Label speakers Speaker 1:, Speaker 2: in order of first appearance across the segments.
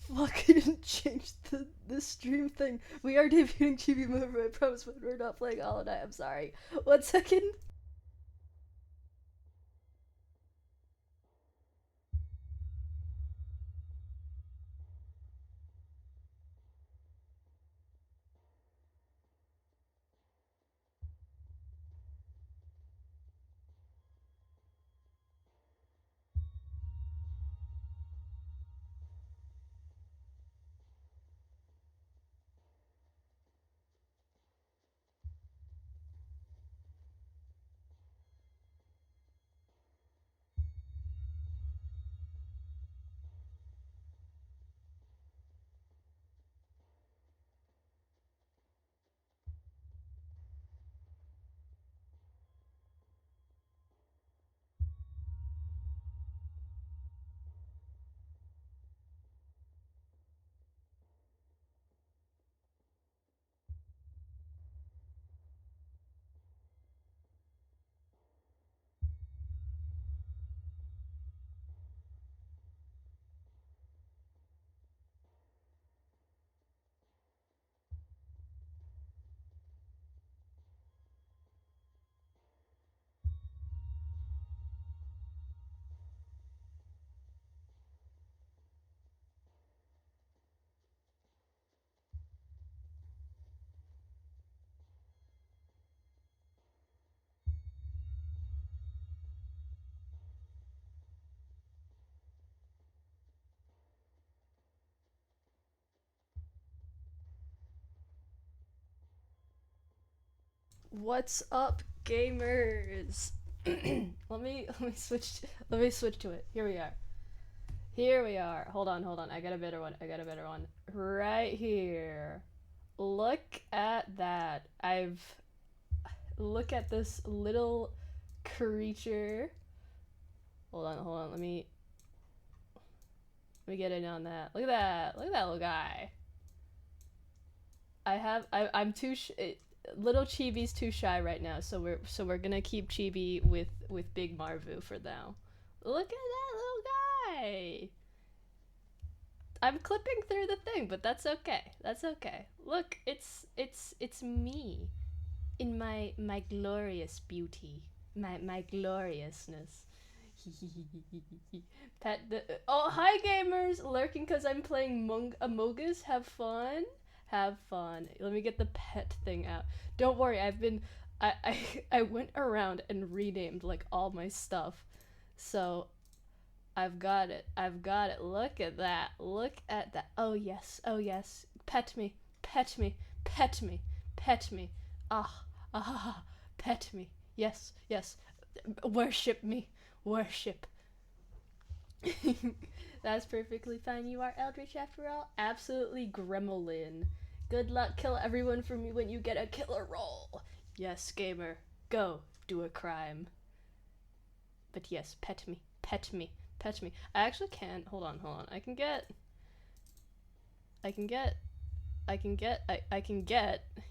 Speaker 1: fucking change the stream thing. We are debuting Chibi Marvu, I promise, but we're not playing all night. I'm sorry. 1 second. What's up, gamers? Let me switch to it. Here we are. Here we are. Hold on, hold on. I got a better one. I got a better one. Right here. Look at that. Look at this little creature. Hold on, hold on. Let me get in on that. Look at that. Look at that little guy. I'm too little Chibi's too shy right now, so we're gonna keep Chibi with Big Marvu for now. Look at that little guy. I'm clipping through the thing, but that's okay. That's okay. Look, it's me in my glorious beauty, my gloriousness. Pet the oh hi gamers lurking because I'm playing Among Us. Have fun. Have fun. Let me get the pet thing out. Don't worry, I went around and renamed like all my stuff. So I've got it. I've got it. Look at that. Look at that. Oh yes. Oh yes. Pet me. Pet me. Pet me. Pet me. Ah. Ah. Pet me. Yes. Yes. Worship me. Worship. That's perfectly fine. You are Eldritch after all. Absolutely gremlin. Good luck. Kill everyone for me when you get a killer roll. Yes, gamer. Go. Do a crime. But yes, pet me. Pet me. Pet me. I actually can. Hold on, hold on. I can get.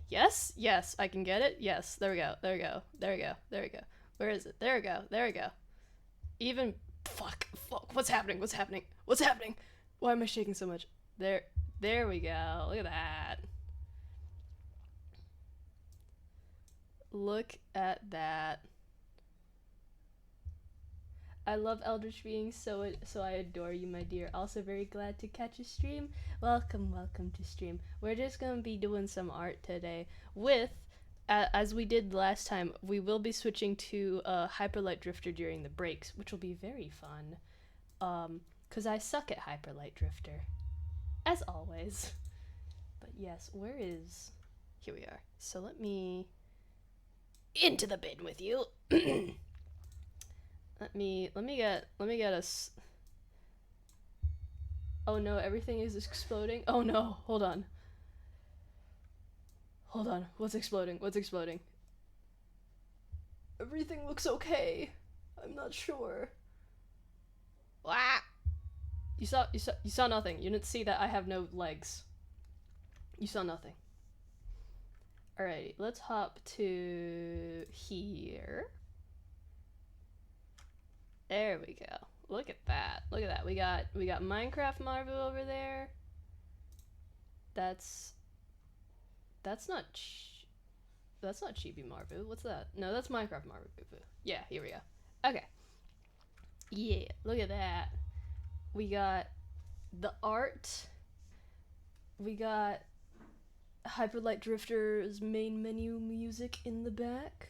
Speaker 1: Yes? Yes, I can get it. Yes, there we go. There we go. There we go. There we go. Where is it? There we go. There we go. Even. Fuck. Fuck. What's happening? What's happening? What's happening? Why am I shaking so much? There we go. Look at that. Look at that. I love Eldritch beings, so I adore you, my dear. Also very glad to catch a stream. Welcome, welcome to stream. We're just gonna be doing some art today with, as we did last time, we will be switching to Hyperlight Drifter during the breaks, which will be very fun. Cause I suck at Hyperlight Drifter, as always. But yes, where is? Here we are. So let me into the bin with you. Let me get us. Oh no, everything is exploding. Oh no, hold on. Hold on. What's exploding? What's exploding? Everything looks okay. I'm not sure. Ah! You saw nothing. You didn't see that I have no legs. You saw nothing. Alrighty, let's hop to here. There we go. Look at that. Look at that. We got Minecraft Marvu over there. That's that's not that's not Chibi Marvu. What's that? No, that's Minecraft Marvu. Yeah, here we go. Okay. Yeah, look at that. We got the art. We got Hyperlight Drifter's main menu music in the back.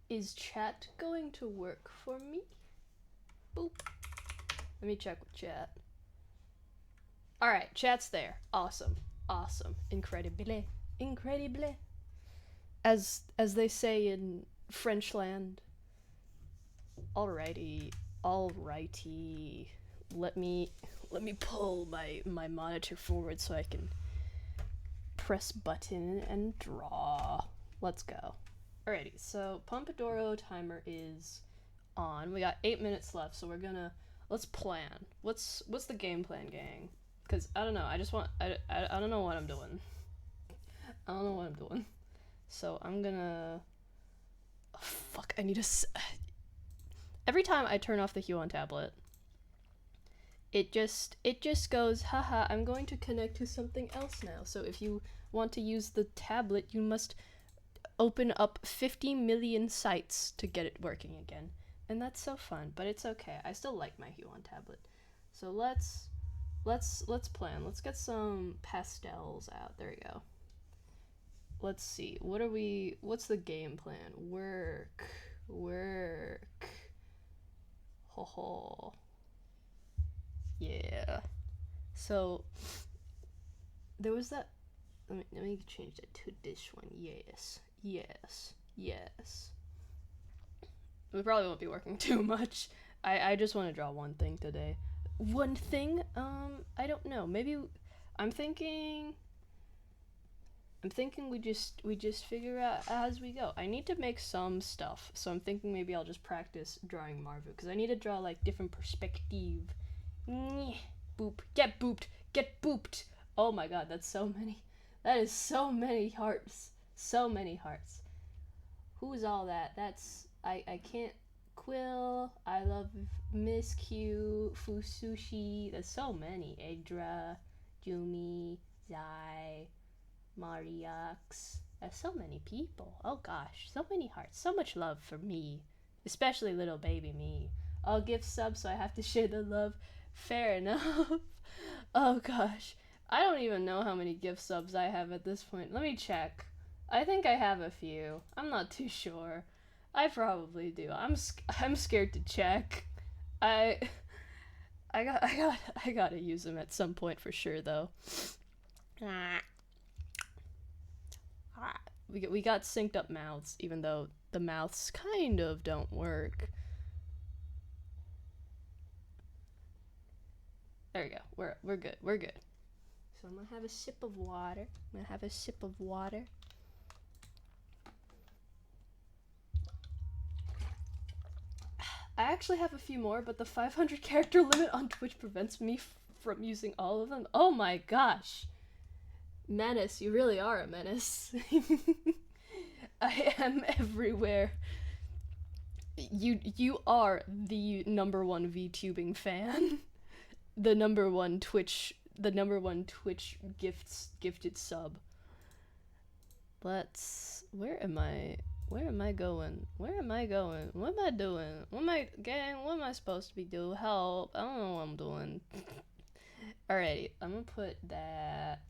Speaker 1: Is chat going to work for me? Boop. Let me check with chat. Alright, chat's there. Awesome. Awesome. Incredibile. Incredibile. As they say in Frenchland. Alrighty. Alrighty. Let me pull my monitor forward so I can press button and draw. Let's go. Alrighty, so Pompadoro timer is on. We got 8 minutes left, so we're gonna let's plan. What's the game plan, gang? Cause I don't know. I don't know what I'm doing. I don't know what I'm doing. So I'm gonna. Oh, fuck! I need to. Every time I turn off the Huon tablet, it just goes, haha, I'm going to connect to something else now. So if you want to use the tablet, you must open up 50 million sites to get it working again. And that's so fun, but it's okay. I still like my Huon tablet. So let's plan. Let's get some pastels out. There we go. Let's see. What's the game plan? Work. Ho ho. Yeah. So there was that. Let me change that to this one. Yes. We probably won't be working too much. I just want to draw one thing today. One thing? I don't know. Maybe I'm thinking we just figure out as we go. I need to make some stuff, so I'm thinking maybe I'll just practice drawing Marvu, because I need to draw like different perspective. Boop. Get booped. Get booped. Oh my god, that's so many. That is so many hearts. So many hearts. Who is all that? That's I can't. Quill. I love Miss Q. Fusushi. There's so many. Edra, Jumi, Zai, Mariax. There's so many people. Oh gosh, so many hearts. So much love for me, especially little baby me. I'll give subs, so I have to share the love. Fair enough. Oh gosh, I don't even know how many gift subs I have at this point. Let me check. I think I have a few. I'm not too sure. I probably do. I'm scared to check. I gotta use them at some point for sure though. We got synced up mouths, even though the mouths kind of don't work. There we go. We're good. We're good. So I'm gonna have a sip of water. I actually have a few more, but the 500 character limit on Twitch prevents me from using all of them. Oh my gosh. Menace, you really are a menace. I am everywhere. You are the #1 VTubing fan. the number one Twitch gifted sub. Where am I going? What am I doing? What am I supposed to be doing? Help. I don't know what I'm doing. Alrighty, I'm gonna put that.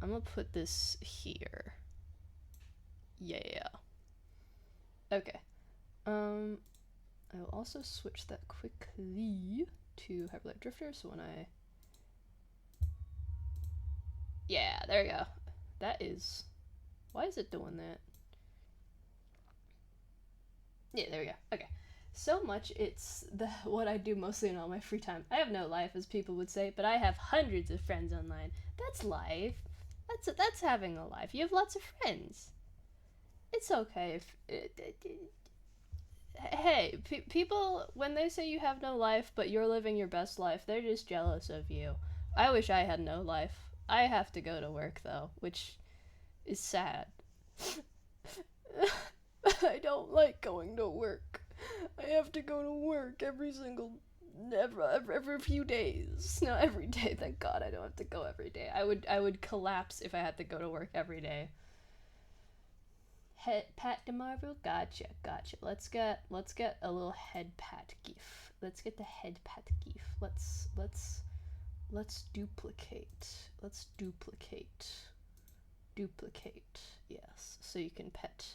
Speaker 1: I'm gonna put this here. Yeah. Okay. I will also switch that quickly to Hyperlight Drifter, so when I... Yeah, there we go. That is... Why is it doing that? Yeah, there we go. Okay. So much it's what I do mostly in all my free time. I have no life, as people would say, but I have hundreds of friends online. That's life. That's having a life. You have lots of friends. It's okay if... Hey, people, when they say you have no life, but you're living your best life, they're just jealous of you. I wish I had no life. I have to go to work, though, which is sad. I don't like going to work. I have to go to work every few days. Not every day, thank God I don't have to go every day. I would collapse if I had to go to work every day. Head pat to Marvel? Gotcha. Let's get a little head pat gif. Let's get the head pat gif. Let's duplicate. Duplicate. Yes. So you can pet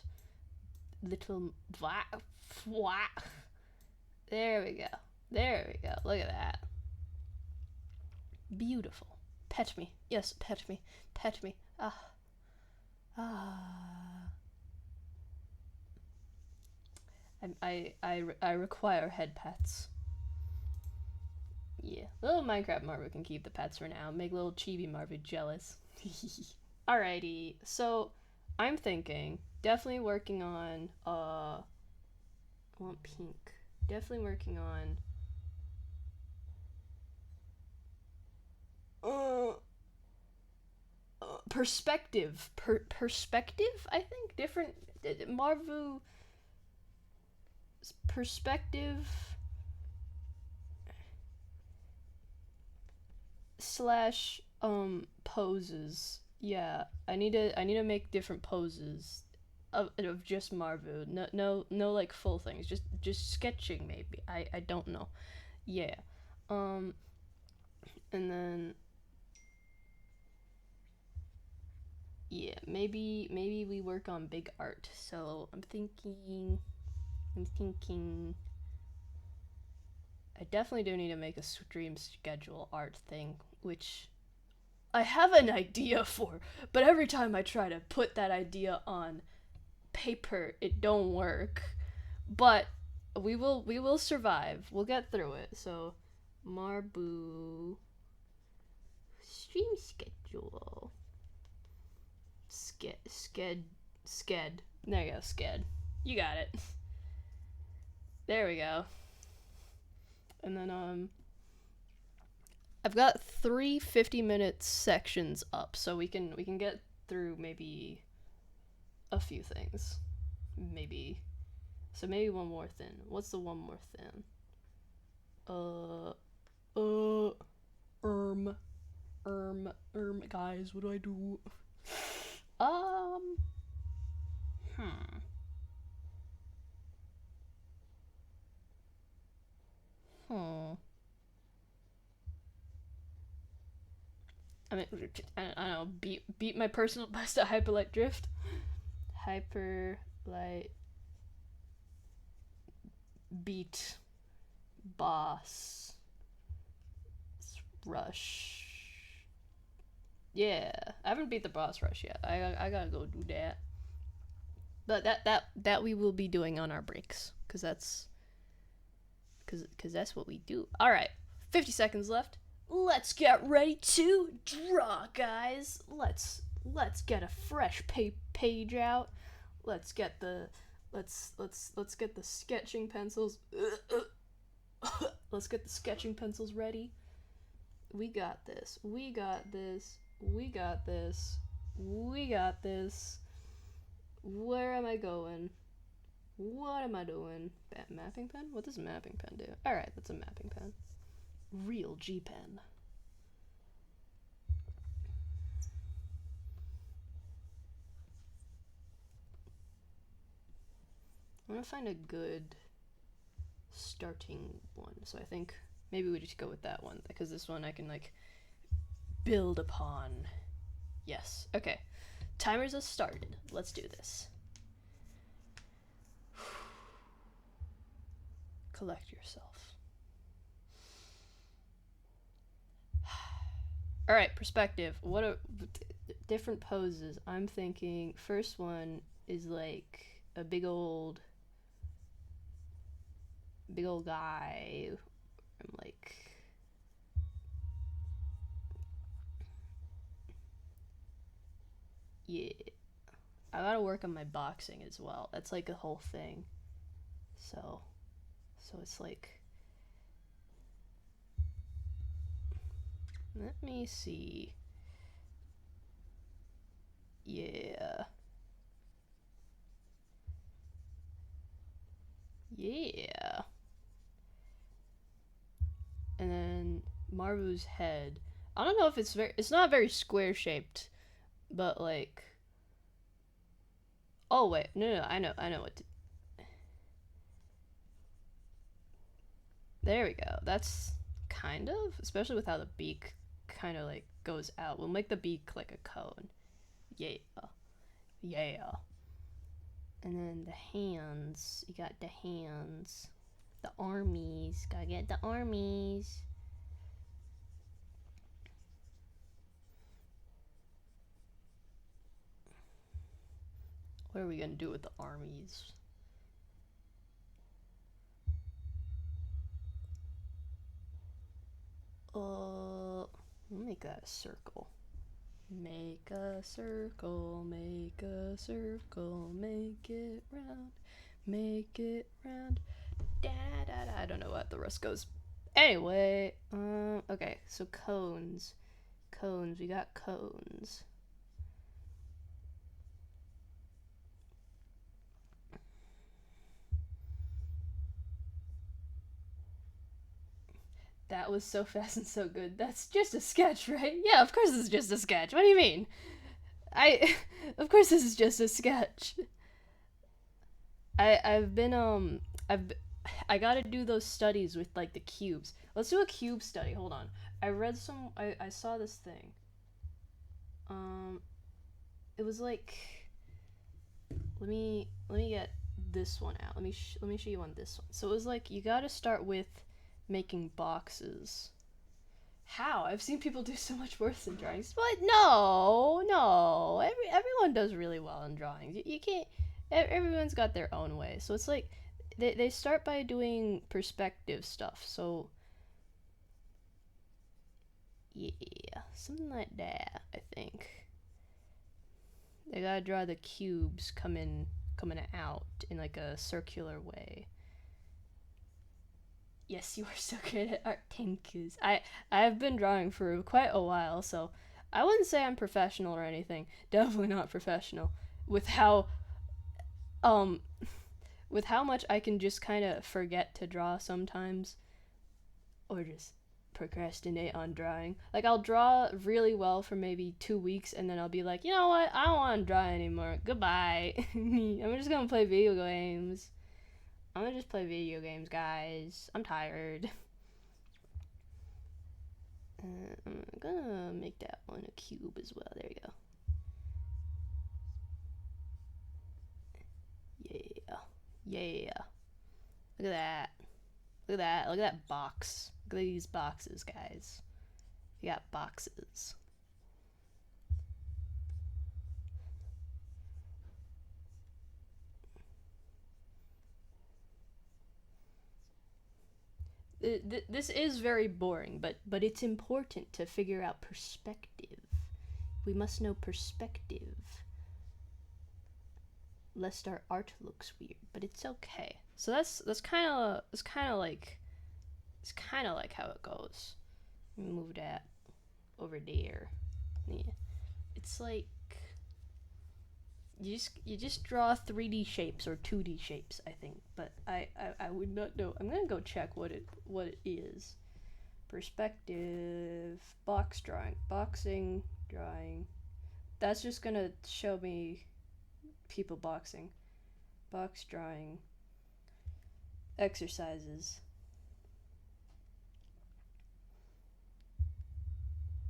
Speaker 1: little There we go. Look at that. Beautiful. Pet me. Yes, pet me. I require head pets. Yeah, little Minecraft Marvu can keep the pets for now. Make little Chibi Marvu jealous. Alrighty, so I'm thinking definitely working on I want pink. Definitely working on perspective. Perspective, I think. Different Marvu perspective slash poses. Yeah, I need to make different poses of just Marvu. No like full things. Just sketching maybe. I don't know. Yeah. And then yeah, maybe we work on big art. So I'm thinking I definitely do need to make a stream schedule art thing, which I have an idea for, but every time I try to put that idea on paper, it don't work. But we will survive. We'll get through it. So Marbu stream schedule. Sked. There you go, sked. You got it. There we go. And then I've got 3 50-minute sections up, so we can get through maybe a few things. Maybe. So maybe one more thing. What's the one more thing? Guys, what do I do? I mean, I don't know. Beat my personal best at Hyperlight Drift. Hyperlight beat boss rush. Yeah, I haven't beat the boss rush yet. I gotta go do that. But that we will be doing on our breaks, cause that's what we do. All right, 50 seconds left. Let's get ready to draw, guys. Let's get a fresh page out. Let's get the sketching pencils. Let's get the sketching pencils ready. We got this. Where am I going? What am I doing? Mapping pen? What does a mapping pen do? Alright, that's a mapping pen. Real G pen. I want to find a good starting one. So I think maybe we just go with that one, because this one I can like build upon. Yes. Okay. Timers has started. Let's do this. Collect yourself. All right, perspective. What are different poses? I'm thinking first one is like a big old guy. I'm like, yeah, I gotta work on my boxing as well. That's like a whole thing. So it's like, let me see. Yeah, Yeah. And then Marvu's head. I don't know if it's not very square shaped, but like, oh wait, no, I know what to, there we go. That's kind of, especially with how the beak kind of like goes out. We'll make the beak like a cone. Yeah. Yeah. And then the hands. You got the hands. The armies. Gotta get the armies. What are we gonna do with the armies? Make that a circle. Make a circle, make a circle, make it round, make it round. Da da da. I don't know what the rest goes. Anyway, okay, so cones. Cones, we got cones. That was so fast and so good. That's just a sketch, right? Yeah, of course it's just a sketch. What do you mean? Of course this is just a sketch. I've been I gotta do those studies with like the cubes. Let's do a cube study. Hold on. I saw this thing. Um, it was like, let me get this one out. Let me show you on this one. So it was like you gotta start with making boxes. How? I've seen people do so much worse in drawings. But no. Everyone does really well in drawings. You can't. Everyone's got their own way. So it's like they start by doing perspective stuff. So yeah, something like that. I think they gotta draw the cubes coming out in like a circular way. Yes, you are so good at art. Thank yous. I've been drawing for quite a while, so I wouldn't say I'm professional or anything. Definitely not professional. With how um with how much I can just kind of forget to draw sometimes, or just procrastinate on drawing. Like I'll draw really well for maybe 2 weeks, and then I'll be like, you know what? I don't want to draw anymore. Goodbye. I'm just gonna play video games. I'm gonna just play video games, guys. I'm tired. I'm gonna make that one a cube as well. There you go. Yeah. Look at that. Look at that. Look at that box. Look at these boxes, guys. We got boxes. This is very boring, but it's important to figure out perspective. We must know perspective, lest our art looks weird. But it's okay. So that's kind of like how it goes. Move that over there. Yeah, it's like you just draw 3D shapes or 2D shapes, I think. But I would not know. I'm gonna go check what it is. Perspective, box drawing, boxing drawing. That's just gonna show me people boxing. Box drawing exercises.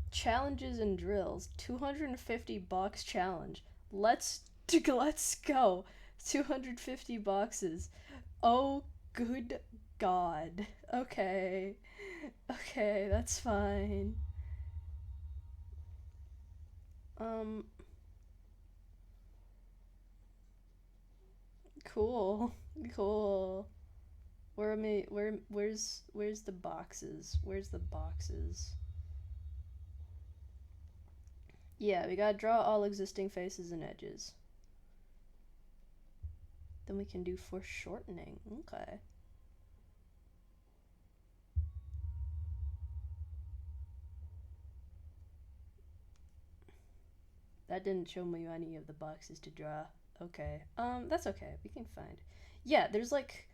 Speaker 1: Challenges and drills. 250 box challenge. Let's go. 250 boxes. Oh, good God. Okay, that's fine. Cool. Where am I? Where's the boxes? Where's the boxes? Yeah, we gotta draw all existing faces and edges. Then we can do foreshortening. Okay. That didn't show me any of the boxes to draw. Okay. That's okay. We can find. Yeah, there's like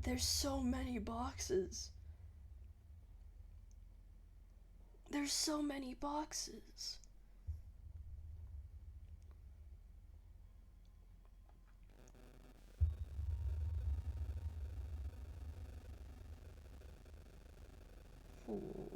Speaker 1: There's so many boxes. There's so many boxes. Ooh.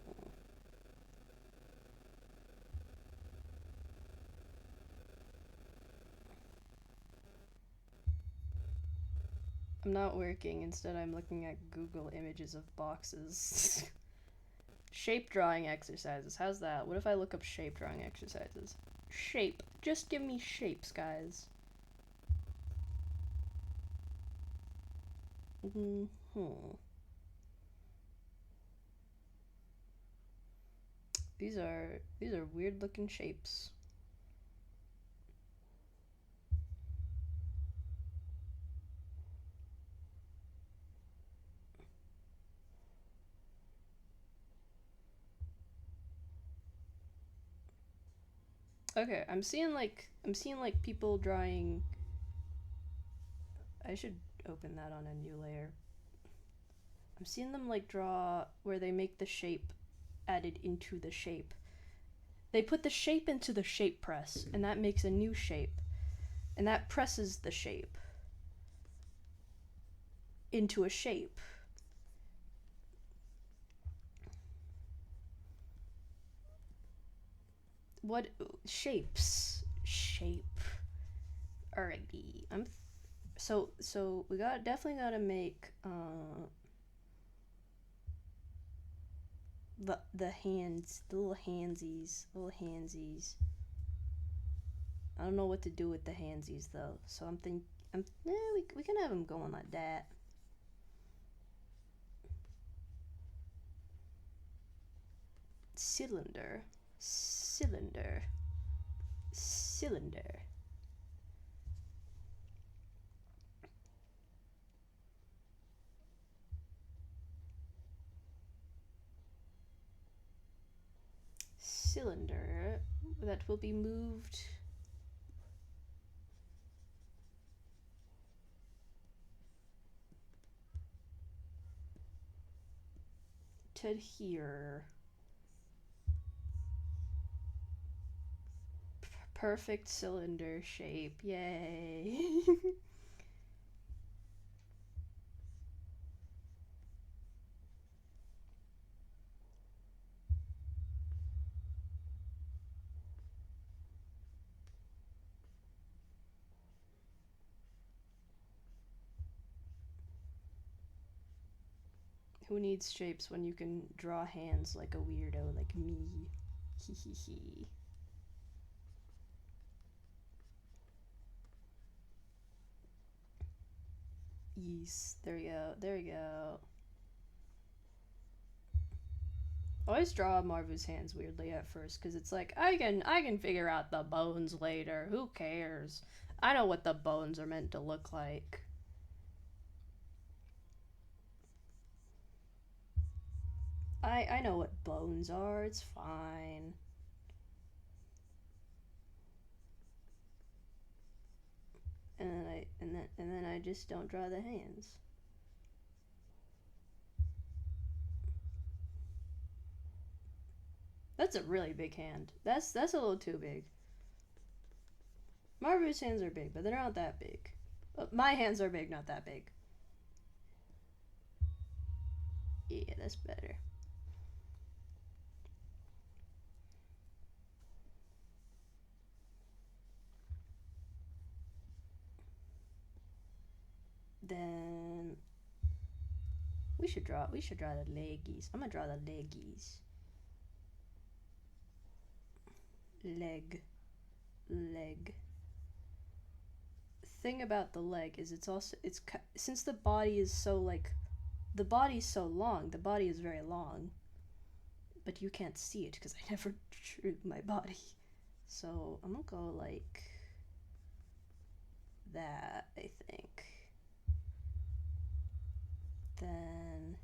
Speaker 1: I'm not working, instead I'm looking at Google images of boxes. Shape drawing exercises, how's that? What if I look up shape drawing exercises? Shape, just give me shapes, guys. These are weird looking shapes. Okay, I'm seeing like people drawing. I should open that on a new layer. I'm seeing them like draw where they make the shape added into the shape. They put the shape into the shape press, and that makes a new shape. And that presses the shape into a shape. What shapes? Shape. Alrighty. So we definitely gotta make the hands, the little handsies. I don't know what to do with the handsies though, so we can have them going like that. Cylinder. Cylinder. Cylinder that will be moved to here. Perfect cylinder shape, yay. Who needs shapes when you can draw hands like a weirdo like me? Hee hee hee. Yes, there we go. I always draw Marvu's hands weirdly at first because it's like I can figure out the bones later. Who cares? I know what the bones are meant to look like. I know what bones are. It's fine. And then I just don't draw the hands. That's a really big hand. That's a little too big. Marvu's hands are big, but they're not that big. My hands are big, not that big. Yeah, that's better. Then we should draw the leggies. I'm gonna draw the leggies. Leg. Thing about the leg is it's since the body is so like the body's so long, the body is very long, but you can't see it because I never drew my body. So I'm gonna go like that, I think. Then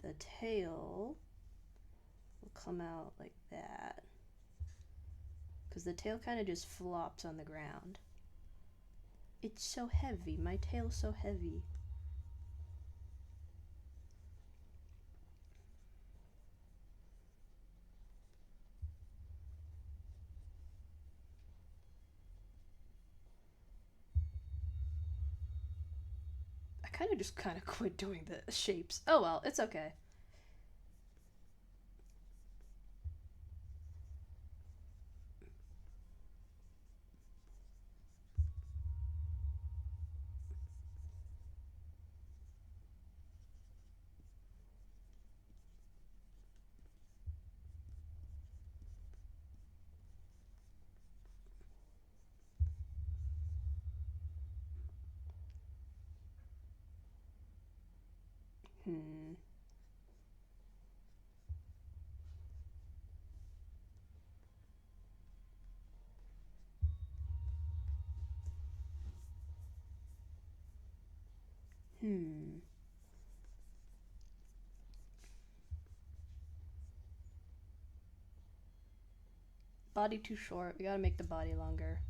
Speaker 1: the tail will come out like that because the tail kind of just flops on the ground. It's so heavy. My tail's so heavy. kind of just quit doing the shapes. Oh well, it's okay. Hmm. Hmm. Body too short. We gotta make the body longer.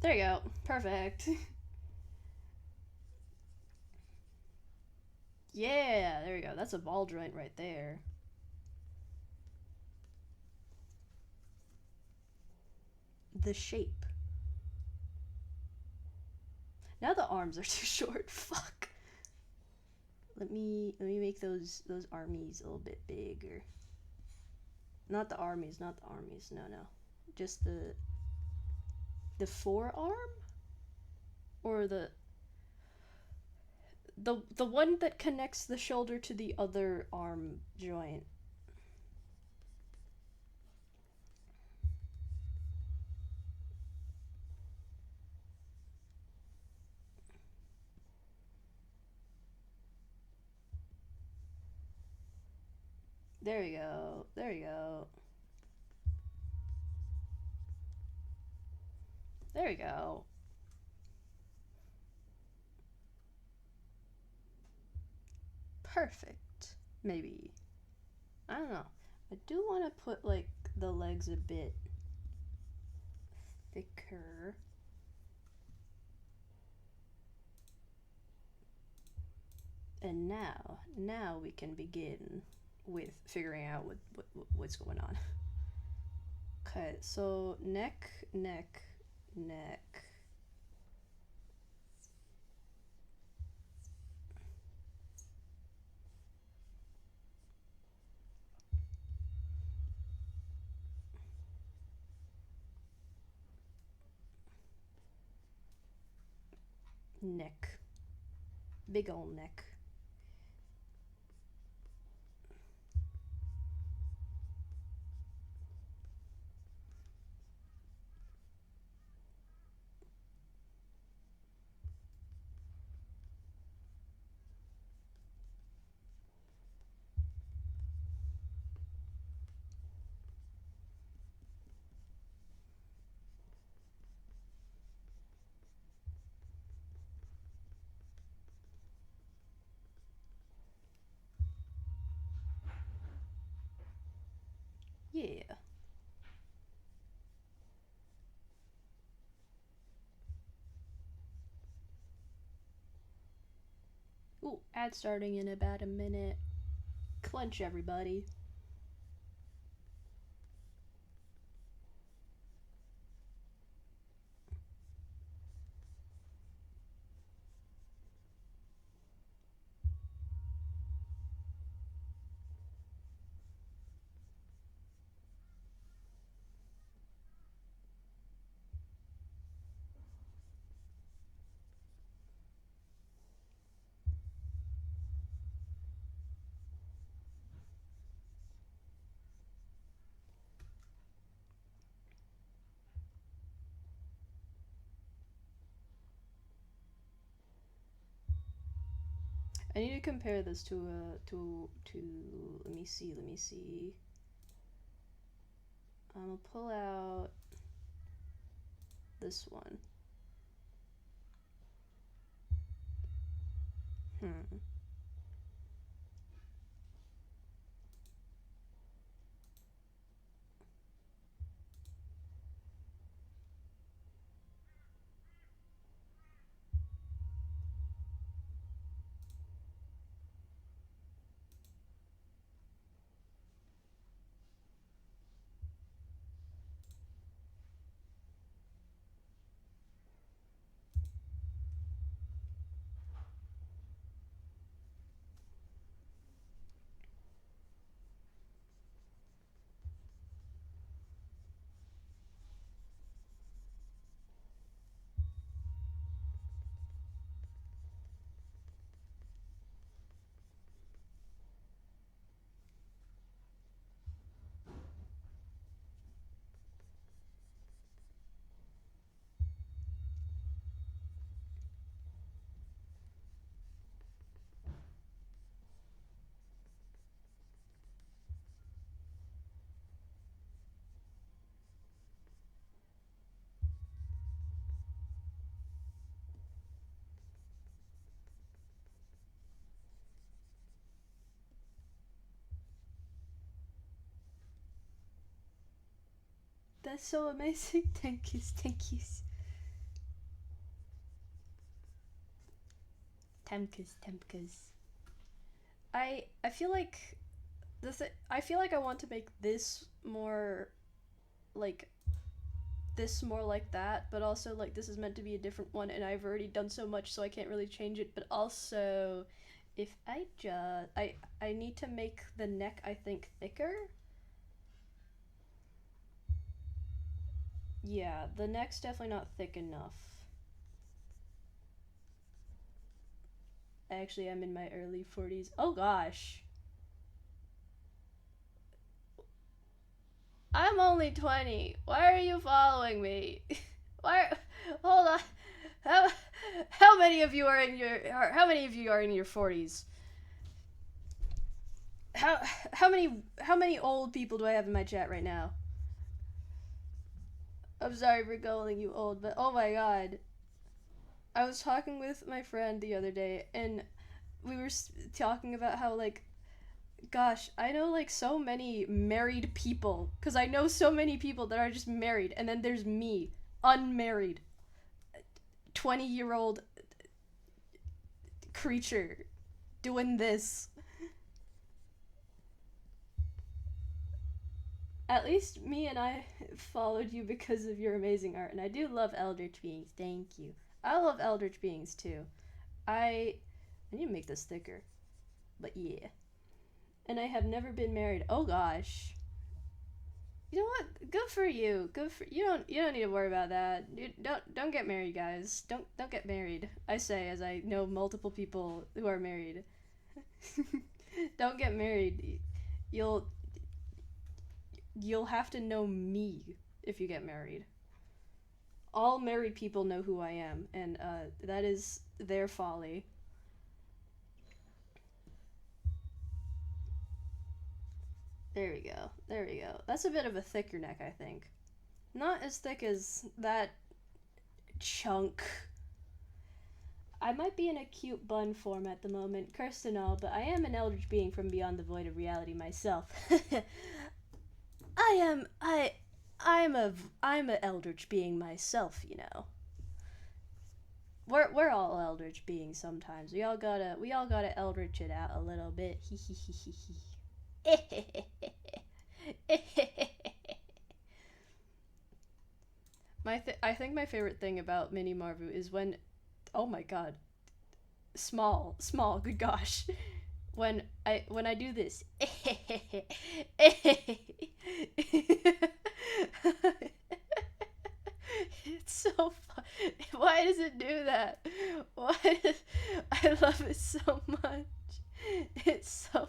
Speaker 1: There you go. Perfect. Yeah, there you go. That's a ball joint right there. The shape. Now the arms are too short. Fuck. Let me make those armies a little bit bigger. Not the armies, not the armies. No, no. Just the forearm, or the one that connects the shoulder to the other arm joint. There you go. There you go. There you go. Perfect. Maybe. I don't know. I do want to put like the legs a bit thicker. And now we can begin with figuring out what's going on. Okay, so neck, neck, neck. Neck. Big ol' neck. Yeah. Ooh, ad starting in about a minute. Clench, everybody. I need to compare this to let me see. I'm gonna pull out this one. Hmm. that's so amazing. Thank yous, thank yous. Temkas, temkas. I feel like I feel like I want to make this more like this more like that, but also like this is meant to be a different one and I've already done so much so I can't really change it, but also if I need to make the neck I think thicker. Yeah, the neck's definitely not thick enough. Actually, I'm in my early 40s. Oh gosh. I'm only 20. Why are you following me? Why? Hold on. How how many of you are in your how many of you are in your 40s? How how many old people do I have in my chat right now? I'm sorry for calling you old, but oh my god. I was talking with my friend the other day and we were talking about how like gosh, I know like so many married people because I know so many people that are just married, and then there's me, unmarried, 20-year-old creature doing this. At least me and I followed you because of your amazing art, and I do love Eldritch Beings. Thank you. I love Eldritch Beings too. I need to make this thicker, but yeah. And I have never been married. Oh gosh. You know what? Good for you. Good for you. Don't need to worry about that. Don't get married, guys. Don't get married. I say as I know multiple people who are married. Don't get married. You'll have to know me if you get married. All married people know who I am, and that is their folly. There we go. There we go. That's a bit of a thicker neck, I think. Not as thick as that chunk. I might be in a cute bun form at the moment, cursed and all, but I am an eldritch being from beyond the void of reality myself. I'm a eldritch being myself, you know. We're all eldritch beings sometimes. We all gotta eldritch it out a little bit. I think my favorite thing about Mini Marvu is when, oh my god, small, good gosh, when I do this. It's so fun. Why does it do that? I love it so much. It's so funny.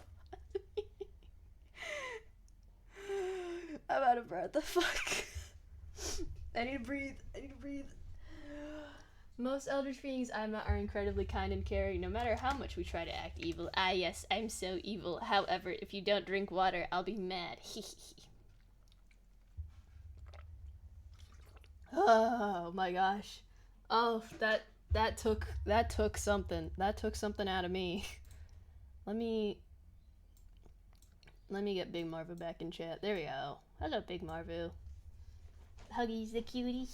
Speaker 1: I'm out of breath. The fuck. I need to breathe. Most eldritch beings I met are incredibly kind and caring, no matter how much we try to act evil. Ah, yes, I'm so evil. However, if you don't drink water, I'll be mad. Oh my gosh. Oh, that took something. That took something out of me. Let me get Big Marvu back in chat. There we go. Hello, Big Marvu. Huggies the cutie.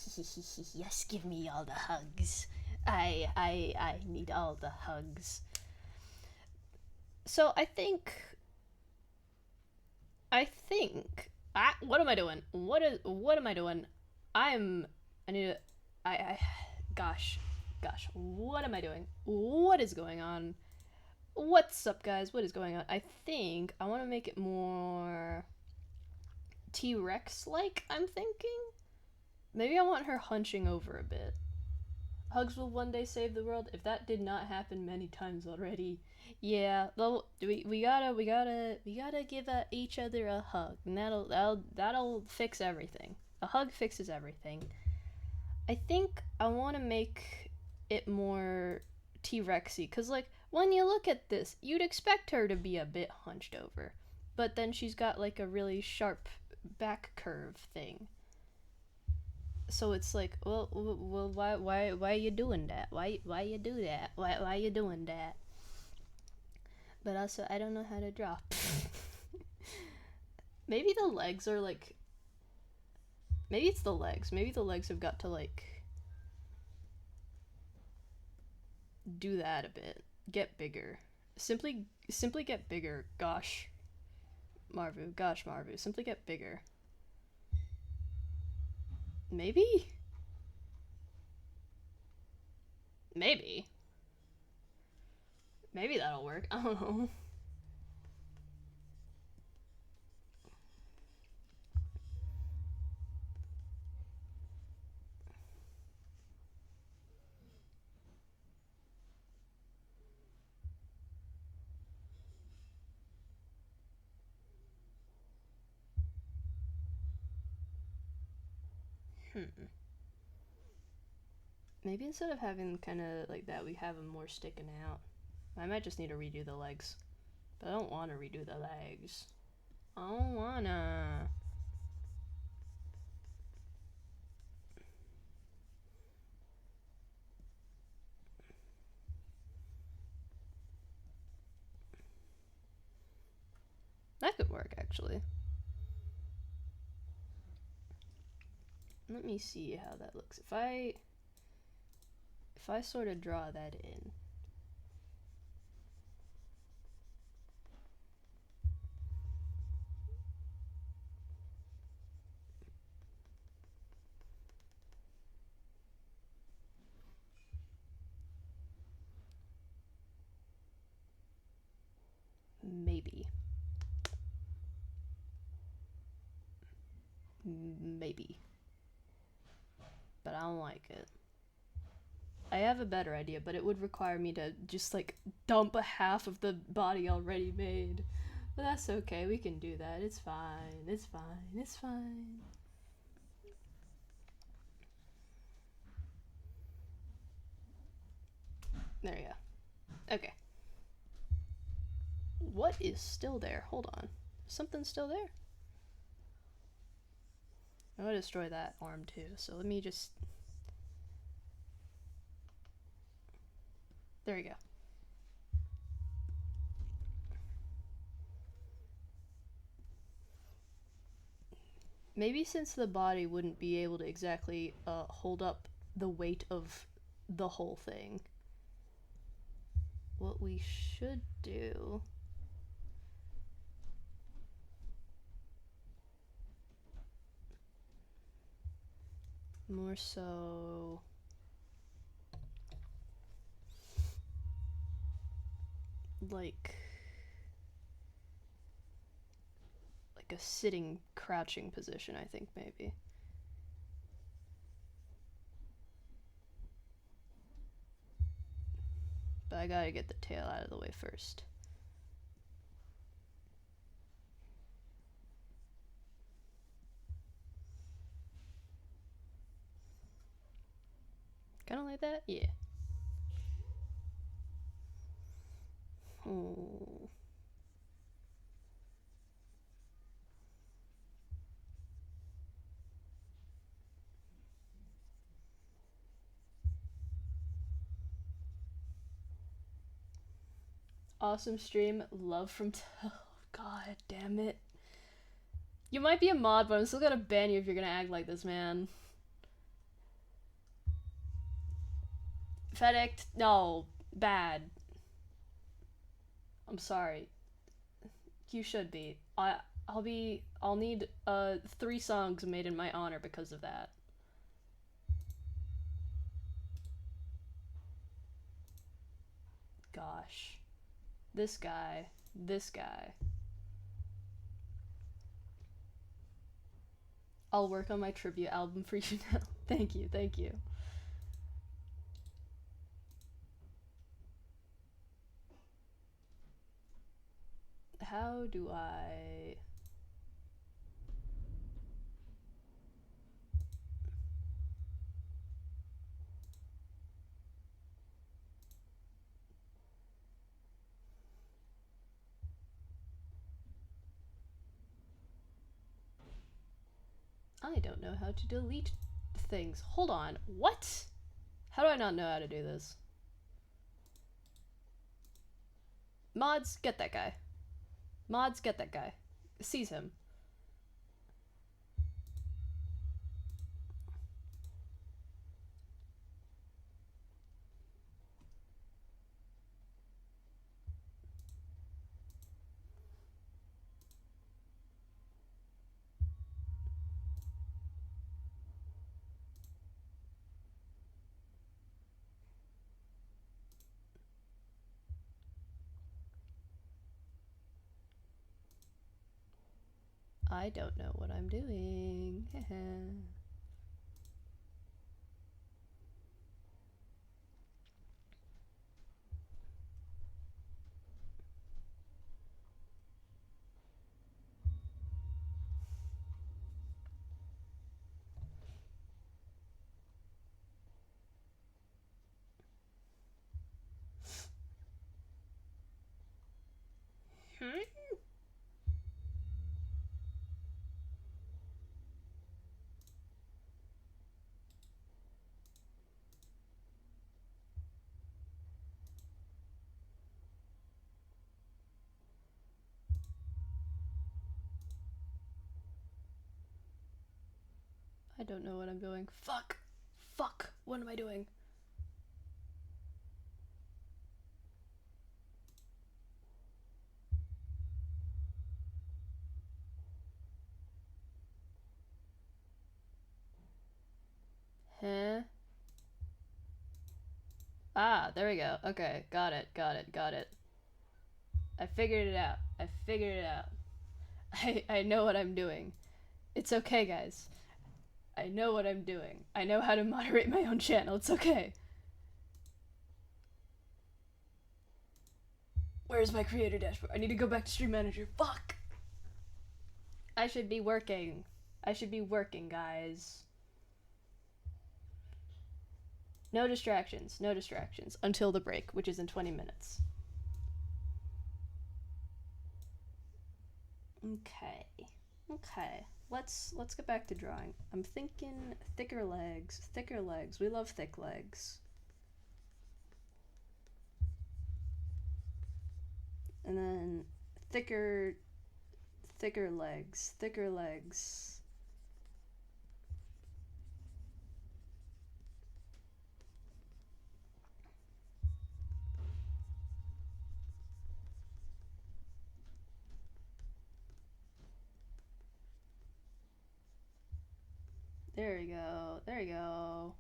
Speaker 1: Yes, give me all the hugs. I need all the hugs. So I think what am I doing? What am I doing? Gosh, what am I doing? What is going on? What's up, guys? What is going on? I think I want to make it more T-Rex like, I'm thinking. Maybe I want her hunching over a bit. Hugs will one day save the world. If that did not happen many times already, yeah, we gotta give each other a hug, and that'll fix everything. A hug fixes everything. I think I want to make it more T-Rexy, cause like when you look at this, you'd expect her to be a bit hunched over, but then she's got like a really sharp back curve thing. So it's like, well, why are you doing that? Why you do that? Why you doing that? But also, I don't know how to draw. Maybe the legs are like, Maybe it's the legs. Maybe the legs have got to, like, do that a bit. Get bigger. Simply get bigger. Gosh. Marvu. Gosh, Marvu. Simply get bigger. Maybe? Maybe. Maybe that'll work. I don't know. Maybe instead of having kind of like that, we have them more sticking out. I might just need to redo the legs. But I don't want to redo the legs. I don't wanna. That could work, actually. Let me see how that looks. If I sort of draw that in. Maybe. Maybe. But I don't like it. I have a better idea, but it would require me to just like dump a half of the body already made. But that's okay, we can do that. It's fine, it's fine, it's fine. There you go. Okay. What is still there? Hold on. Something's still there? I'm gonna destroy that arm too, so let me just... There we go. Maybe since the body wouldn't be able to exactly hold up the weight of the whole thing, what we should do... more so... like a sitting, crouching position, I think, maybe. But I gotta get the tail out of the way first. Kinda like that? Yeah. Oh. Awesome stream. Love from God damn it. You might be a mod, but I'm still gonna ban you if you're gonna act like this, man. Fedict, no. Bad. I'm sorry. You should be. I'll need 3 songs made in my honor because of that. Gosh. This guy. I'll work on my tribute album for you now. Thank you. How do I... I don't know how to delete things. Hold on. What? How do I not know how to do this? Mods, get that guy. Mods, get that guy. Seize him. I don't know what I'm doing. I don't know what I'm doing. Fuck! Fuck! What am I doing? Huh? Ah, there we go. Okay, got it, got it, got it. I figured it out. I figured it out. I know what I'm doing. It's okay, guys. I know what I'm doing. I know how to moderate my own channel. It's okay. Where's my creator dashboard? I need to go back to Stream Manager. Fuck! I should be working. I should be working, guys. No distractions. No distractions. Until the break, which is in 20 minutes. Okay. Okay. Let's get back to drawing. I'm thinking thicker legs. Thicker legs. We love thick legs. And then thicker legs. Thicker legs. There we go. There we go.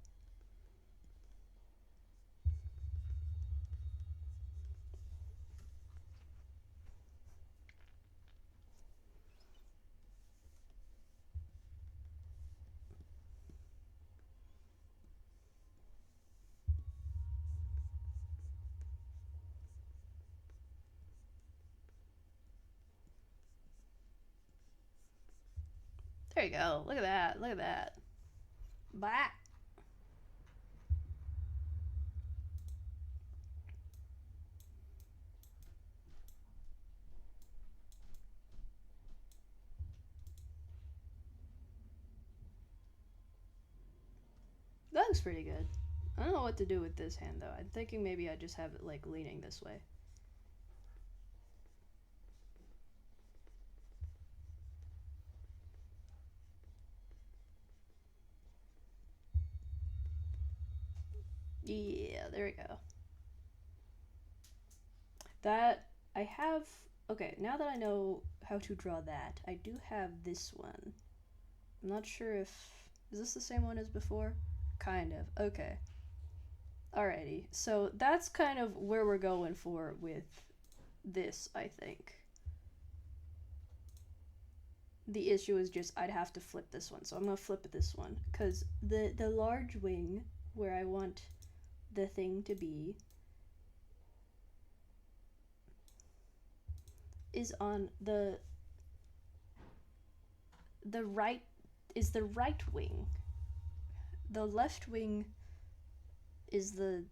Speaker 1: There you go. Look at that. Look at that. Bye. That looks pretty good. I don't know what to do with this hand though. I'm thinking maybe I just have it like leaning this way. Yeah, there we go. That I have. Okay, now that I know how to draw that, I do have this one. I'm not sure if is this the same one as before? Kind of. Okay. Alrighty. So that's kind of where we're going for with this, I think. The issue is just I'd have to flip this one. So I'm gonna flip this one because the large wing where I want the thing to be is on the right is the right wing. The left wing is the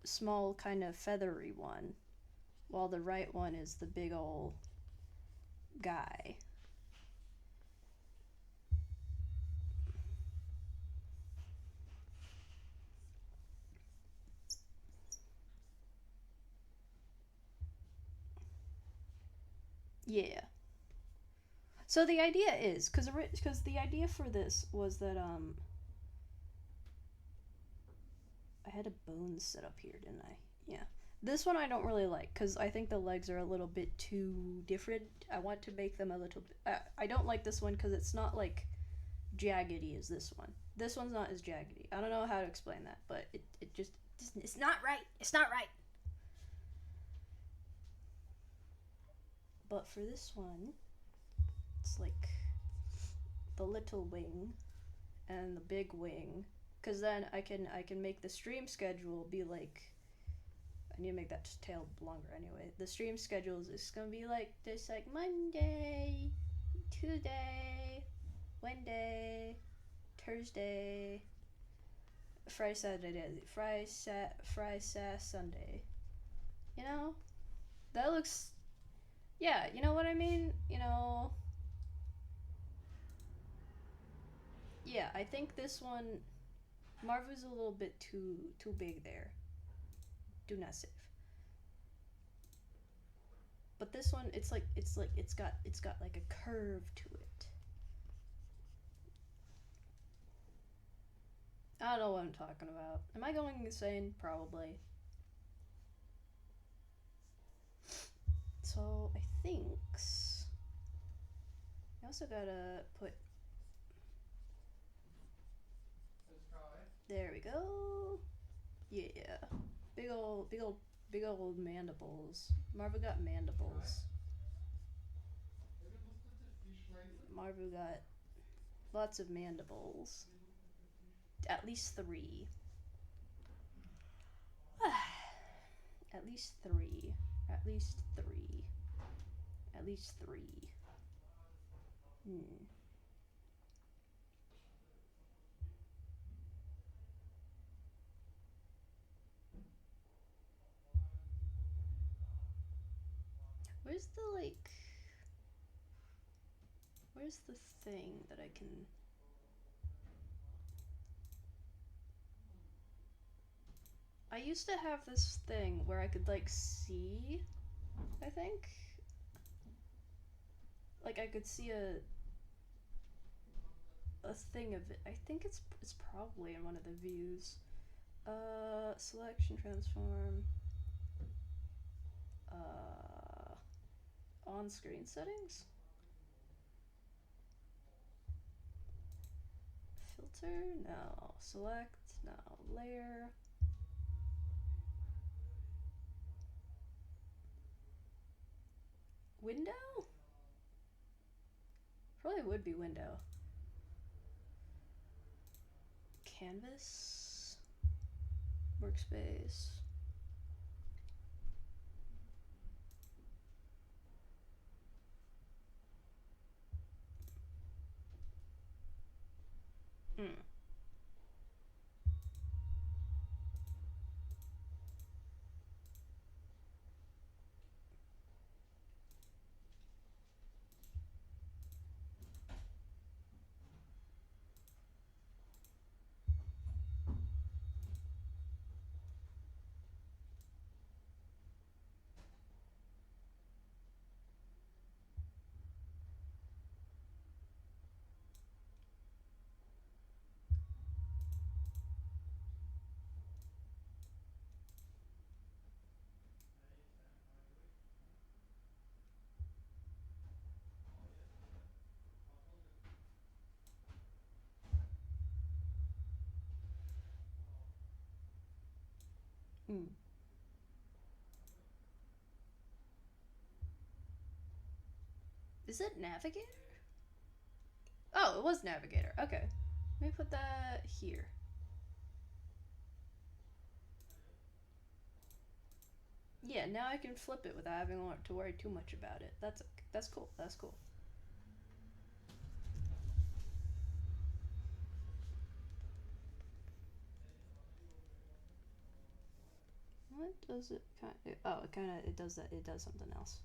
Speaker 1: small kind of feathery one, while the right one is the big ol' guy. Yeah. So the idea is, because the idea for this was that I had a bone set up here, didn't I? Yeah. This one I don't really like because I think the legs are a little bit too different. I want to make them a little bit. I don't like this one because it's not like jaggedy as this one. This one's not as jaggedy. I don't know how to explain that, but it just it's not right. It's not right. But for this one, it's like the little wing and the big wing, because then I can make the stream schedule be like, I need to make that tail longer anyway. The stream schedule is gonna be like this, like Monday, Tuesday, Wednesday, Thursday, Friday, Saturday, Friday, Sunday. You know, that looks, yeah. You know what I mean? You know, yeah. I think this one, Marvu's a little bit too big there. Do not save. But this one, it's got like a curve to it. I don't know what I'm talking about. Am I going insane? Probably. So I think I also gotta put. There we go. Yeah. Big old mandibles. Marvu got mandibles. Marvu got lots of mandibles. At least 3. At least 3. At least 3. At least 3. Where's the like? Where's the thing that I can? I used to have this thing where I could like see, I think. Like I could see a thing of it. I think it's probably in one of the views. Selection, transform. On screen settings. Filter, no. Select, no. Layer. Window? Probably would be window. Canvas. Workspace. Is it navigator? Oh, it was navigator. Okay. Let me put that here. Yeah, now I can flip it without having to worry too much about it. That's cool. That's cool. What does it kind of, oh, it does that. It does something else.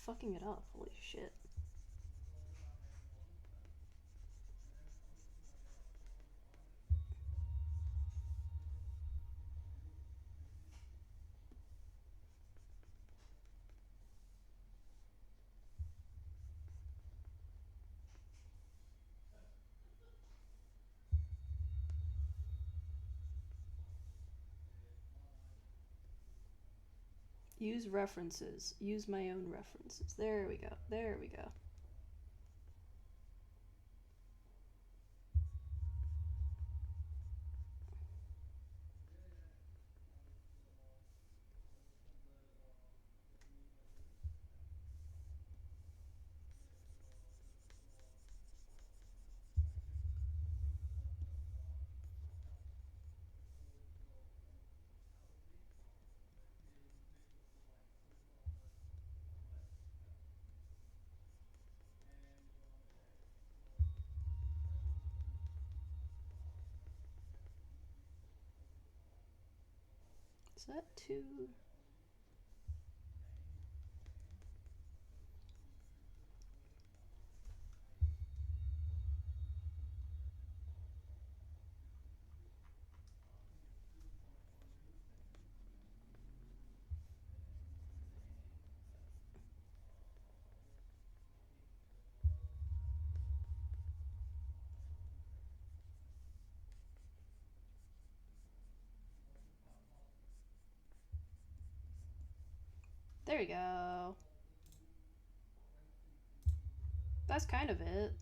Speaker 1: fucking it up. Holy shit. Use references. Use my own references. There we go. There we go. Is that two? There we go. That's kind of it.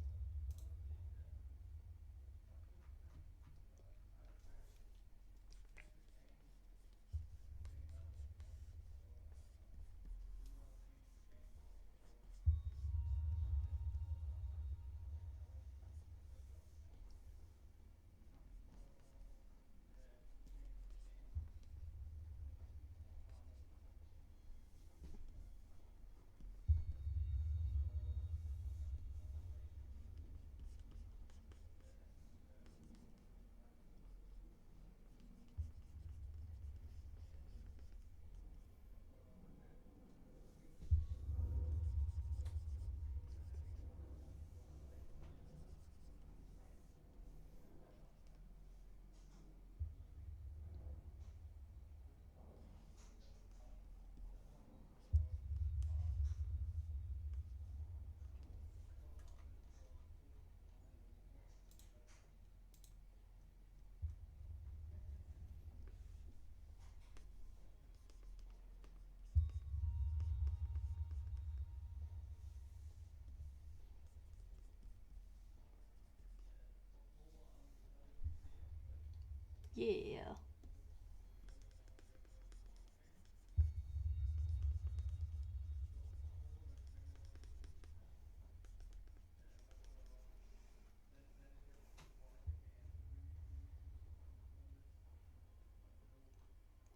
Speaker 1: Yeah.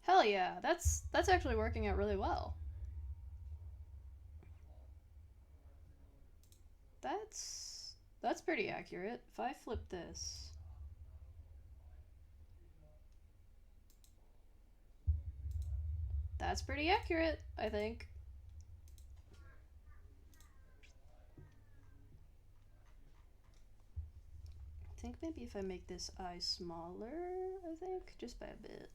Speaker 1: Hell yeah. That's actually working out really well. That's pretty accurate. If I flip this, that's pretty accurate, I think. I think maybe if I make this eye smaller, I think, just by a bit.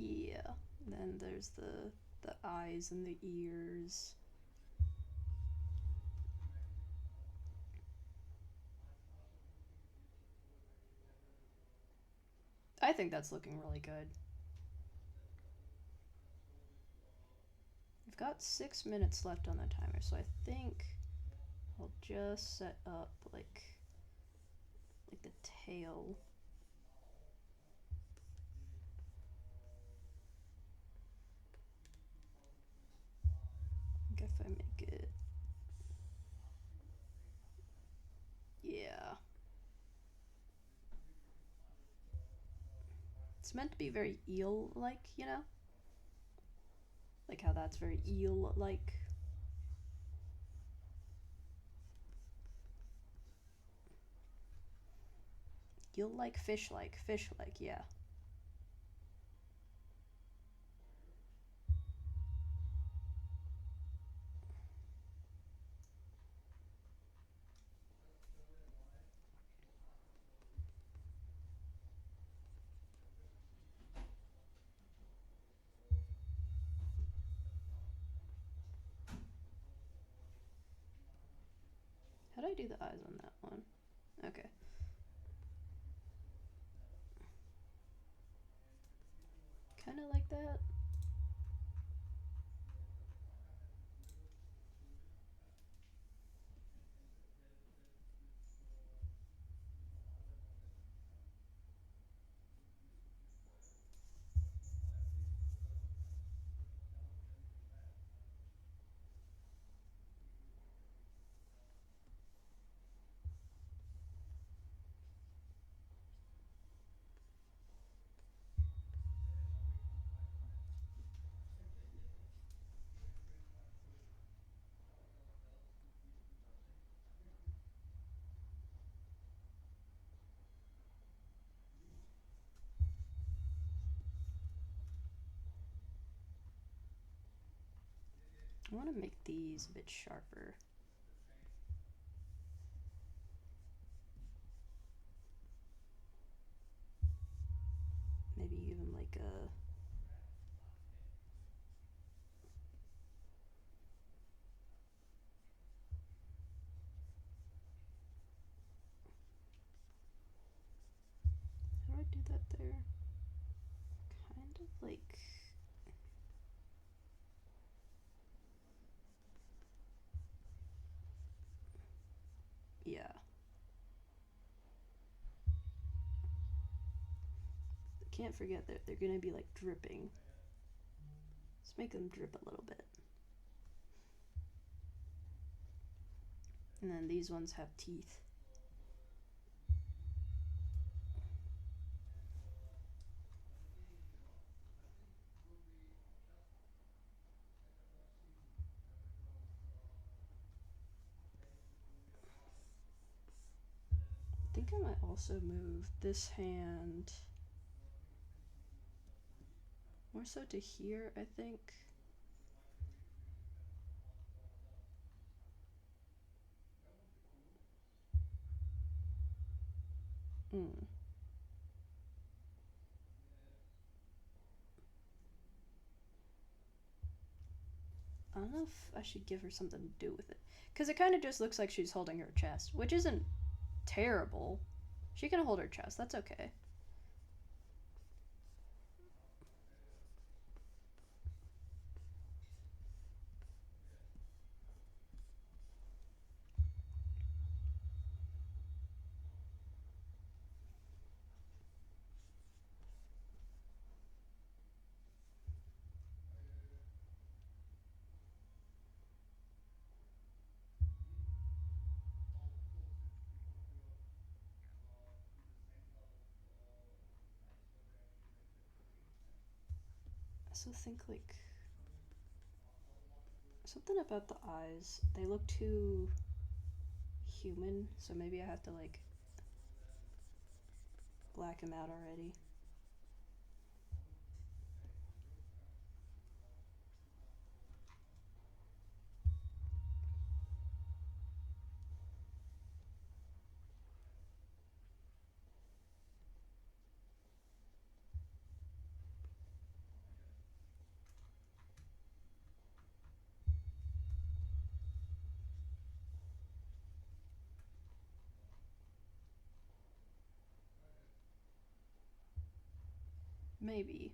Speaker 1: Yeah. Then there's the eyes and the ears. I think that's looking really good. We've got 6 minutes left on the timer, so I think I'll just set up like the tail. I think if I make it, yeah. It's meant to be very eel-like, you know? Like how that's very eel-like. Eel-like, fish-like, fish-like, yeah. How do I do the eyes on that one? Okay. Kind of like that. I want to make these a bit sharper. Maybe even like a... How do I do that there? Kind of like... Yeah. Can't forget that they're gonna be like dripping. Let's make them drip a little bit. And then these ones have teeth. I think I might also move this hand more so to here, I think. I don't know if I should give her something to do with it. Because it kind of just looks like she's holding her chest, which isn't terrible. She can hold her chest, that's okay. I also think like something about the eyes. They look too human, so maybe I have to like black them out already. Maybe.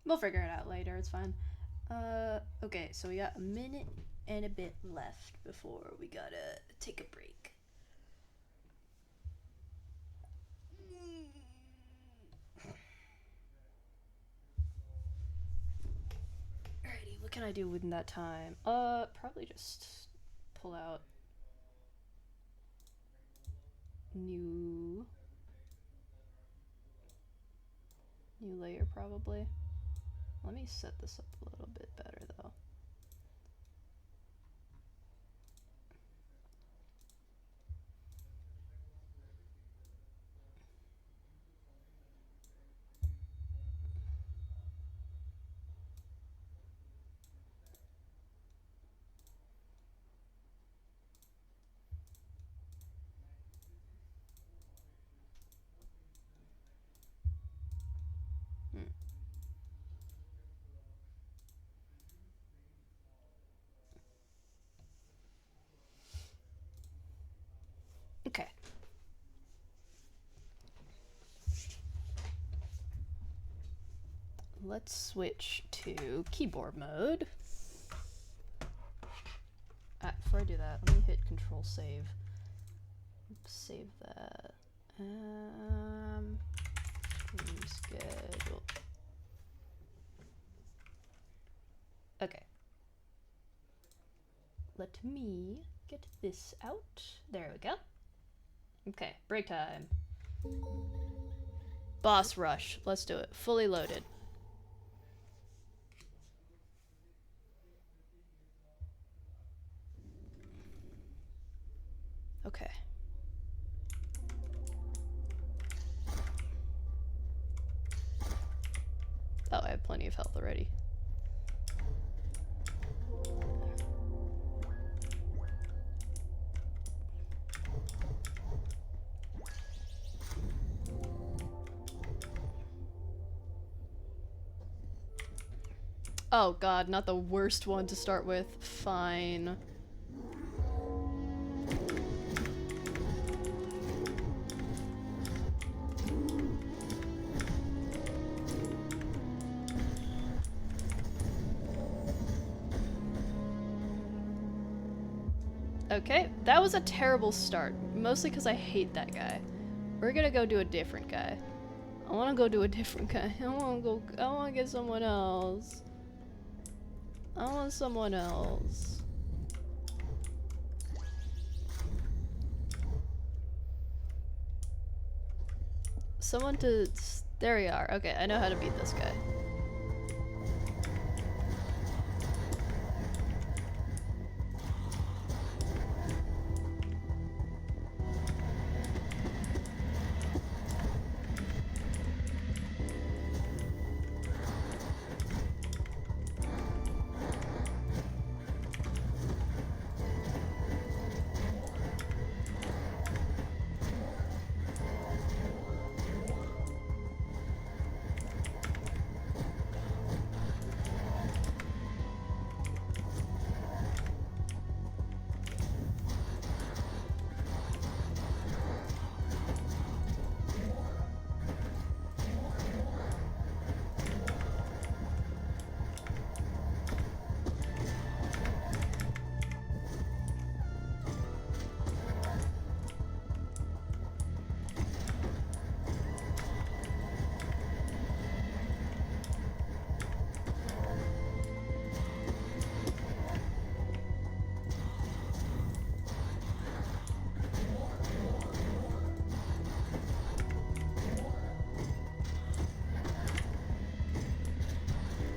Speaker 1: We'll figure it out later, it's fine. Okay, so we got a minute and a bit left before we gotta take a break. Alrighty, what can I do within that time? Probably just pull out new layer probably. Let me set this up a little bit better though. Okay. Let's switch to keyboard mode. Before I do that, let me hit Control Save. Save that. Schedule. Okay. Let me get this out. There we go. Okay, break time. Boss rush. Let's do it. Fully loaded. Okay. Oh, I have plenty of health already. Oh god, not the worst one to start with. Fine. Okay, that was a terrible start. Mostly because I hate that guy. We're gonna go do a different guy. I wanna go do a different guy. I wanna get someone else. I want someone else. Someone to... There we are. Okay, I know how to beat this guy.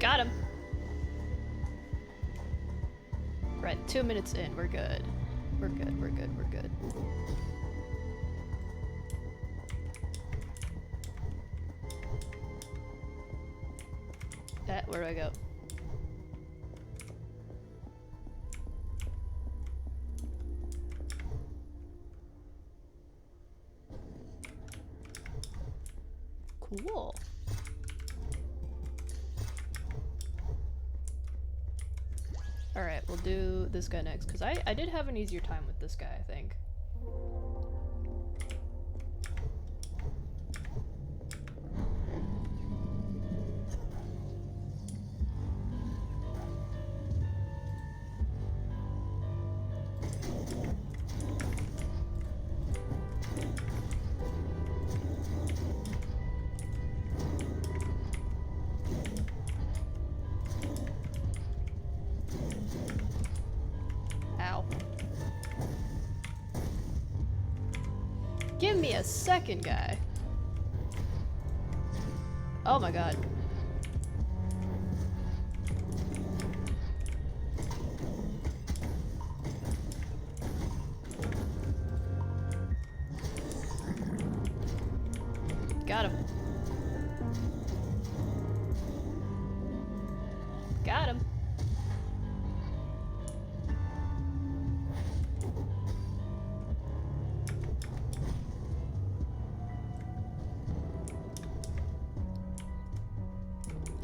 Speaker 1: Got him. Right, 2 minutes in, we're good. We're good, we're good, we're good. Where do I go? Cool. Alright, we'll do this guy next, because I did have an easier time with this guy, I think. Give me a second, guy. Oh my god. Got him. Got him.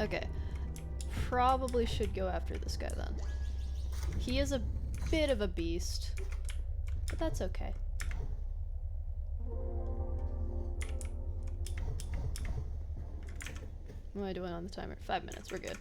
Speaker 1: Okay. Probably should go after this guy then. He is a bit of a beast, but that's okay. What am I doing on the timer? 5 minutes, we're good.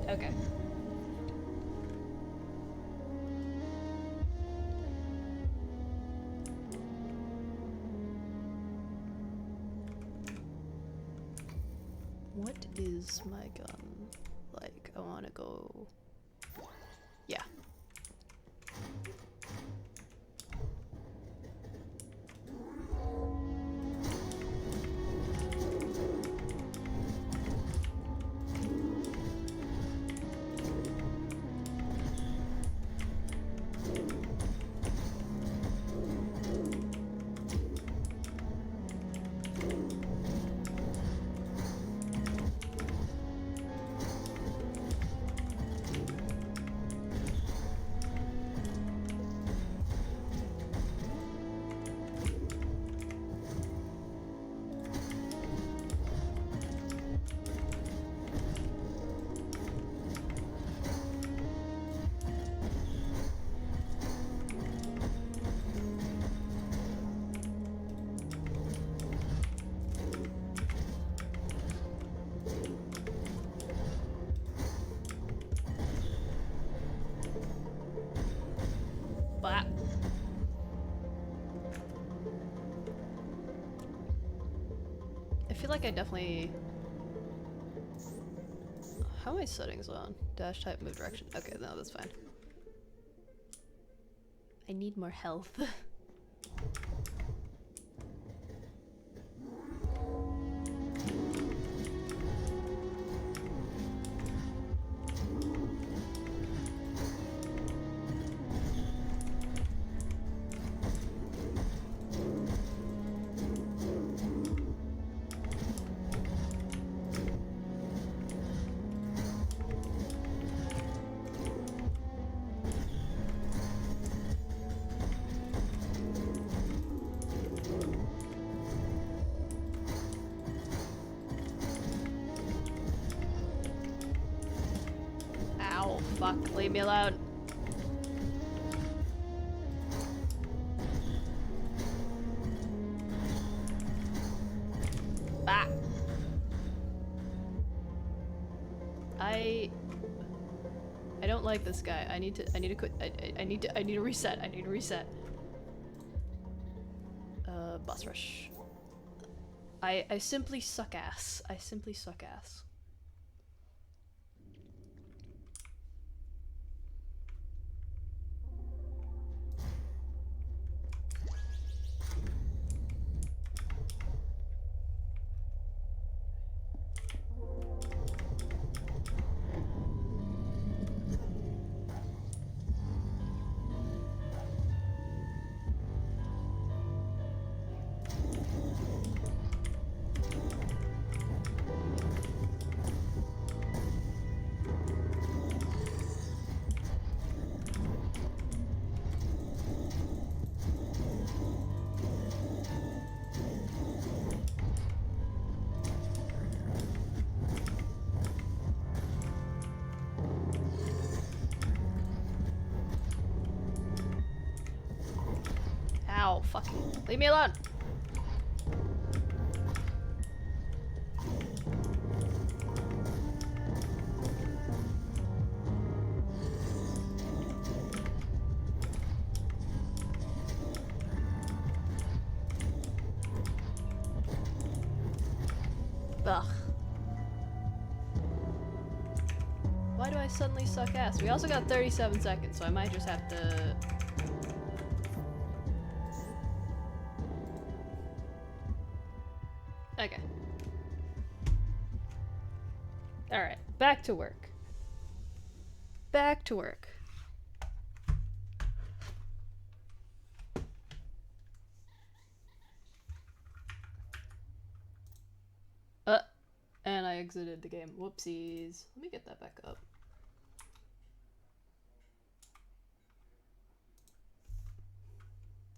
Speaker 1: Okay. What is my gun like? I want to go... Yeah. Blah. I feel like I definitely... How are my settings on? Dash type, move direction. Okay, no, that's fine. I need more health. Ow, fuck, leave me alone. Ah. I don't like this guy. I need to quit. I need to reset. I need to reset. Boss rush. I simply suck ass. I simply suck ass. fuck. Leave me alone. Ugh. Why do I suddenly suck ass? We also got 37 seconds, so I might just have to... Okay. Alright, back to work. Back to work. And I exited the game. Whoopsies. Let me get that back up.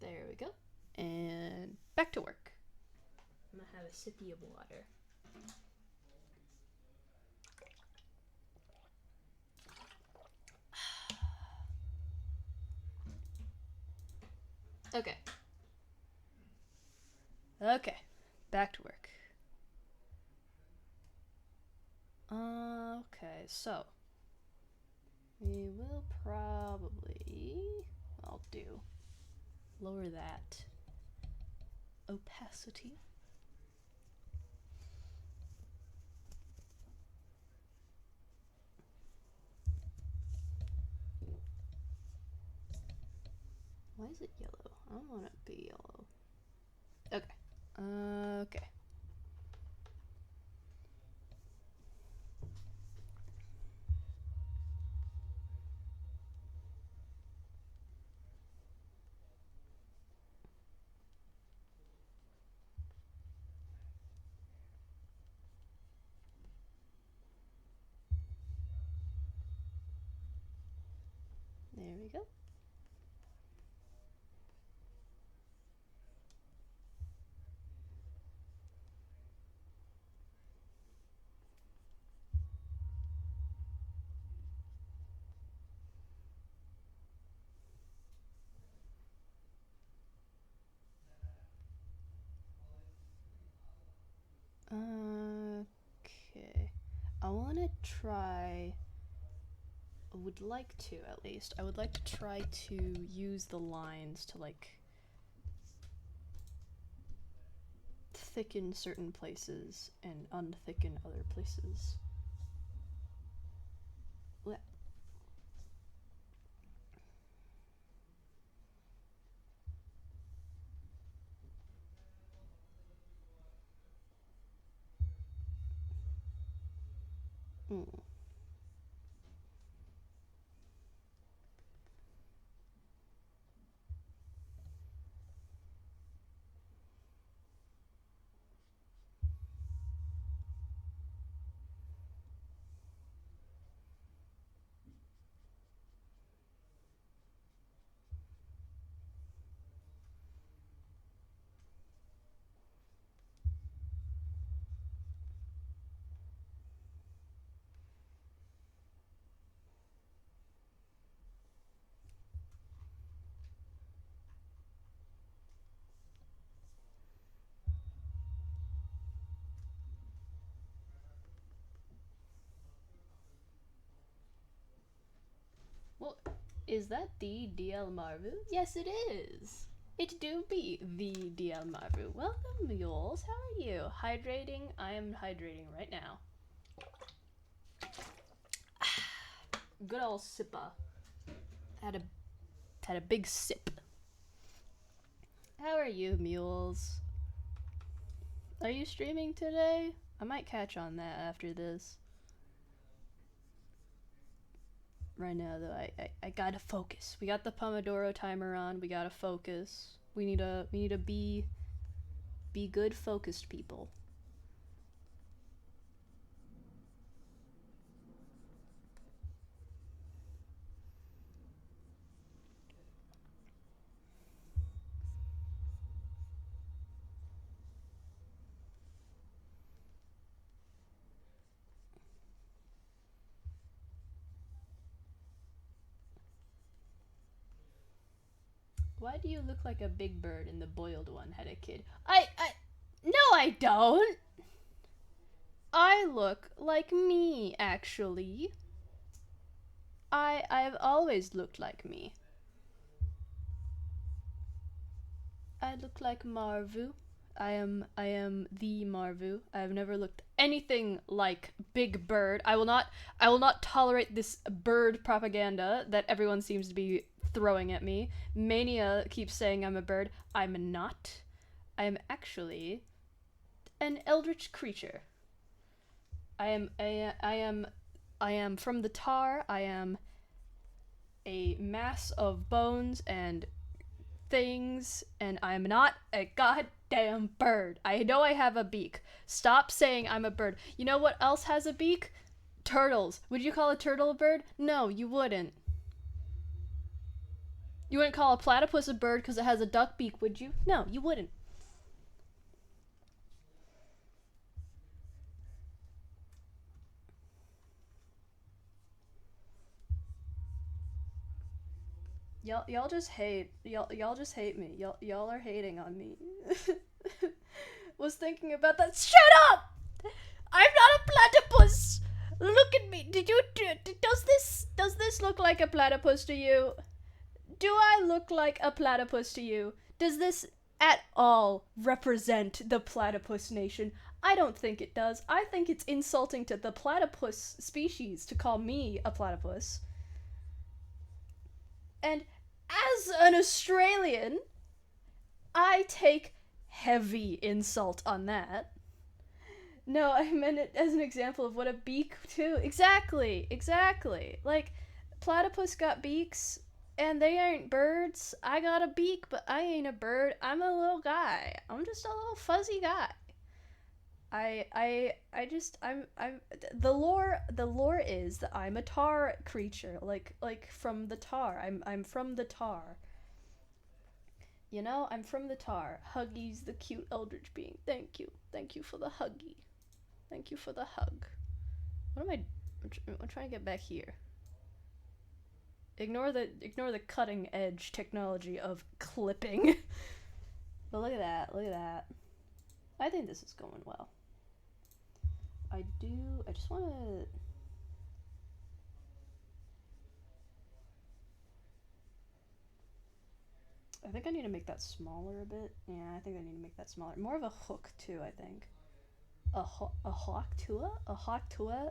Speaker 1: There we go. And back to work. I'm gonna have a sippy of water. Okay. Okay. Back to work. Okay, so we will probably, I'll do, lower that opacity. Why is it yellow? I don't want it to be yellow. Okay. Okay. There we go. Okay. I want to try... I would like to, at least. I would like to try to use the lines to, like, thicken certain places and unthicken other places. Blech. Mm. Well, is that the DL Marvu? Yes, it is. It do be the DL Marvu. Welcome, mules. How are you? Hydrating? I am hydrating right now. Good old sipper. Had a big sip. How are you, mules? Are you streaming today? I might catch on that after this. Right now, though, I gotta focus. We got the Pomodoro timer on. We gotta focus. We need to be good, focused people. Why do you look like a big bird in the boiled one-headed kid? No, I don't. I look like me, actually. I've always looked like me. I look like Marvu. I am the Marvu. I have never looked anything like Big Bird. I will not tolerate this bird propaganda that everyone seems to be throwing at me. Mania keeps saying I'm a bird. I'm not. I am actually an eldritch creature. I am from the tar. I am a mass of bones and things, and I'm not a goddamn bird. I know I have a beak. Stop saying I'm a bird. You know what else has a beak? Turtles. Would you call a turtle a bird? No, you wouldn't. You wouldn't call a platypus a bird because it has a duck beak, would you? No, you wouldn't. Y'all just hate. Y'all just hate me. Y'all are hating on me. Was thinking about that. Shut up! I'm not a platypus. Look at me. Does this look like a platypus to you? Do I look like a platypus to you? Does this at all represent the platypus nation? I don't think it does. I think it's insulting to the platypus species to call me a platypus. And as an Australian, I take heavy insult on that. No, I meant it as an example of what a beak too. Exactly. Like, platypus got beaks, and they ain't birds. I got a beak, but I ain't a bird. I'm a little guy. I'm just a little fuzzy guy. I'm the lore is that I'm a tar creature, like from the tar. I'm from the tar. You know, I'm from the tar. Huggy's the cute eldritch being. Thank you for the huggy. Thank you for the hug. What am I? I'm trying to get back here. Ignore the cutting edge technology of clipping. But look at that. Look at that. I think this is going well. I just want to. I think I need to make that smaller a bit. Yeah, I think I need to make that smaller. More of a hook too, I think. A hawk tua? A hawk tua?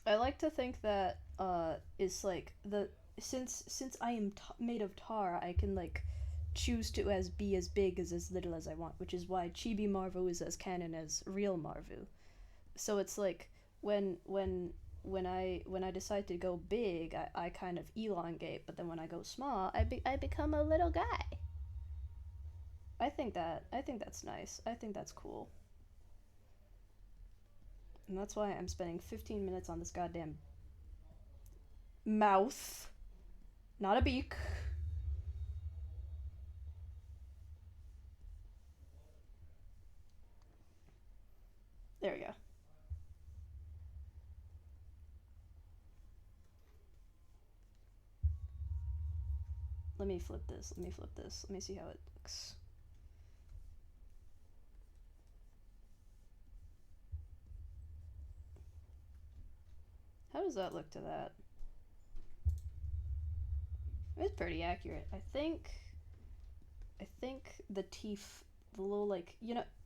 Speaker 1: I like to think that is like the since I am made of tar, I can like choose to be as big as little as I want, which is why Chibi Marvu is as canon as real Marvu. So it's like when I decide to go big, I kind of elongate, but then when I go small, I become a little guy. I think that's nice. I think that's cool. And that's why I'm spending 15 minutes on this goddamn mouth. Not a beak. There we go. Let me flip this. Let me flip this. Let me see how it looks. How does that look to that? It's pretty accurate. I think the teeth, the little like,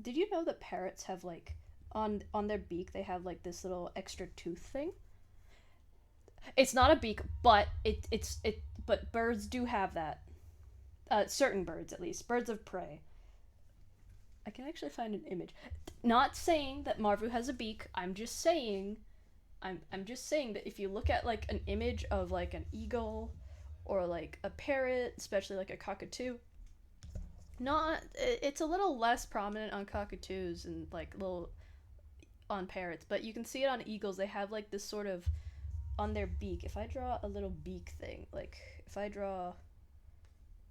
Speaker 1: did you know that parrots have like on their beak they have like this little extra tooth thing? It's not a beak, but but birds do have that. Certain birds at least, birds of prey. I can actually find an image. Not saying that Marvu has a beak. I'm just saying that if you look at like an image of like an eagle or like a parrot, especially like a cockatoo, not it's a little less prominent on cockatoos and like little on parrots, but you can see it on eagles. They have like this sort of on their beak, if I draw a little beak thing, like if I draw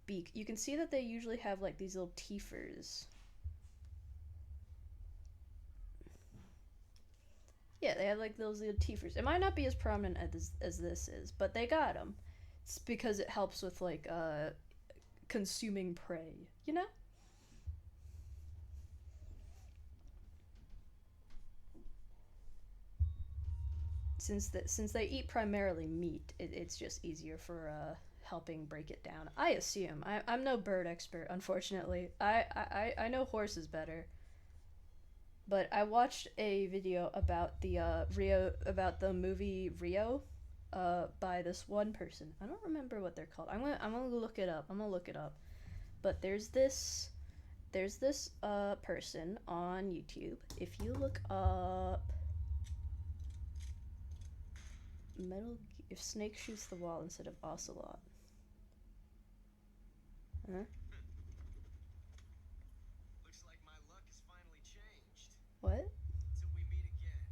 Speaker 1: beak, you can see that they usually have like these little teethers. Yeah, they have like those little teethers. It might not be as prominent as this is, but they got them. It's because it helps with like consuming prey, you know? Since they eat primarily meat, it's just easier for helping break it down. I assume. I'm no bird expert, unfortunately. I know horses better. But I watched a video about the Rio about the movie Rio, by this one person. I don't remember what they're called. I'm gonna look it up. I'm gonna look it up. But there's this person on YouTube. If you look up Metal if Snake shoots the wall instead of Ocelot. Huh?
Speaker 2: Looks like my luck has finally changed.
Speaker 1: What?
Speaker 2: Till we meet again,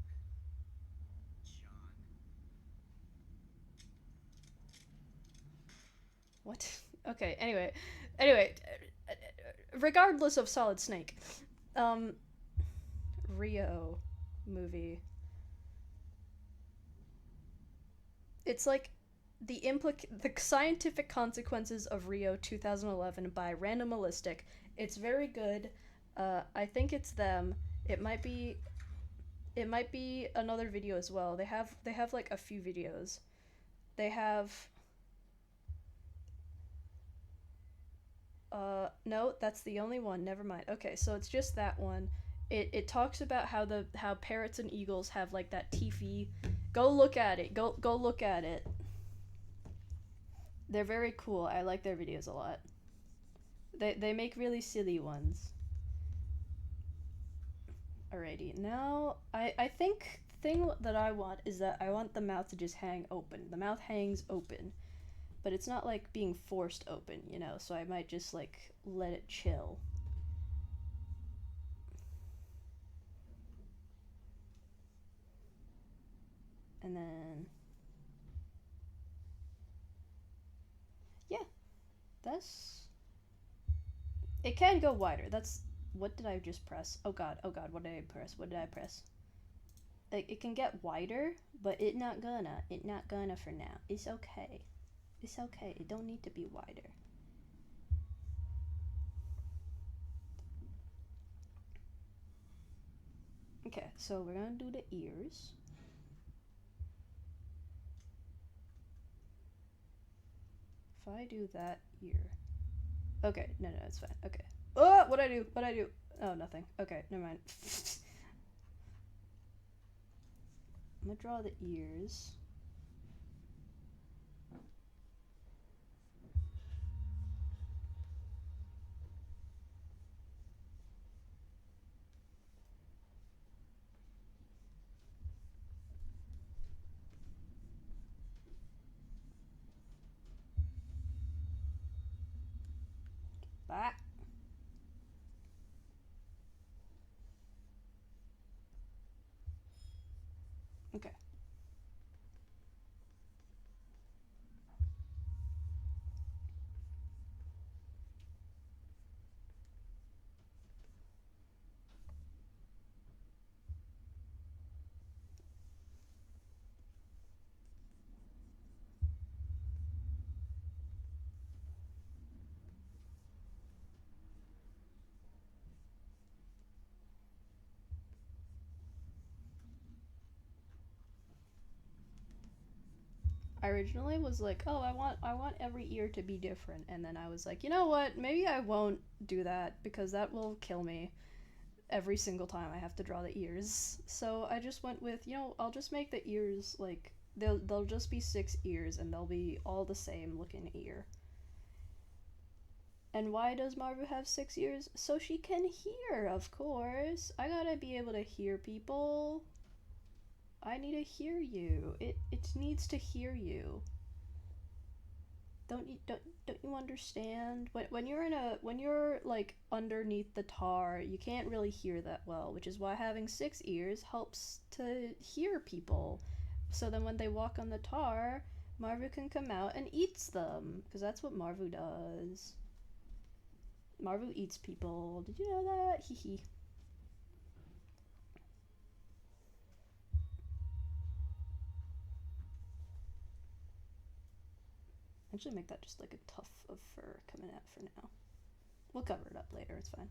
Speaker 2: John.
Speaker 1: What? Okay, anyway, regardless of Solid Snake, um, Rio movie. It's like the scientific consequences of Rio 2011 by Randomalistic. It's very good. I think it's them. It might be it might be another video as well. They have like a few videos. They have no, that's the only one. Never mind. Okay, so it's just that one. It talks about how parrots and eagles have like that teethy. Go look at it. Go look at it. They're very cool. I like their videos a lot. They make really silly ones. Alrighty. Now I think the thing that I want is that I want the mouth to just hang open. The mouth hangs open, but it's not like being forced open, you know. So I might just like let it chill. And then yeah, that's it can go wider. That's what did I just press? Oh god, what did I press? What did I press? Like it can get wider, but it not gonna for now. It's okay. It's okay. It don't need to be wider. Okay, so we're gonna do the ears. If I do that ear. Okay, no, it's fine. Okay. Oh, what I do? What I do? Oh, nothing. Okay, never mind. I'm gonna draw the ears. Back. Okay. I originally was like, oh, I want every ear to be different, and then I was like, you know what? Maybe I won't do that because that will kill me every single time I have to draw the ears. So I just went with, I'll just make the ears like they'll just be 6 ears and they'll be all the same looking ear. And why does Marvu have 6 ears? So she can hear, of course. I gotta be able to hear people. I need to hear you. It needs to hear you. Don't you understand? When you're like underneath the tar, you can't really hear that well, which is why having 6 ears helps to hear people So then when they walk on the tar, Marvu can come out and eats them. Because that's what Marvu does. Marvu eats people. Did you know that? Hee hee. Actually, make that just like a tuft of fur coming out for now. We'll cover it up later. It's fine.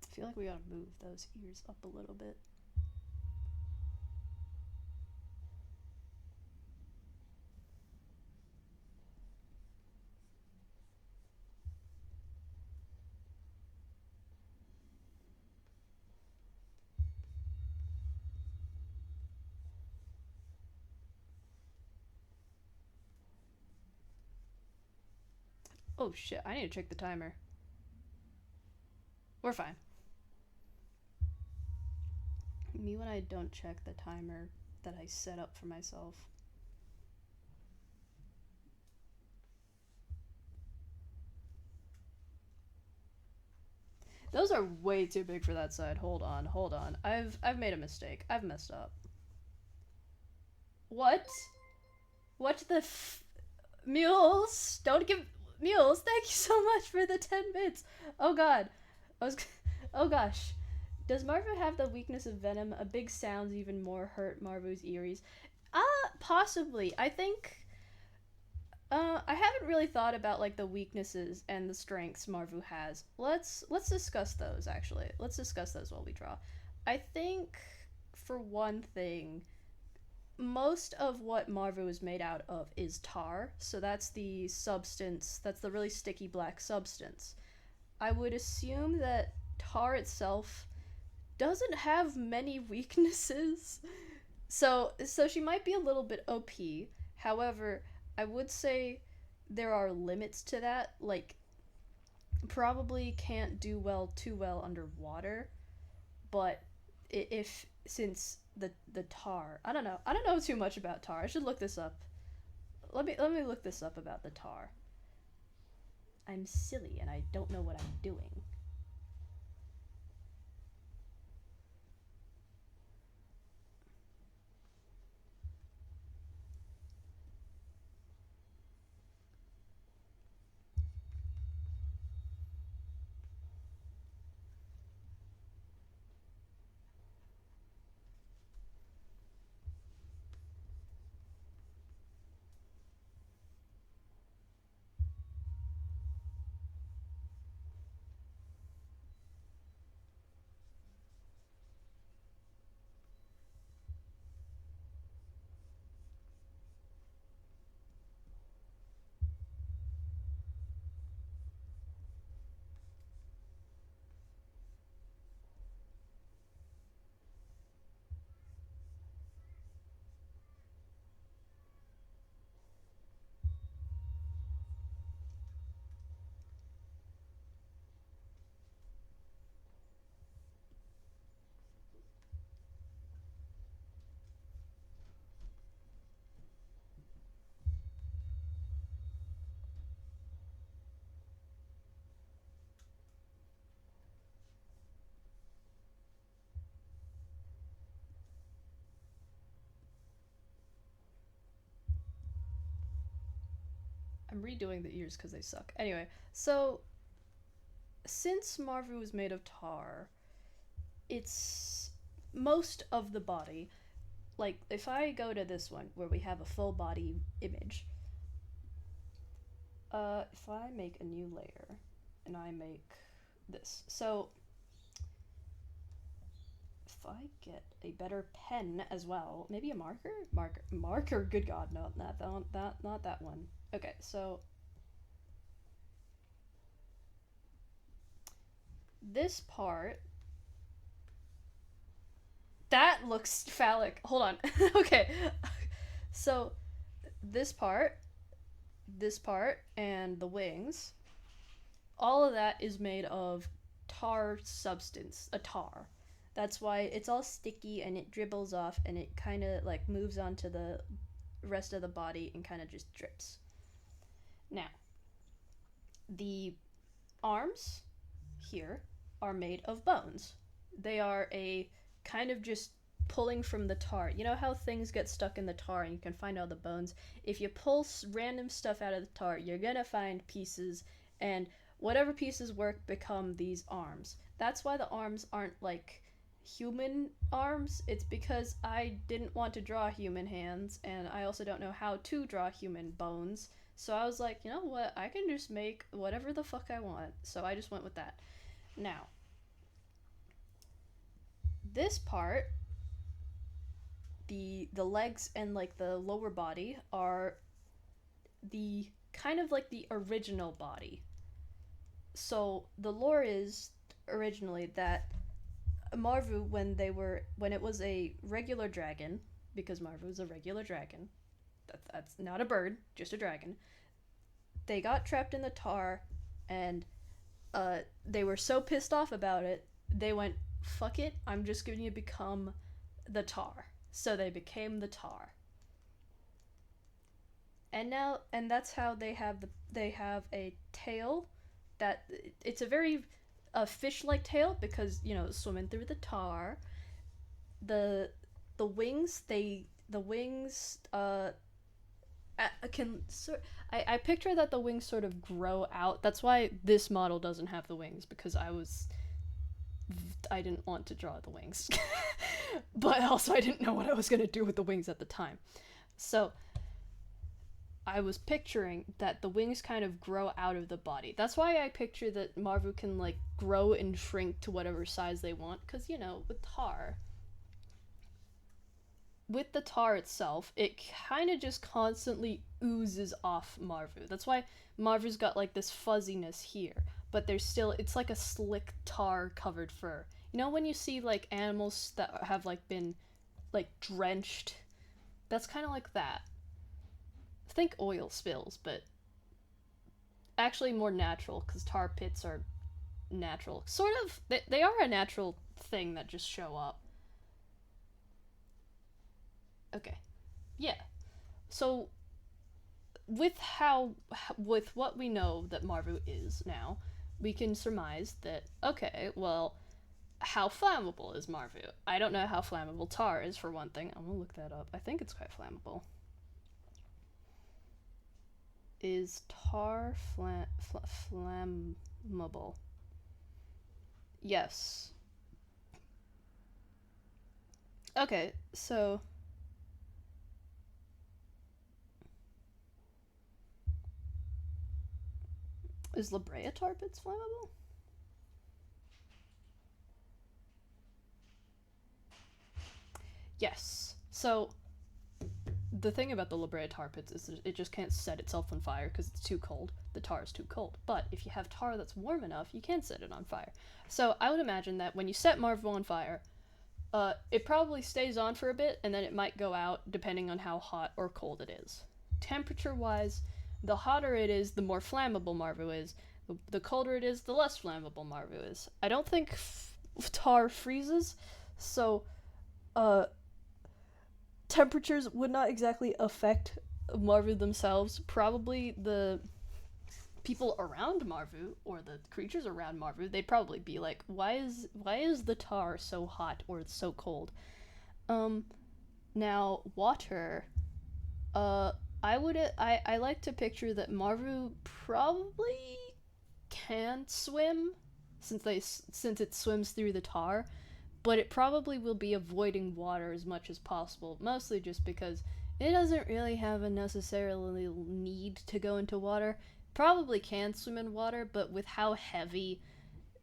Speaker 1: I feel like we gotta move those ears up a little bit. Oh shit, I need to check the timer. We're fine. Me when I don't check the timer that I set up for myself. Those are way too big for that side. Hold on, hold on. I've made a mistake. I've messed up. What? What the mules? Don't give mules. Thank you so much for the 10 bits. Oh god. I was oh gosh. Does Marvu have the weakness of venom? A big sounds even more hurt Marvu's ears. Possibly. I think I haven't really thought about like the weaknesses and the strengths Marvu has. Let's discuss those actually. Let's discuss those while we draw. I think for one thing, most of what Marvu is made out of is tar. So that's the substance, that's the really sticky black substance. I would assume that tar itself doesn't have many weaknesses. So she might be a little bit OP. However, I would say there are limits to that. Like probably can't do well too well underwater, but if since the tar, I don't know too much about tar. I should look this up. Let me look this up about the tar. I'm silly and I don't know what I'm doing. I'm redoing the ears because they suck. Anyway, so since Marvu is made of tar, it's most of the body. Like if I go to this one where we have a full body image, if I make a new layer and I make this, so if I get a better pen as well, maybe a marker. Good God, no, not that one. Not that one. Okay, so this part that looks phallic. Hold on. Okay, so this part, and the wings, all of that is made of tar substance, a tar. That's why it's all sticky and it dribbles off and it kind of like moves onto the rest of the body and kind of just drips. Now, the arms here are made of bones. They are a kind of just pulling from the tar. You know how things get stuck in the tar and you can find all the bones? If you pull random stuff out of the tar, you're gonna find pieces, and whatever pieces work become these arms. That's why the arms aren't like human arms. It's because I didn't want to draw human hands, and I also don't know how to draw human bones. So I was like, you know what? I can just make whatever the fuck I want. So I just went with that. Now, this part, the legs and like the lower body are the kind of like the original body. So the lore is originally that Marvu, when it was a regular dragon, because Marvu is a regular dragon, that's not a bird, just a dragon. They got trapped in the tar, and they were so pissed off about it, they went, "Fuck it, I'm just going to become the tar." So they became the tar. And that's how they have a tail that it's a very fish-like tail because swimming through the tar. The wings the wings can I picture that the wings sort of grow out. That's why this model doesn't have the wings, because I didn't want to draw the wings. But also I didn't know what I was going to do with the wings at the time. So I was picturing that the wings kind of grow out of the body. That's why I picture that Marvu can like grow and shrink to whatever size they want, because with the tar itself, it kind of just constantly oozes off Marvu. That's why Marvu's got like this fuzziness here, but it's like a slick tar covered fur. You know when you see like animals that have like been like drenched? That's kind of like that. Think oil spills, but actually more natural, because tar pits are natural. Sort of, they are a natural thing that just show up. Okay. Yeah. So with what we know that Marvu is now, we can surmise that, okay, well, how flammable is Marvu? I don't know how flammable tar is, for one thing. I'm gonna look that up. I think it's quite flammable. Is tar flammable? Yes. Okay, so is La Brea tar pits flammable? Yes. So the thing about the La Brea tar pits is that it just can't set itself on fire because it's too cold. The tar is too cold. But if you have tar that's warm enough, you can set it on fire. So I would imagine that when you set Marvu on fire, it probably stays on for a bit, and then it might go out depending on how hot or cold it is. Temperature-wise, the hotter it is, the more flammable Marvu is. The colder it is, the less flammable Marvu is. I don't think tar freezes, so temperatures would not exactly affect Marvu themselves. Probably the people around Marvu, or the creatures around Marvu, they'd probably be like, why is the tar so hot or so cold? Now water, I like to picture that Marvu probably can swim, since it swims through the tar, but it probably will be avoiding water as much as possible, mostly just because it doesn't really have a necessarily need to go into water. Probably can swim in water, but with how heavy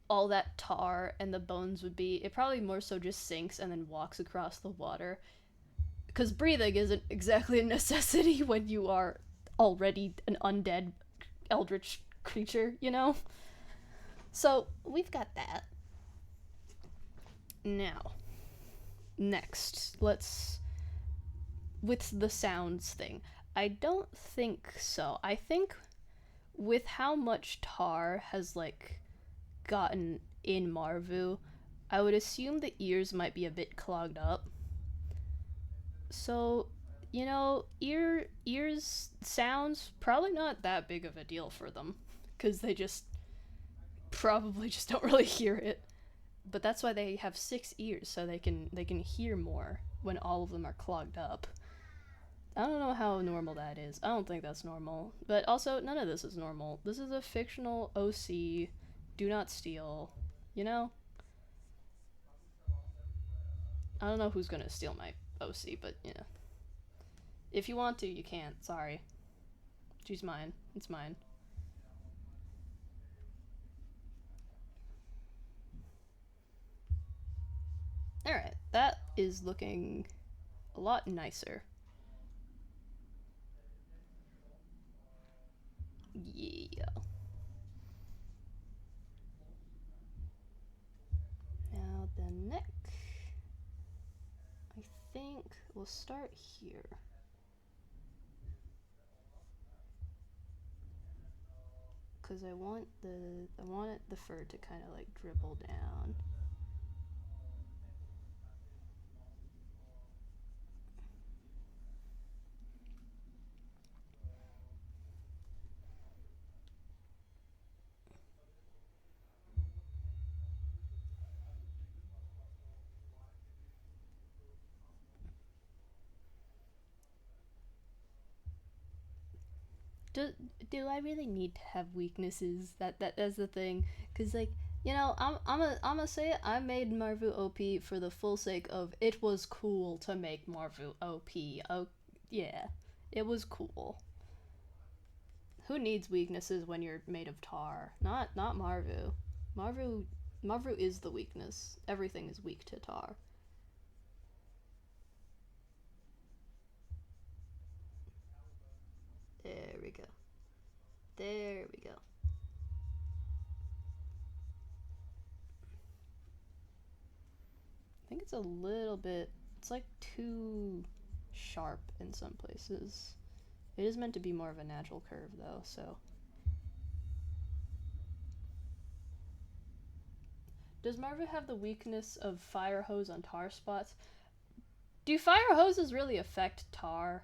Speaker 1: all that tar and the bones would be, it probably more so just sinks and then walks across the water. Because breathing isn't exactly a necessity when you are already an undead eldritch creature, you know? So we've got that. Now, next, let's. With the sounds thing. I don't think so. I think with how much tar has, like, gotten in Marvu, I would assume the ears might be a bit clogged up. So, ears sounds probably not that big of a deal for them cuz they just probably just don't really hear it. But that's why they have 6 ears so they can hear more when all of them are clogged up. I don't know how normal that is. I don't think that's normal. But also, none of this is normal. This is a fictional OC. Do not steal. You know? I don't know who's gonna steal my OC, but yeah. If you want to, you can't. Sorry. She's mine. It's mine. Alright, that is looking a lot nicer. Yeah. Now the neck. I think we'll start here. Cause I want the fur to kind of like dribble down. do do I really need to have weaknesses? That's the thing. Cause like I'm gonna say it. I made Marvu OP for the full sake of it was cool to make Marvu OP. Oh yeah, it was cool. Who needs weaknesses when you're made of tar? Not Marvu. Marvu Marvu is the weakness. Everything is weak to tar. There we go. There we go. I think it's a little bit. It's like too sharp in some places. It is meant to be more of a natural curve, though, so. Does Marvin have the weakness of fire hose on tar spots? Do fire hoses really affect tar?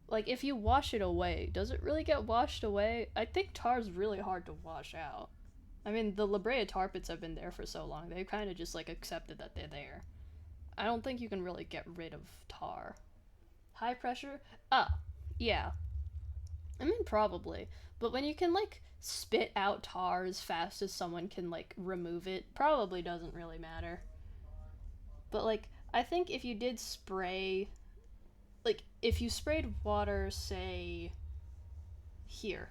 Speaker 1: Like, if you wash it away, does it really get washed away? I think tar's really hard to wash out. I mean, the La Brea tar pits have been there for so long, they've kind of just, like, accepted that they're there. I don't think you can really get rid of tar. High pressure? Ah, yeah. I mean, probably. But when you can, like, spit out tar as fast as someone can, like, remove it, probably doesn't really matter. But, like, I think if you did spray, like, if you sprayed water, say, here,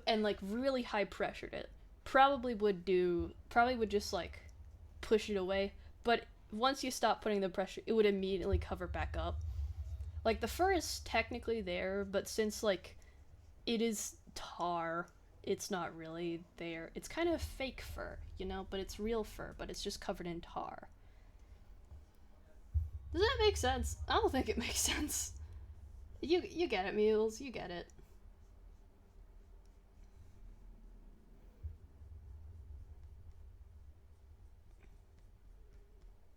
Speaker 1: and, like, really high pressured it, probably would just, like, push it away. But once you stop putting the pressure, it would immediately cover back up. Like, the fur is technically there, but since, like, it is tar, it's not really there. It's kind of fake fur, but it's real fur, but it's just covered in tar. Does that make sense? I don't think it makes sense. You get it, Mules. You get it.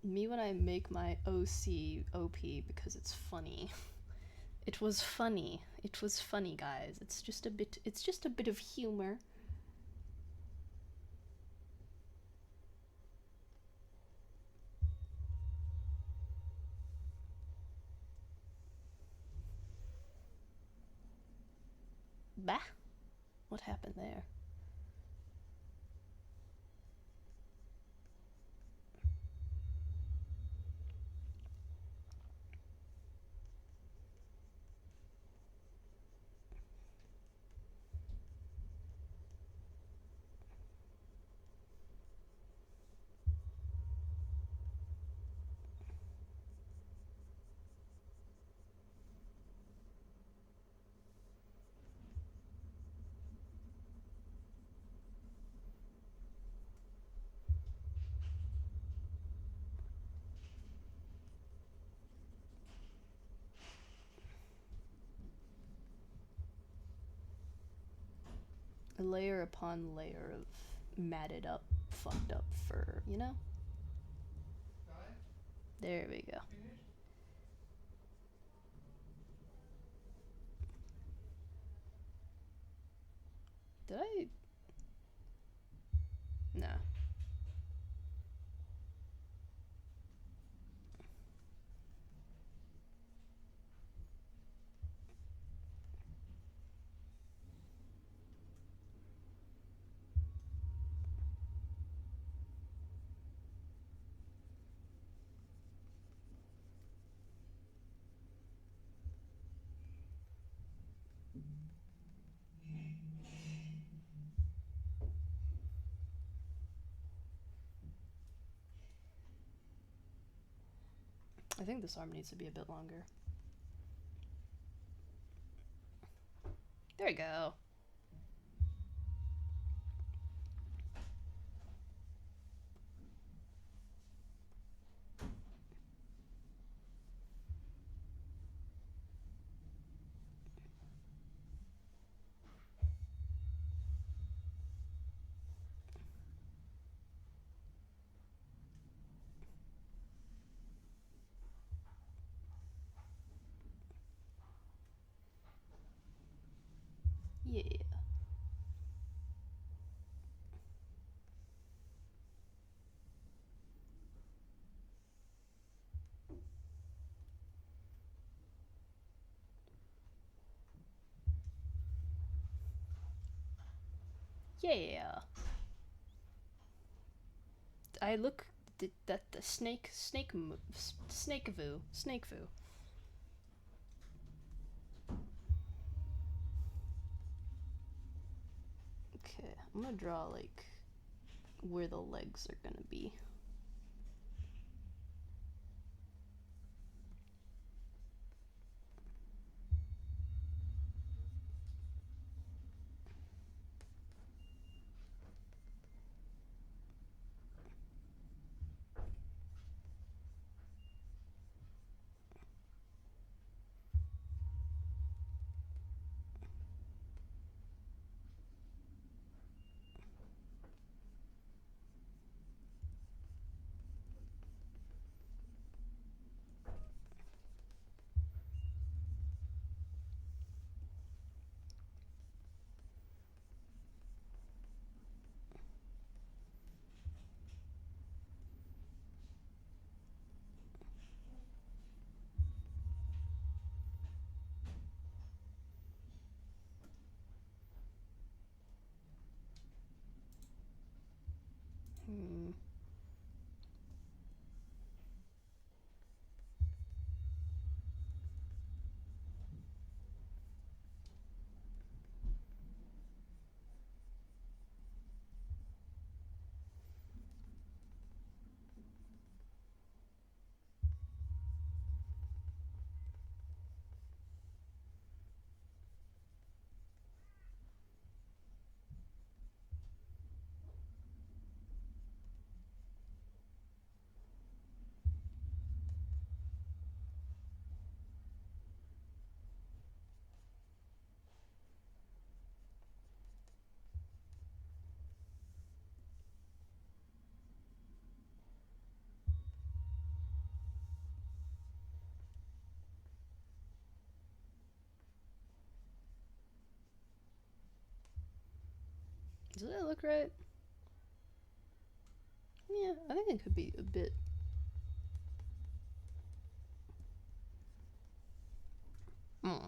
Speaker 1: Me when I make my OC OP because it's funny. It was funny. It was funny, guys. It's just a bit of humor. Bah. What happened there? layer upon layer of matted up, fucked up fur, you know? There we go. Did I? No. I think this arm needs to be a bit longer. There we go. Yeah. Yeah. I look that the snake vu. Okay, I'm gonna draw like where the legs are gonna be. Hmm. Does that look right? Yeah, I think it could be a bit. Hmm.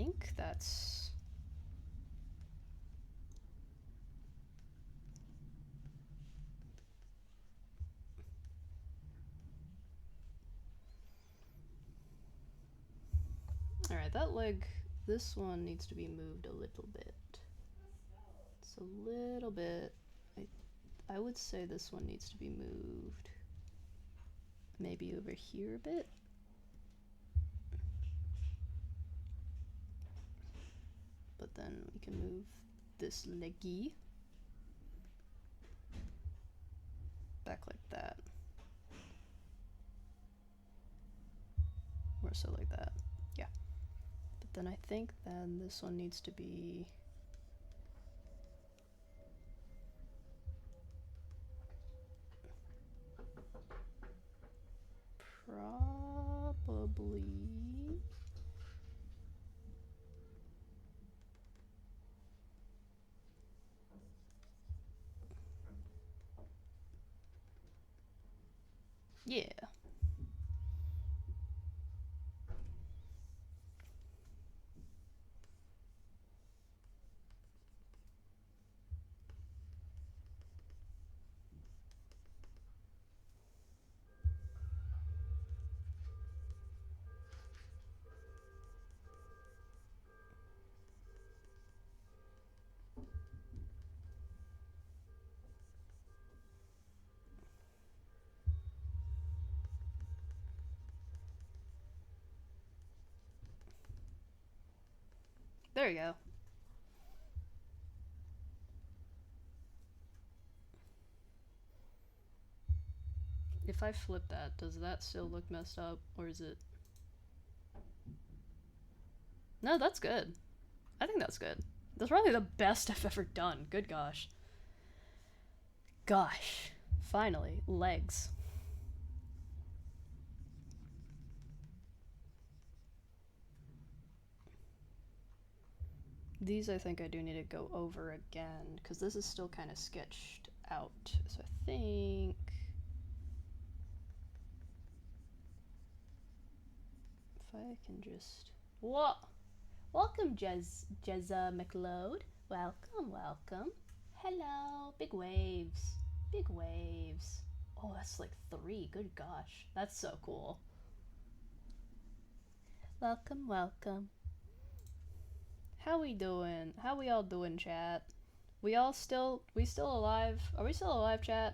Speaker 1: think that's... Alright, that leg, this one needs to be moved a little bit. It's a little bit. I would say this one needs to be moved. Maybe over here a bit. But then we can move this leggy back like that. Or so like that. Yeah. But then I think then this one needs to be... probably... yeah. There you go. If I flip that, does that still look messed up? Or is it... No, that's good. I think that's good. That's probably the best I've ever done. Good gosh. Gosh. Finally. Legs. These I think I do need to go over again, because this is still kind of sketched out. So I think... if I can just... What? Welcome, Jezza McLeod. Welcome, welcome. Hello. Big waves. Big waves. Oh, that's like 3. Good gosh. That's so cool. Welcome, welcome. How we doing? How we all doing, chat? We still alive? Are we still alive, chat?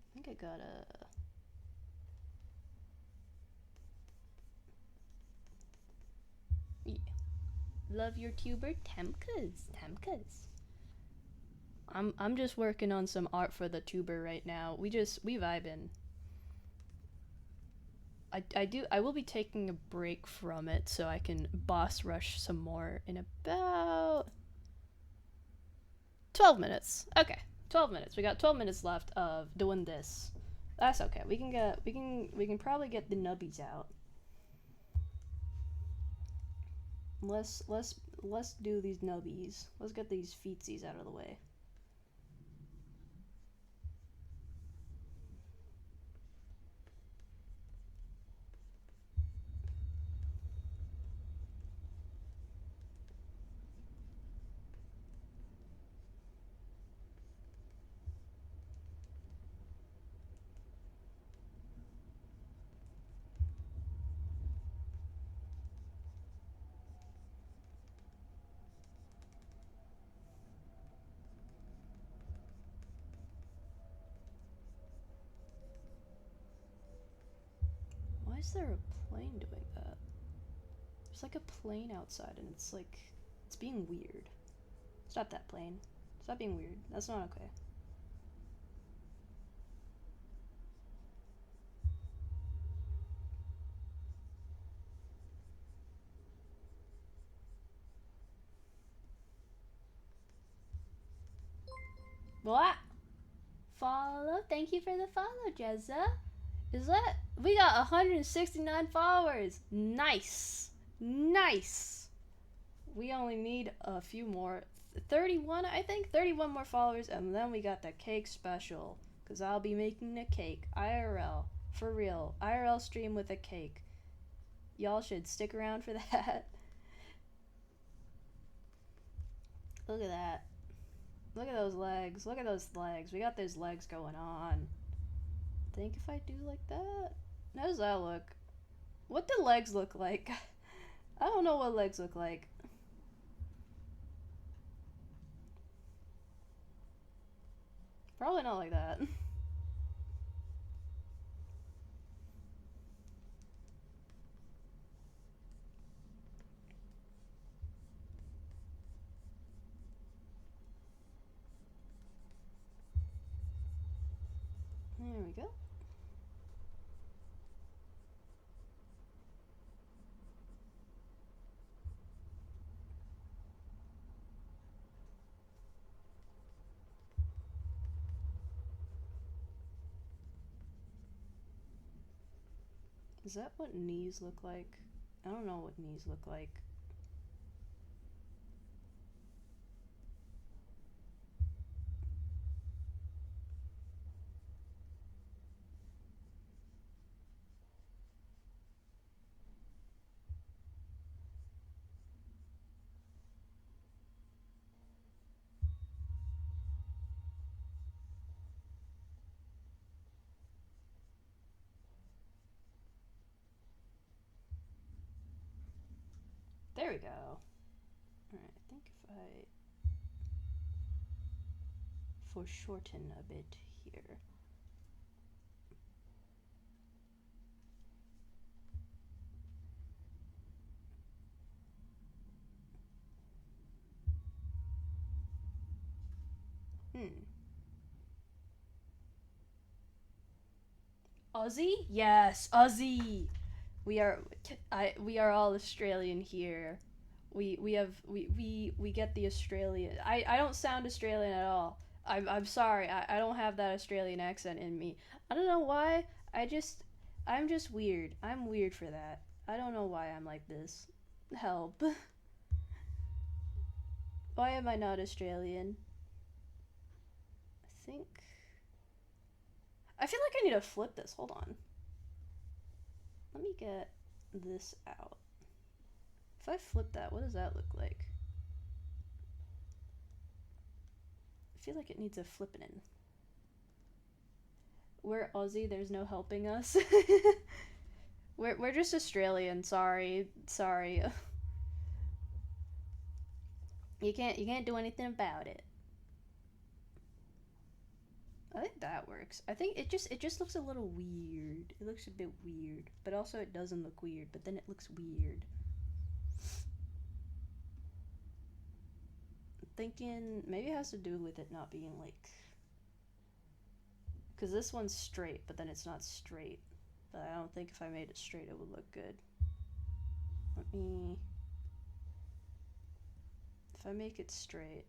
Speaker 1: I think I gotta... yeah. Love your tuber, Temkas. I'm just working on some art for the tuber right now. We vibing. I will be taking a break from it so I can boss rush some more in about 12 minutes. Okay, 12 minutes. We got 12 minutes left of doing this. That's okay. We can probably get the nubbies out. Let's do these nubbies. Let's get these feetsies out of the way. Why is there a plane doing that? There's like a plane outside and it's like, it's being weird. Stop that plane. Stop being weird. That's not okay. What? Follow? Thank you for the follow, Jezza. Is that... we got 169 followers. Nice. Nice. We only need a few more. 31, I think. 31 more followers, and then we got the cake special. Because I'll be making a cake. IRL. For real. IRL stream with a cake. Y'all should stick around for that. Look at that. Look at those legs. Look at those legs. We got those legs going on. Think if I do like that? How does that look? What do legs look like? I don't know what legs look like. Probably not like that. There we go. Is that what knees look like? I don't know what knees look like. There we go. Alright, I think if I foreshorten a bit here. Aussie? Yes, Aussie. We are all Australian here. We get the Australian. I don't sound Australian at all. I'm sorry. I don't have that Australian accent in me. I don't know why. I'm just weird. I'm weird for that. I don't know why I'm like this. Help. Why am I not Australian? I think I feel like I need to flip this. Hold on. Let me get this out. If I flip that, what does that look like? I feel like it needs a flipping in. We're Aussie, there's no helping us. we're just Australian, sorry. Sorry. You can't do anything about it. I think that works. I think it just looks a little weird. It looks a bit weird, but also it doesn't look weird, but then it looks weird. I'm thinking maybe it has to do with it not being like, because this one's straight, but then it's not straight. But I don't think if I made it straight it would look good. Let me, if I make it straight.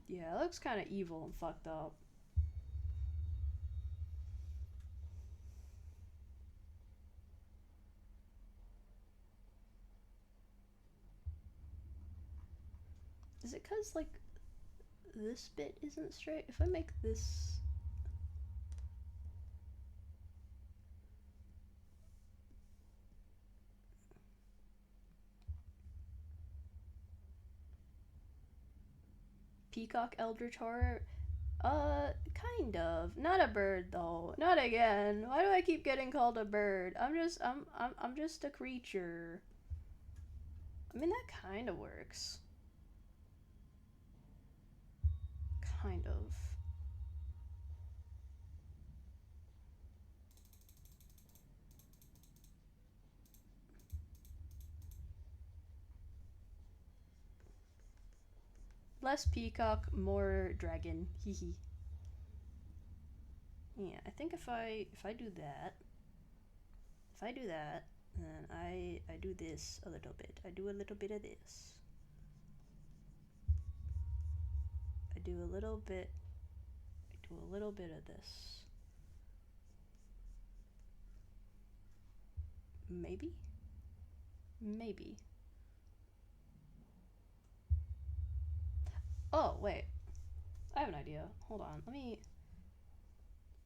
Speaker 1: Yeah, it looks kind of evil and fucked up. Is it because, like, this bit isn't straight? If I make this... Peacock Eldritch Horror? Kind of. Not a bird, though. Not again. Why do I keep getting called a bird? I'm just a creature. I mean, that kind of works. Kind of. Less peacock, more dragon. Hehe. Yeah, I think if I do that, then I do this a little bit. I do a little bit of this. I do a little bit of this. Maybe? Maybe. Oh, wait. I have an idea. Hold on. Let me.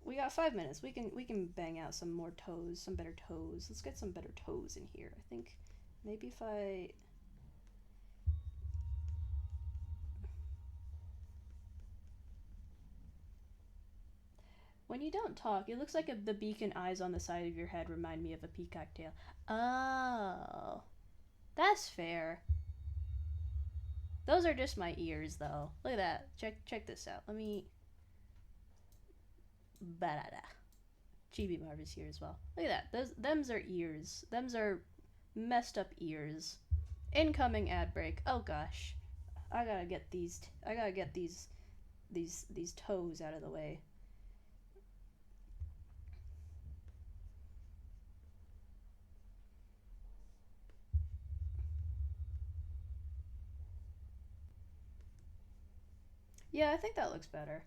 Speaker 1: We got 5 minutes. We can bang out some more toes, some better toes. Let's get some better toes in here. I think maybe if I. When you don't talk, it looks like the beacon eyes on the side of your head remind me of a peacock tail. Oh, that's fair. Those are just my ears, though. Look at that. Check this out. Let me. Ba-da-da. Chibi Marvu's here as well. Look at that. Them's are ears. Them's are messed up ears. Incoming ad break. Oh gosh, I gotta get these. I gotta get these toes out of the way. Yeah, I think that looks better.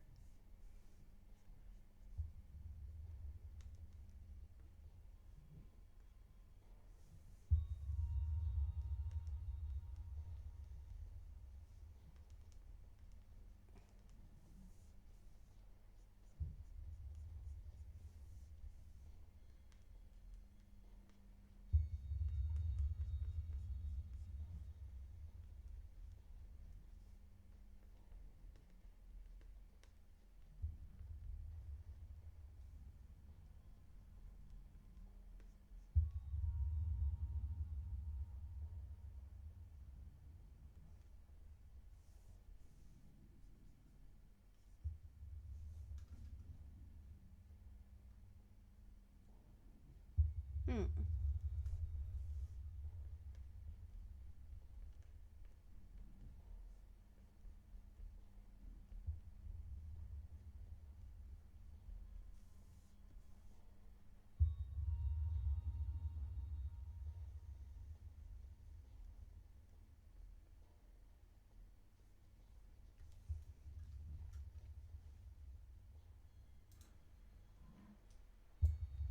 Speaker 1: Hmm.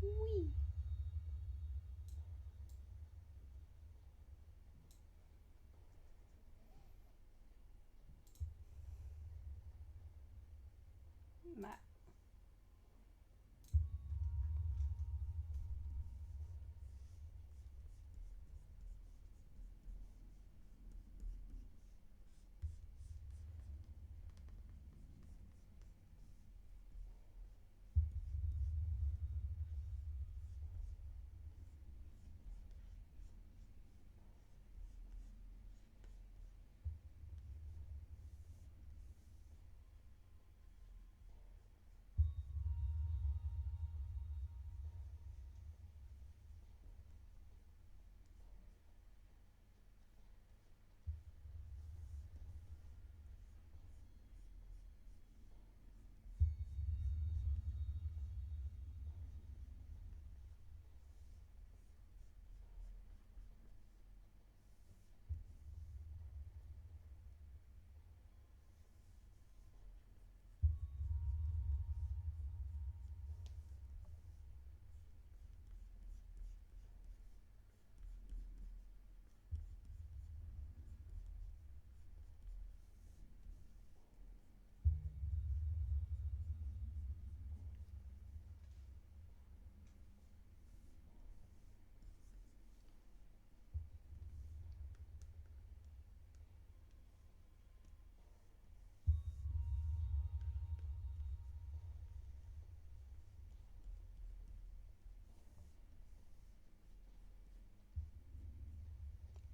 Speaker 1: Wee. Ma-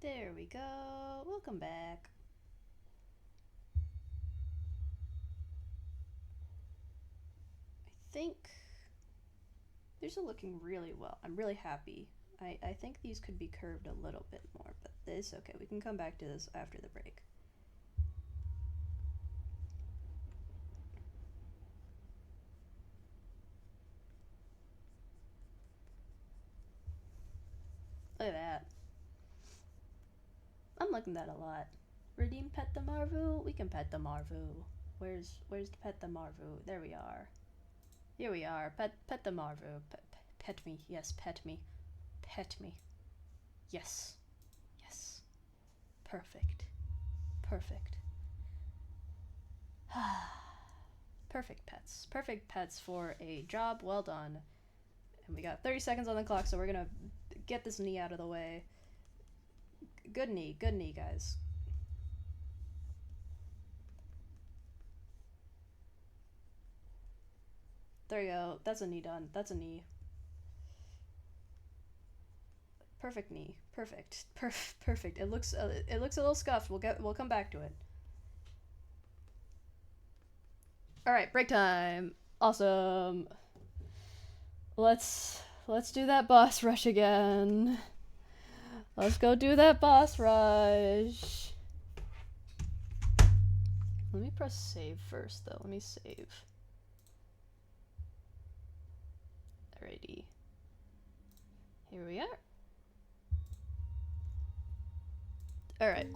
Speaker 1: There we go. Welcome back. I think these are looking really well. I'm really happy. I think these could be curved a little bit more, but it's okay. We can come back to this after the break. Look at that. I'm liking that a lot. Redeem Pet the Marvu? We can pet the Marvu. Where's the Pet the Marvu? There we are. Here we are. Pet the Marvu. Pet me. Yes, pet me. Pet me. Yes. Yes. Perfect. Perfect. Perfect pets. Perfect pets for a job well done. And we got 30 seconds on the clock, so we're gonna get this knee out of the way. Good knee, guys. There you go. That's a knee done. That's a knee. Perfect knee. Perfect. Perfect. It looks a little scuffed. We'll come back to it. All right, break time. Awesome. Let's do that boss rush again. Let's go do that boss rush. Let me press save first, though. Let me save. Alrighty. Here we are. Alright.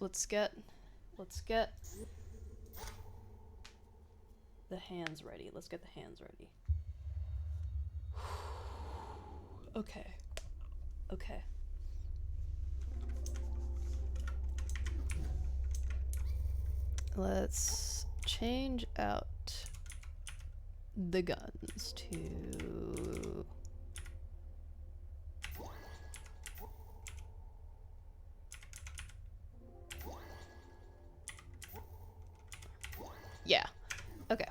Speaker 1: Let's get the hands ready. Let's get the hands ready. Okay. Okay. Let's change out the guns to yeah. Okay.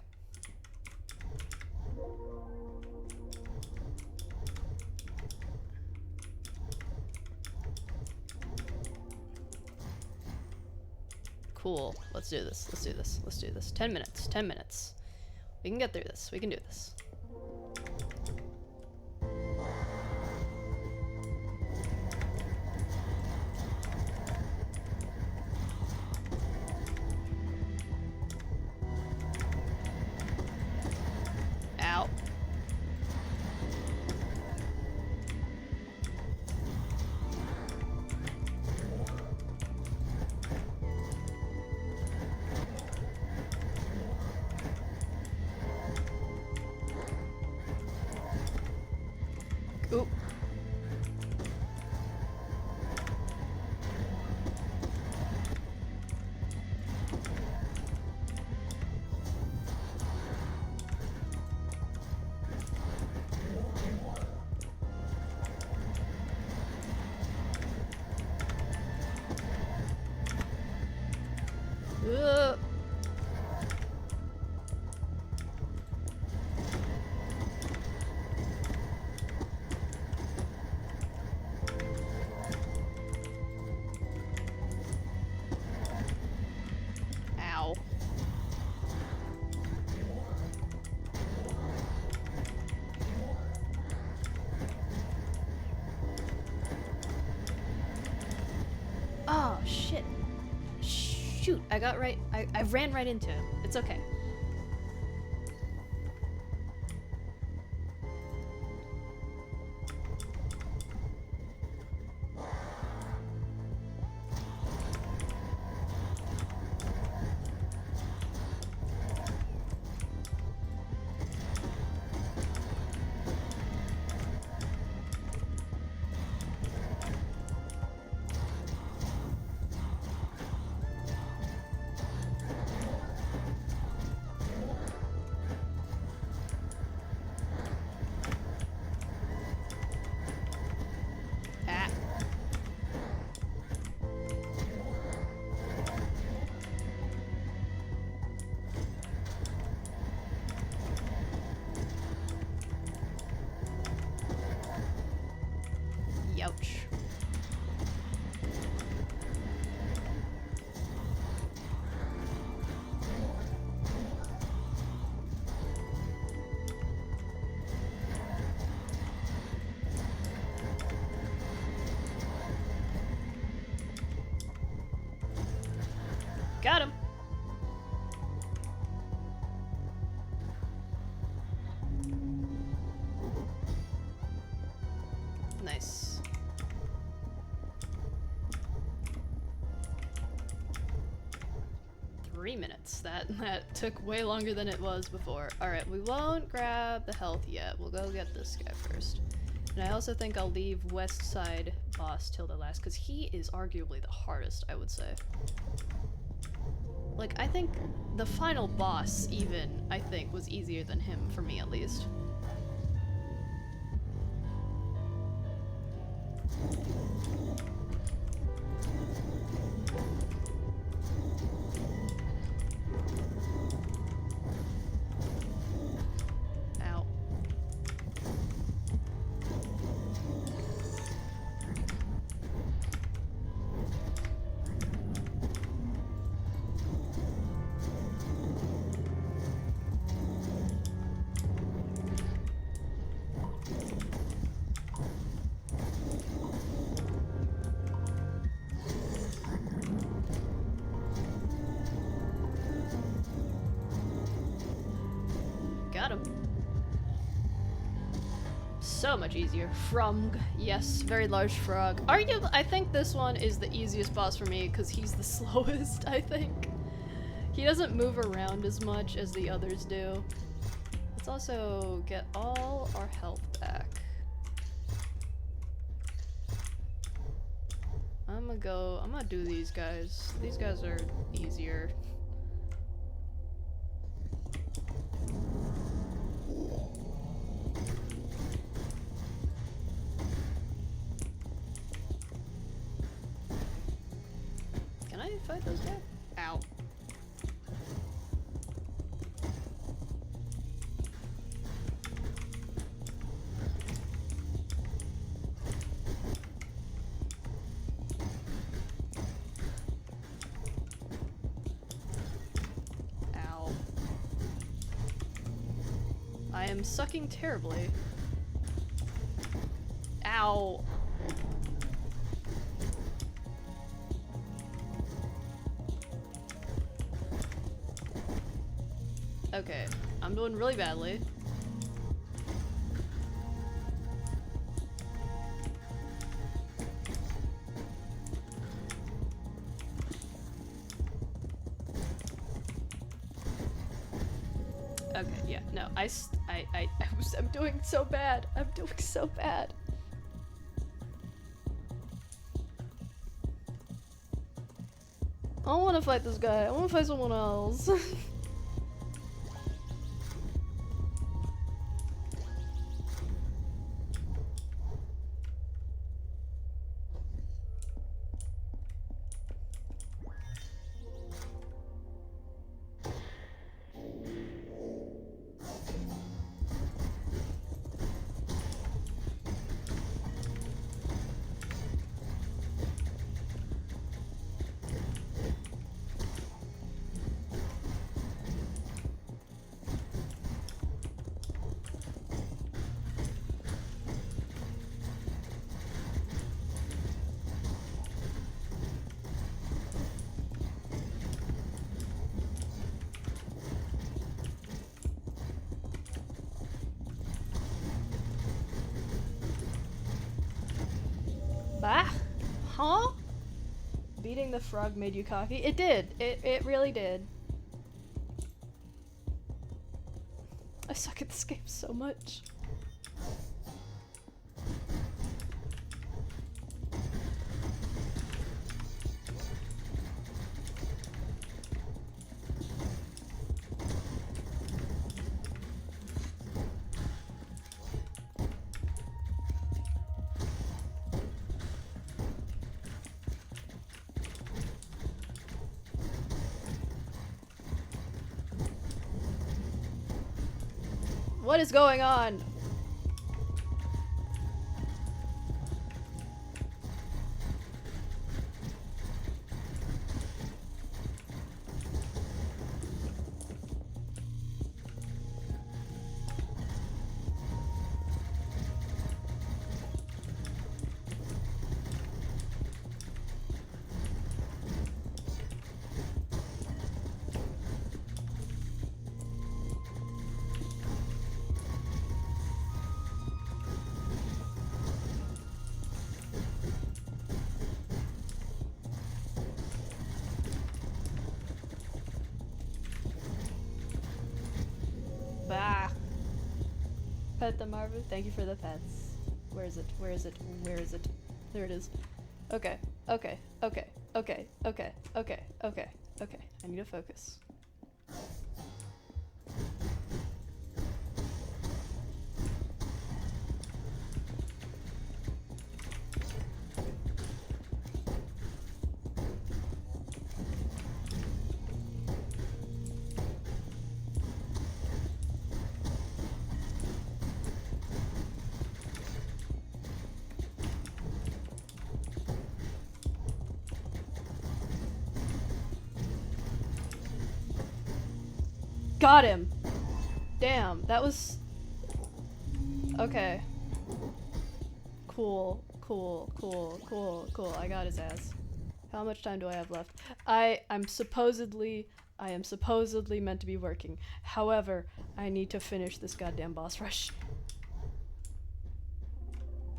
Speaker 1: Cool. Let's do this. Let's do this. Let's do this. 10 minutes. 10 minutes. We can get through this. We can do this. Ow. Oop. Ugh. Ow. Oh, shit. Shoot, I got right. I ran right into him. It's okay. Ah. Youch. Got him. Nice. Minutes. That took way longer than it was before. Alright, we won't grab the health yet. We'll go get this guy first. And I also think I'll leave West Side boss till the last, because he is arguably the hardest, I would say. Like, I think the final boss, even, I think, was easier than him, for me at least. Ow. Got him. So much easier. Frog. Yes, very large frog. I think this one is the easiest boss for me because he's the slowest, I think. He doesn't move around as much as the others do. Let's also get all our health back. I'm gonna do these guys. These guys are easier. Can I fight those guys? Ow. Ow. I am sucking terribly. Ow. Okay, I'm doing really badly. Okay, yeah, no, I'm doing so bad. I'm doing so bad. I don't want to fight this guy. I want to fight someone else. Bah? Huh? Beating the frog made you cocky? It did. It really did. I suck at this game so much. What is going on? Bah. Pet the Marvu. Thank you for the pets. Where is it? Where is it? Where is it? There it is. Okay, okay, okay, okay, okay, okay, okay, okay. I need to focus. Got him! Damn, that was... Okay. Cool, cool, cool, cool, cool. I got his ass. How much time do I have left? I am supposedly meant to be working. However, I need to finish this goddamn boss rush.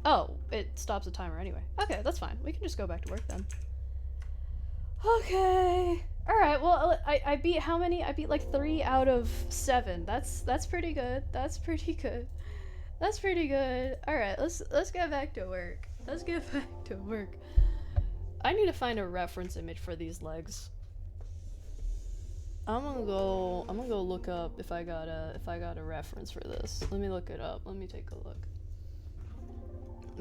Speaker 1: Oh, it stops the timer anyway. Okay, that's fine. We can just go back to work then. Okay. Alright, well, I beat how many? I beat like 3 out of 7. That's pretty good. That's pretty good. That's pretty good. Alright, let's get back to work. Let's get back to work. I need to find a reference image for these legs. I'm gonna go look up if I got a reference for this. Let me look it up. Let me take a look.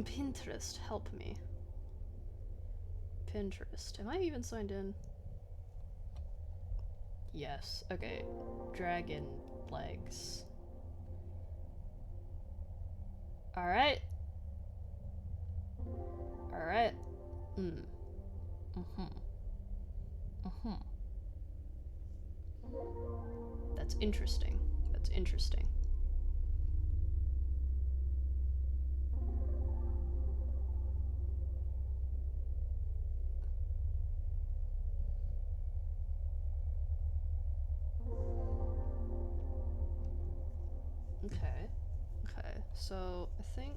Speaker 1: Pinterest, help me. Pinterest. Am I even signed in? Yes. Okay. Dragon legs. Alright. Alright. That's interesting. That's interesting. Okay. Okay. So I think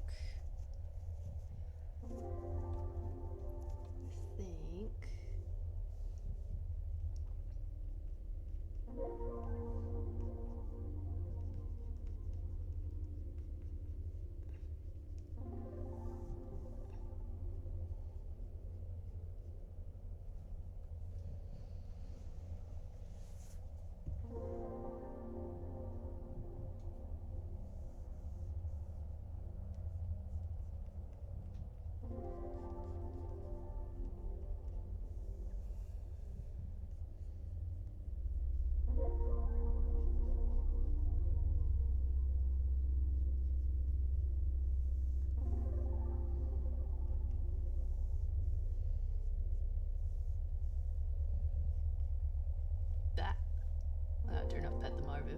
Speaker 1: that. I'm gonna turn off Pet the Marvu.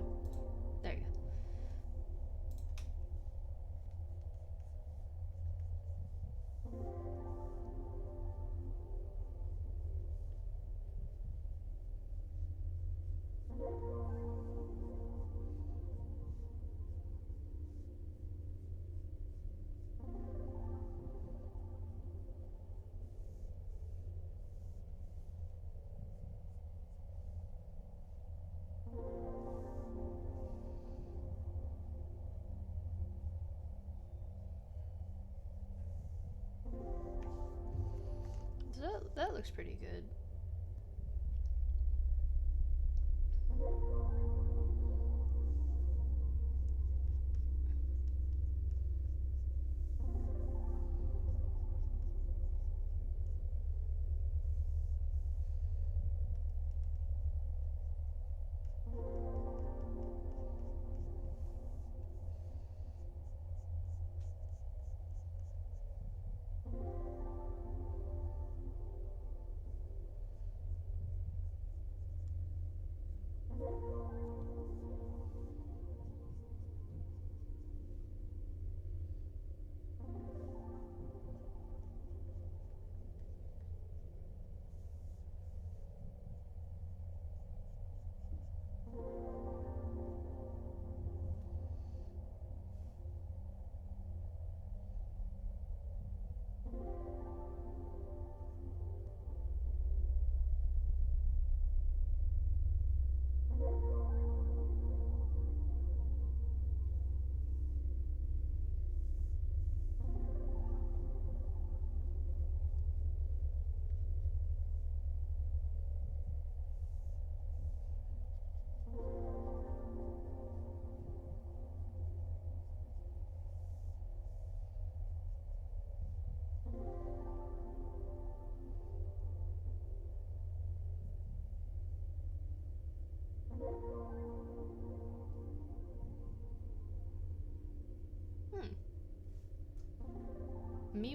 Speaker 1: There you go. That looks pretty good.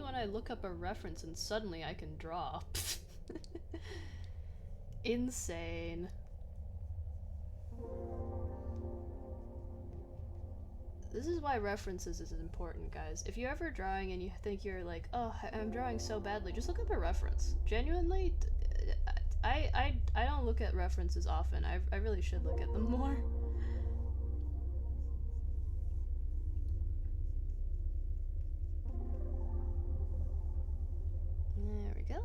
Speaker 1: when I look up a reference and suddenly I can draw. Insane. This is why references is important, guys. If you're ever drawing and you think you're like, oh, I'm drawing so badly, just look up a reference. Genuinely, I don't look at references often. I really should look at them more. There we go.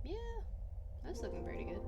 Speaker 1: Yeah, that's looking pretty good.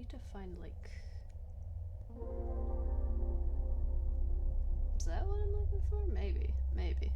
Speaker 1: need to find, like... Is that what I'm looking for? Maybe. Maybe.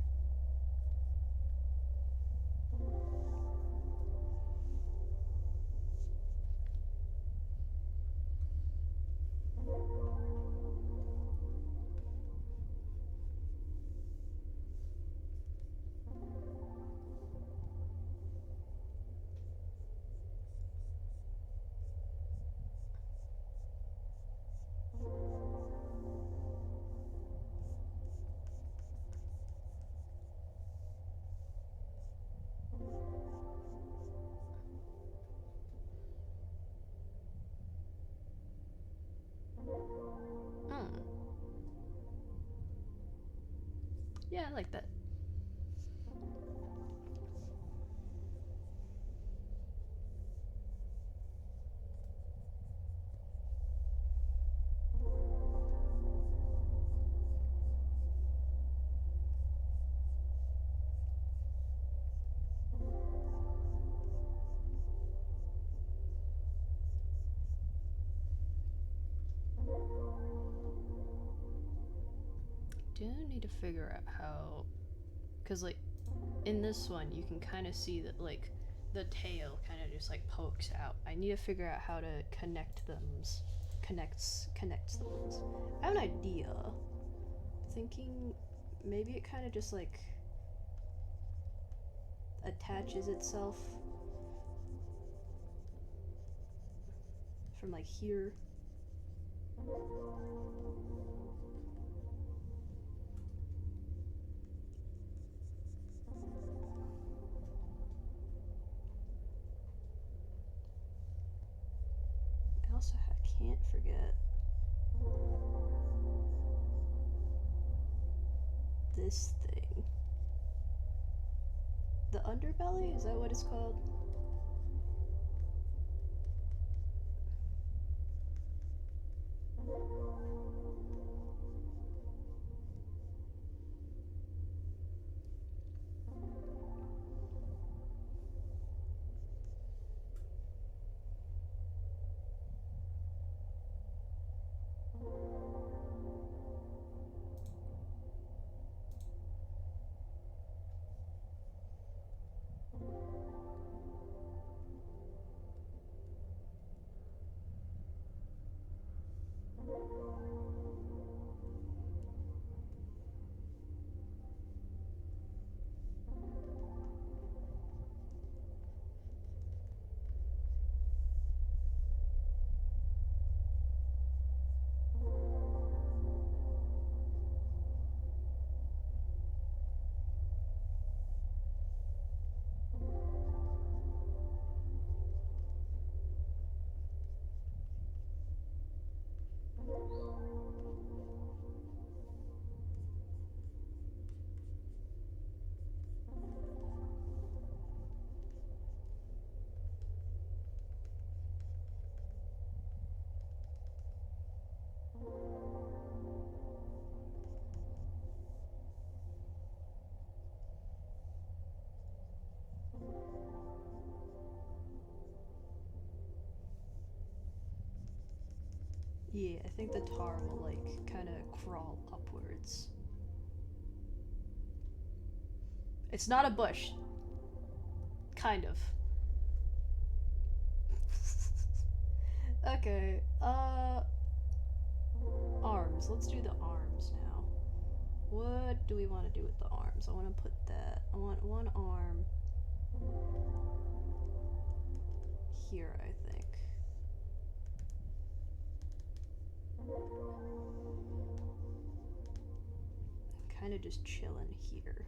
Speaker 1: Hmm. Yeah, I like that. Do need to figure out how, because like in this one you can kind of see that like the tail kind of just like pokes out. I need to figure out how to connect them, connects them. I have an idea. Thinking maybe it kind of just like attaches itself from like here. I can't forget this thing. The underbelly? Is that what it's called? Yeah, I think the tar will like kind of crawl upwards. It's not a bush. Kind of. Okay, arms. Let's do the arms now. What do we want to do with the arms? I want to put that. I want one arm here, I think. Kind of just chilling here.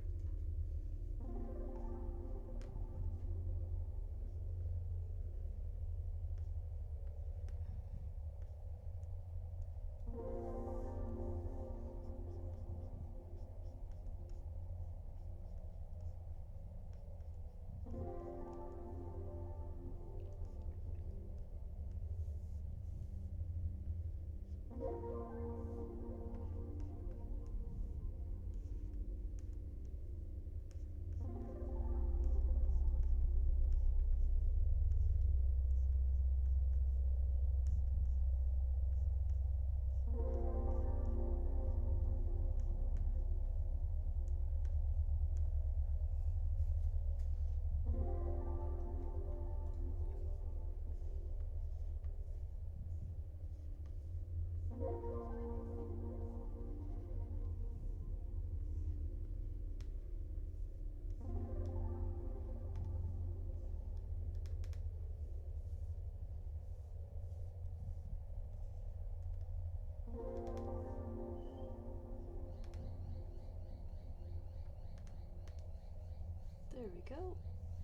Speaker 1: There we go.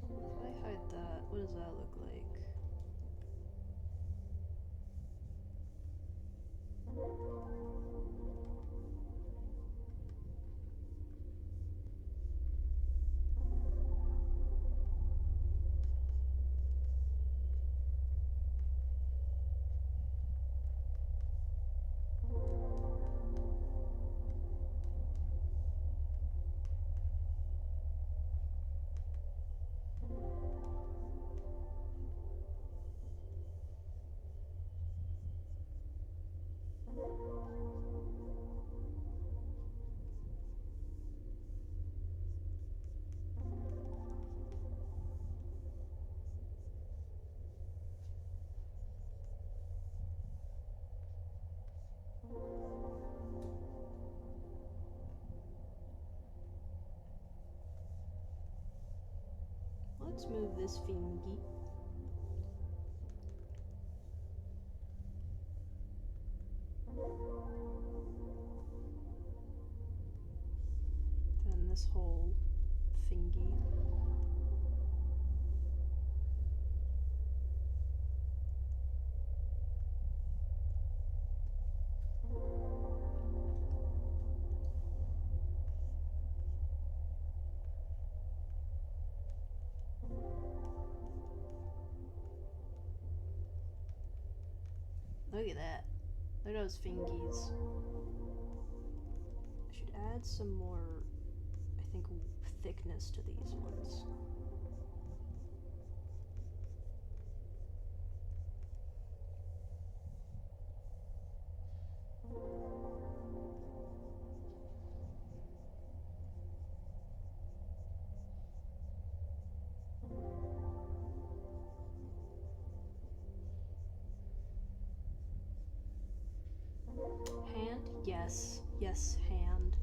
Speaker 1: If I hide that, what does that look like? Let's move this fingy. Then this whole thingy. Look at that. Look at those fingies. I should add some more, I think, thickness to these ones. Hand? Yes. Yes, hand.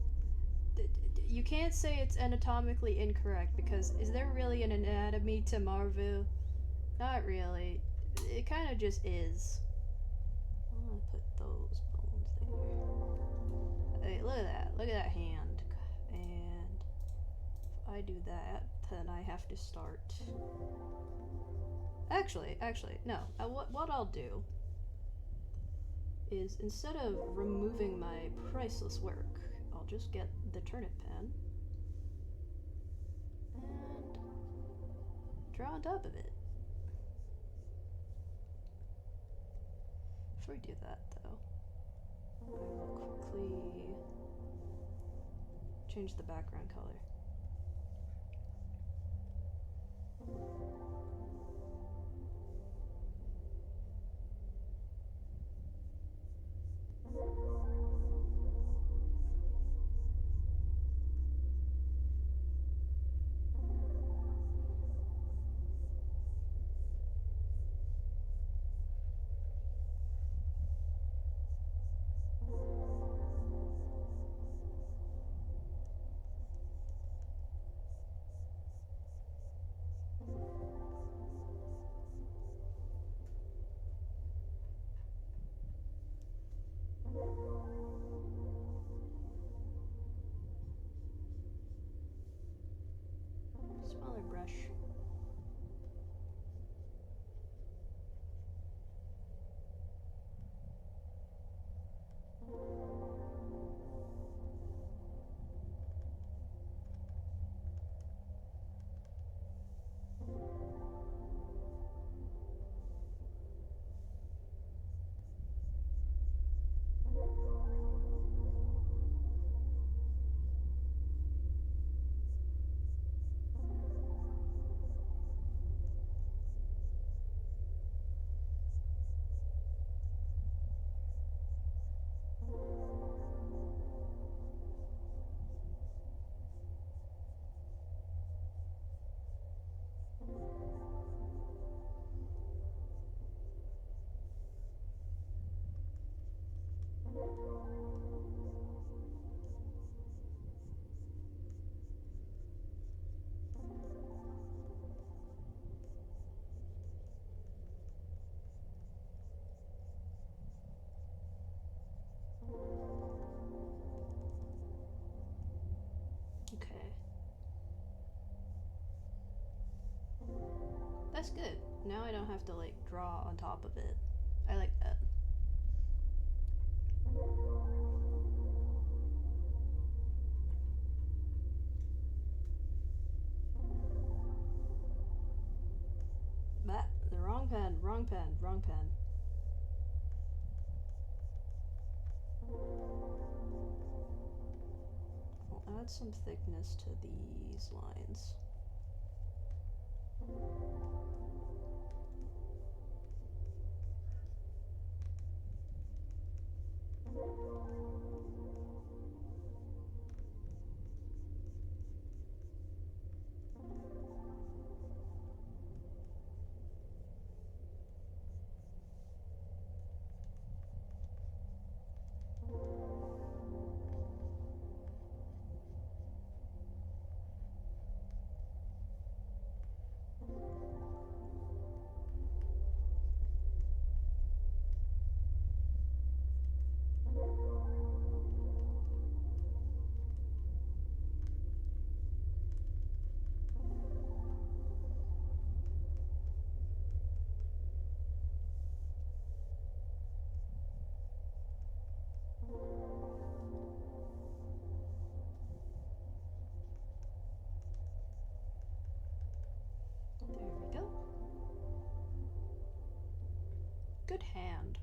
Speaker 1: You can't say it's anatomically incorrect because is there really an anatomy to Marvu? Not really. It kind of just is. I'm gonna put those bones there. Hey, look at that. Look at that hand. And if I do that, then I have to start. Actually, no. What I'll do is instead of removing my priceless work, I'll just get the turnip pen and draw on top of it. Before we do that, though, I will quickly change the background color. Now I don't have to like draw on top of it. I like that. That, the wrong pen, wrong pen, wrong pen. I'll add some thickness to these lines. There we go. Good hand.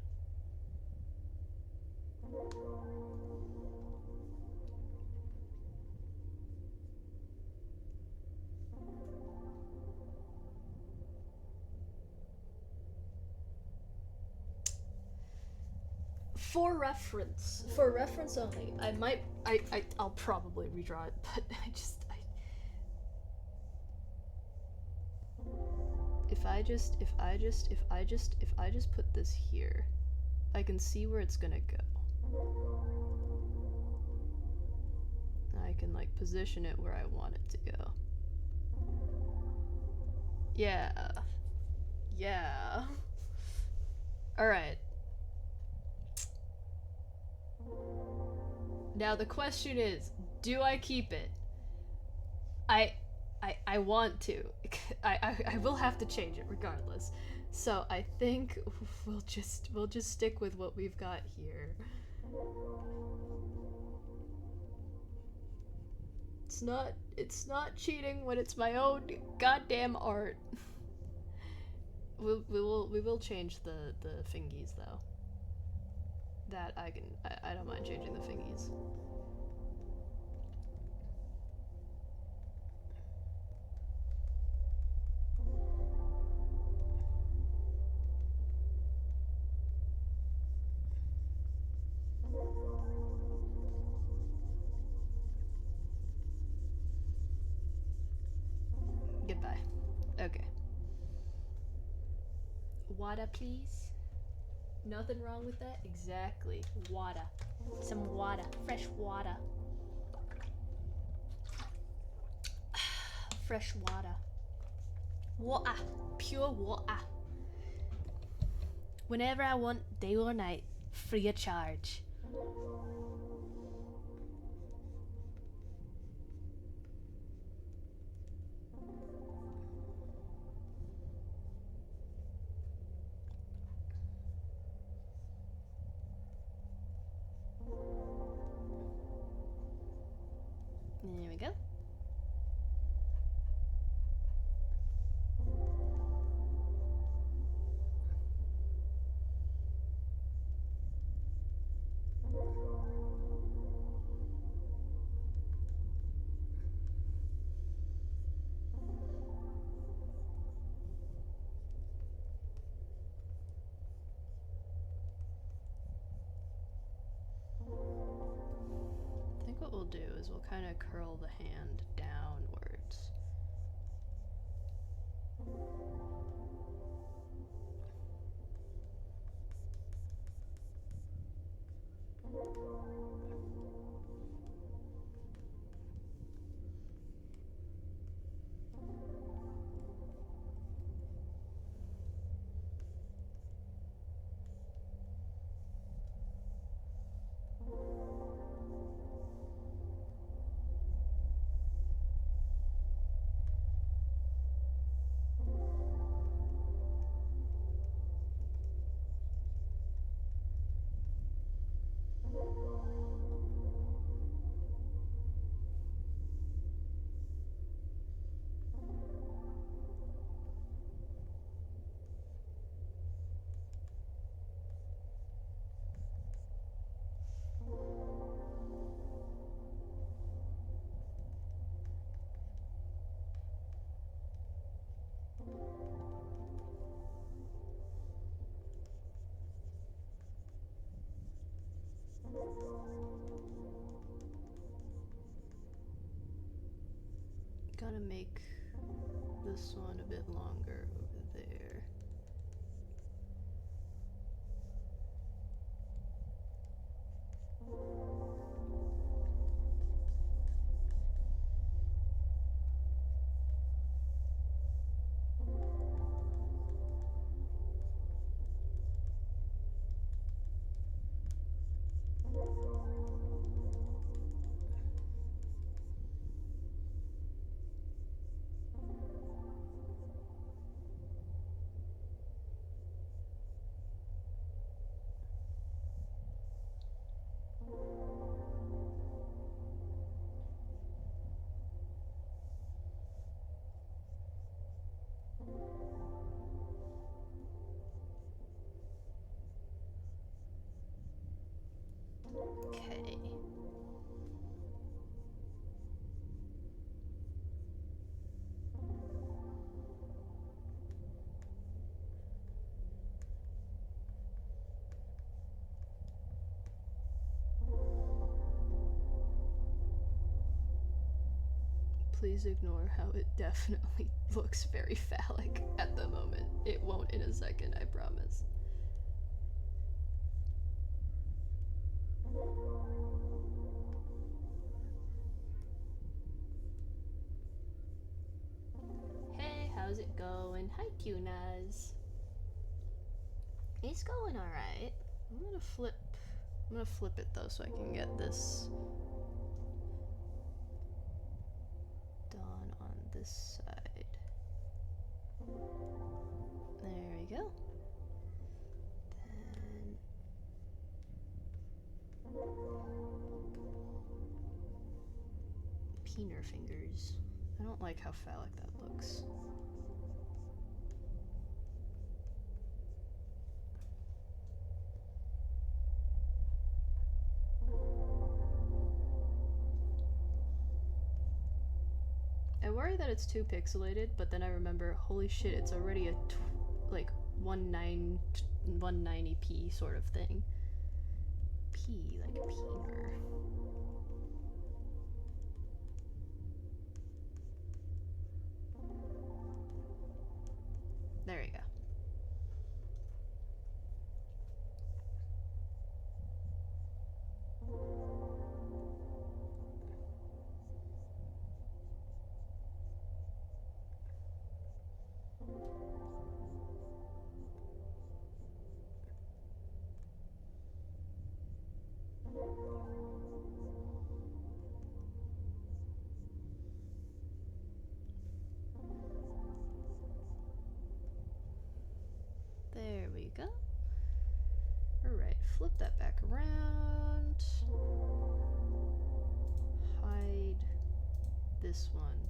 Speaker 1: For reference only, I'll probably redraw it, but if I just put this here, I can see where it's gonna go. I can like position it where I want it to go. Yeah. Yeah. Alright. Now the question is, do I keep it? I want to. I will have to change it regardless. So I think we'll just stick with what we've got here. It's not cheating when it's my own goddamn art. We will change the fingies though. That I don't mind changing the fingies. Goodbye. Okay. Water, please. Nothing wrong with that? Exactly. Water. Some water. Fresh water. Fresh water. Water. Pure water. Whenever I want, day or night. Free of charge. There we go. I think what we'll do is we'll kind of curl the hand downwards. make this one a bit longer over there. Okay. Please ignore how it definitely looks very phallic at the moment. It won't in a second, I promise. Hey, how's it going? Hi, Tunas. It's going alright. I'm gonna flip it though so I can get this done on this side. There we go. Then peener fingers. I don't like how phallic that looks. I worry that it's too pixelated, but then I remember, holy shit, it's already a like 190p sort of thing. P, like peener. There you go. There we go. Alright, flip that back around. Hide this one.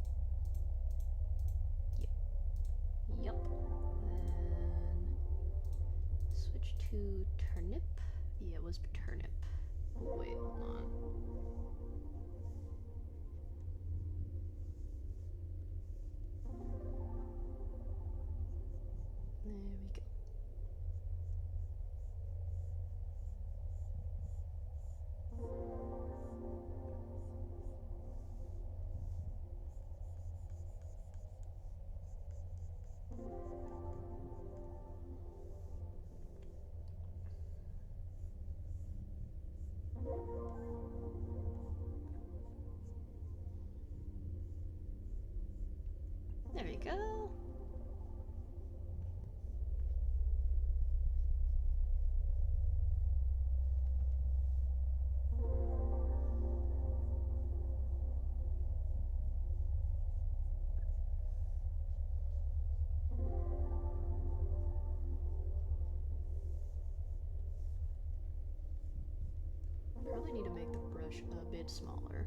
Speaker 1: Yep. Then switch to turnip. Yeah, it was turnip. Wait, hold on. There we go. There we go. Probably need to make the brush a bit smaller.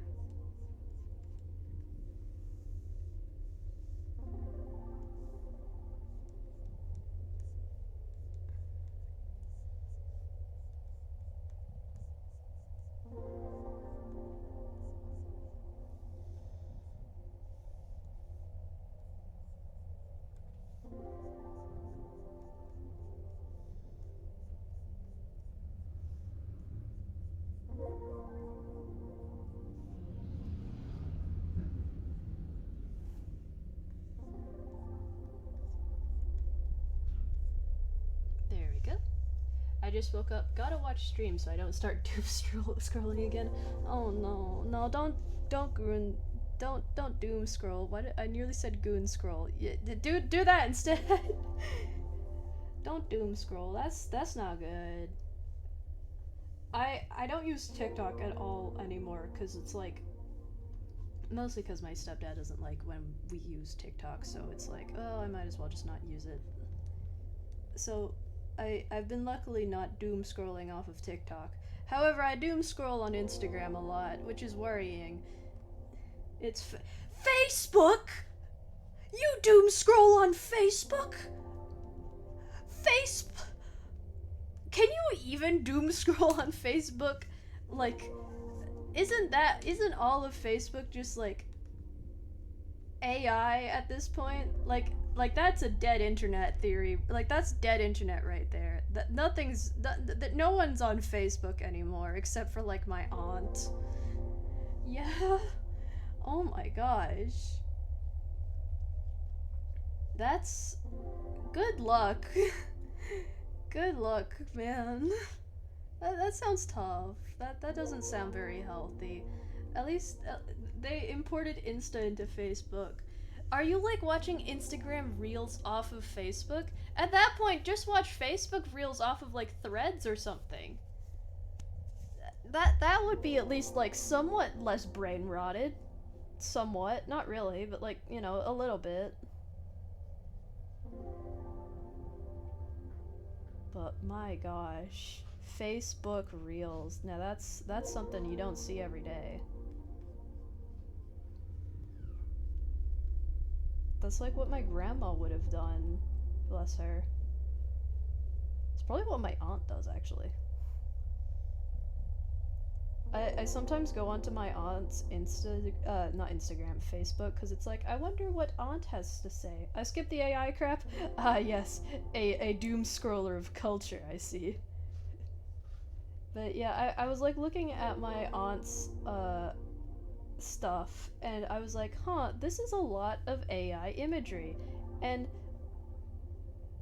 Speaker 1: just woke up. Gotta watch stream so I don't start doom scrolling again. Oh no, no, don't goon, don't doom scroll. What I nearly said goon scroll. Yeah, do that instead. Don't doom scroll. That's not good. I don't use TikTok at all anymore because it's like mostly because my stepdad doesn't like when we use TikTok, so it's like, oh, I might as well just not use it. So I've been luckily not doom scrolling off of TikTok. However, I doom scroll on Instagram a lot, which is worrying. It's Facebook. You doom scroll on Facebook? Facebook. Can you even doom scroll on Facebook? Like, isn't all of Facebook just like AI at this point? Like that's a dead internet theory. Like that's dead internet right there. That no one's on Facebook anymore except for like my aunt. Yeah. Oh my gosh. That's good luck. Good luck, man. That sounds tough. That doesn't sound very healthy. At least they imported Insta into Facebook. Are you like watching Instagram Reels off of Facebook? At that point, just watch Facebook Reels off of like Threads or something. That would be at least like somewhat less brain rotted. Somewhat, not really, but like, you know, a little bit. But my gosh, Facebook Reels. Now that's something you don't see every day. That's like what my grandma would have done. Bless her. It's probably what my aunt does actually. I sometimes go onto my aunt's not Instagram, Facebook, because it's like, I wonder what aunt has to say. I skip the AI crap? Ah, yes, a doom scroller of culture, I see. But yeah, I was like looking at my aunt's, stuff, and I was like, huh, this is a lot of AI imagery, and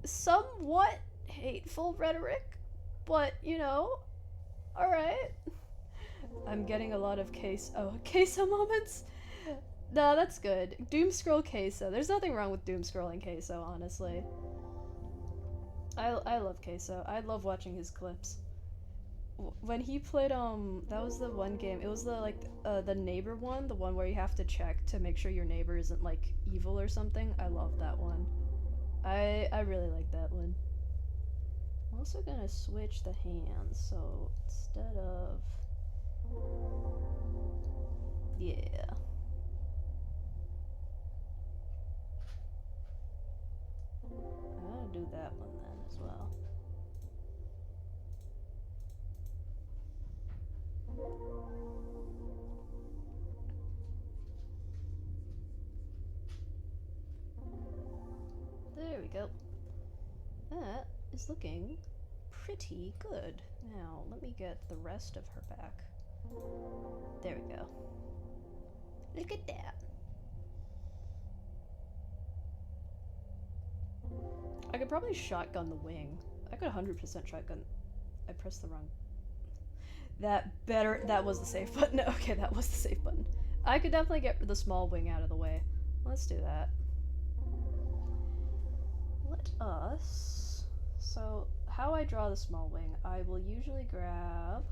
Speaker 1: somewhat hateful rhetoric, but, you know, alright. I'm getting a lot of queso moments. No, that's good. Doom scroll queso. There's nothing wrong with doom scrolling queso, honestly. I love queso. I love watching his clips. When he played that was the one game. It was the neighbor one, the one where you have to check to make sure your neighbor isn't like evil or something. I love that one. I really like that one. I'm also gonna switch the hands, so instead of yeah. I'm gonna do that one then as well. There we go. That is looking pretty good. Now, let me get the rest of her back. There we go. Look at that. I could probably shotgun the wing. I could 100% shotgun. I pressed the wrong. That was the safe button. Okay, that was the safe button. I could definitely get the small wing out of the way. Let's do that. Let us... So, how I draw the small wing, I will usually grab...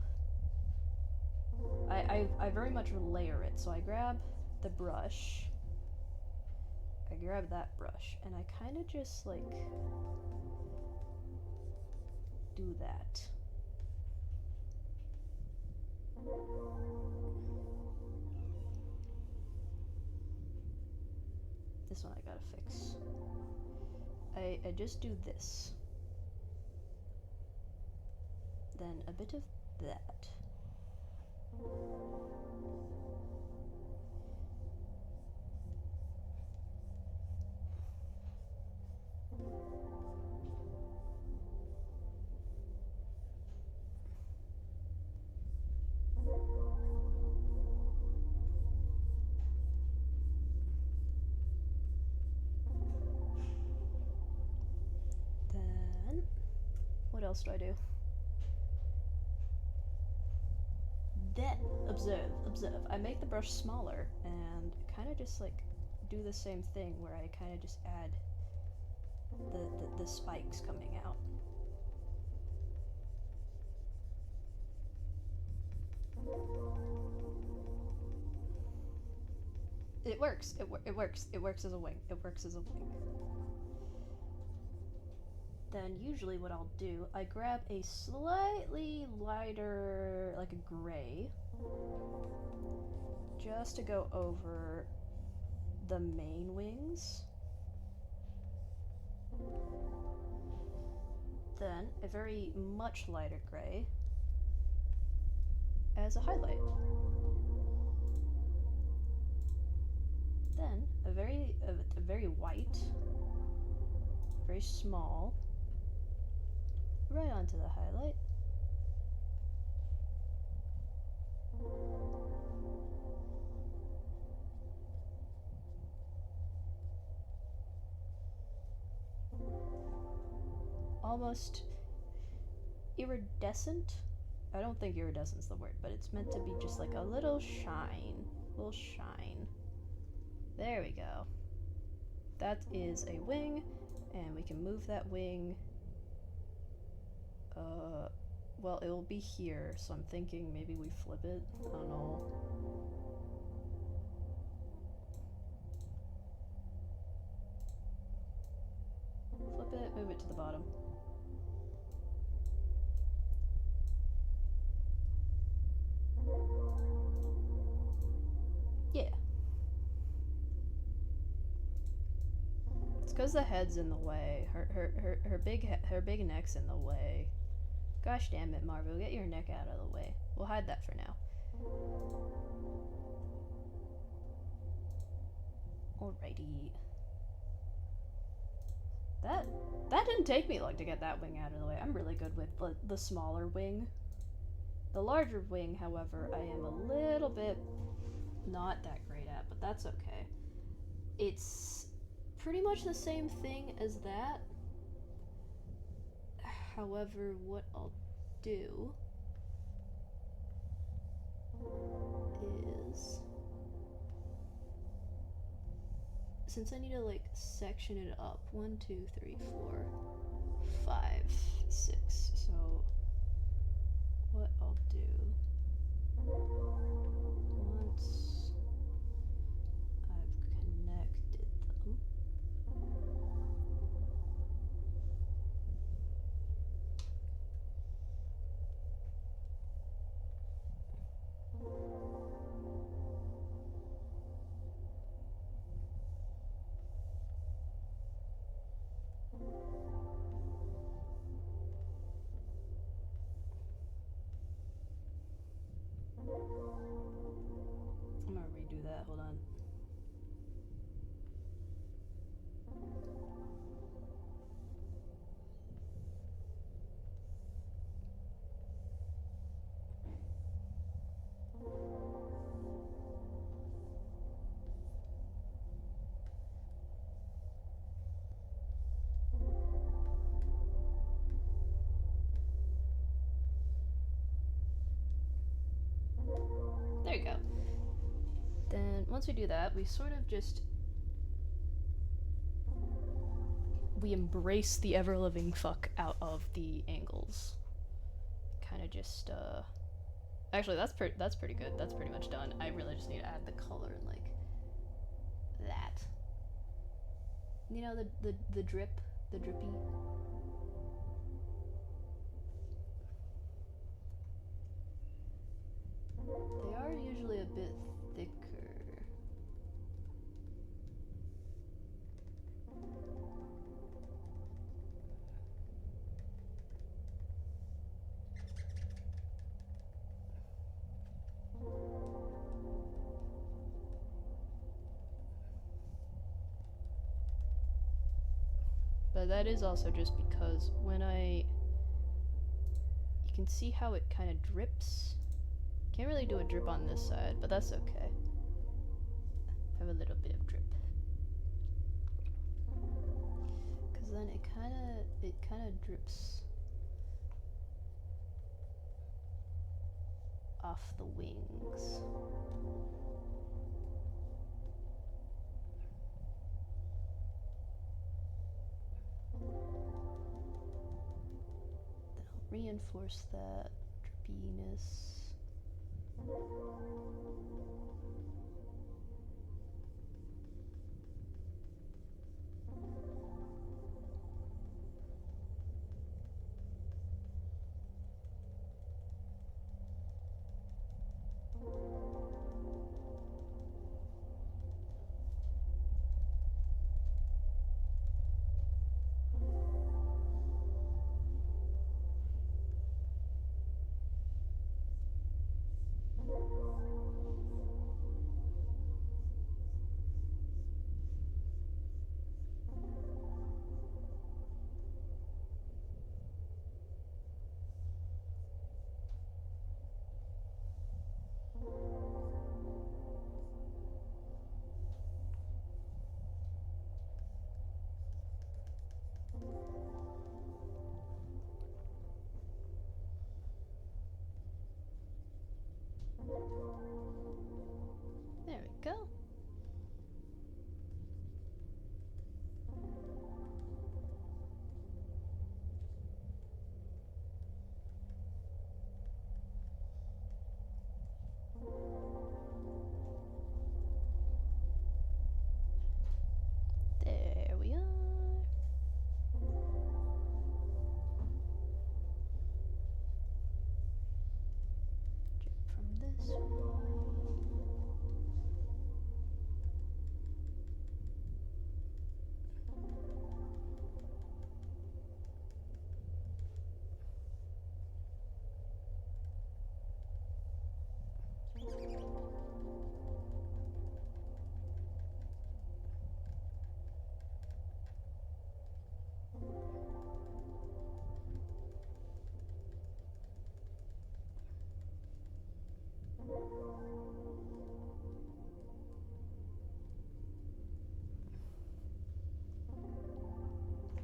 Speaker 1: I very much layer it, so I grab the brush. I grab that brush, and I kind of just, like, do that. This one I gotta fix. I just do this. Then a bit of that. Then, what else do I do? Then, observe. I make the brush smaller and kind of just like do the same thing where I kind of just add the spikes coming out. It works. It works. It works as a wing. It works as a wing. Then usually what I'll do, I grab a slightly lighter, like a gray, just to go over the main wings. Then a very much lighter gray as a highlight. Then a very white, very small, right onto the highlight. Almost iridescent. I don't think iridescent's the word, but it's meant to be just like a little shine. Little shine. There we go. That is a wing, and we can move that wing. Well, it will be here, so I'm thinking maybe we flip it. I don't know. Flip it, move it to the bottom. Yeah. It's because the head's in the way. Her big neck's in the way. Gosh damn it, Marvu, get your neck out of the way. We'll hide that for now. Alrighty. That didn't take me long to get that wing out of the way. I'm really good with the smaller wing. The larger wing, however, I am a little bit not that great at, but that's okay. It's pretty much the same thing as that. However, what I'll do is, since I need to like section it up, 1, 2, 3, 4, 5, 6. So what I'll do, once I've connected them, I'm gonna redo that, hold on. There you go. Then once we do that, we sort of just, we embrace the ever-living fuck out of the angles. Kind of just actually that's pretty good. That's pretty much done. I really just need to add the color like that. You know, the drip, the drippy. They are usually a bit thicker. But that is also just because when you can see how it kind of drips. Can't really do a drip on this side, but that's okay. Have a little bit of drip. Cause then it kinda drips off the wings. Then I'll reinforce that drippiness. There we go. There we are. Drip from this way.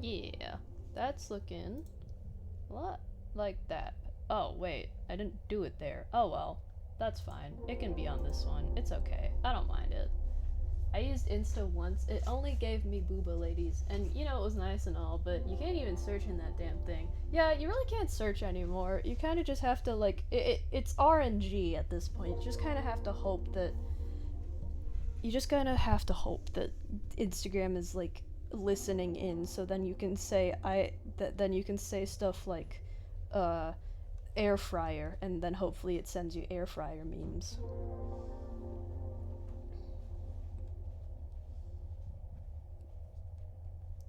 Speaker 1: Yeah, that's looking a lot like that. Oh, wait, I didn't do it there. Oh well, that's fine. It can be on this one. It's okay. I don't mind it. I used Insta once. It only gave me booba ladies, and you know, it was nice and all, but you can't even search in that damn thing. Yeah, you really can't search anymore. You kind of just have to, like, it's RNG at this point. You just kind of have to hope that. You just kind of have to hope that Instagram is, like, listening in, so then you can say then you can say stuff like air fryer, and then hopefully it sends you air fryer memes.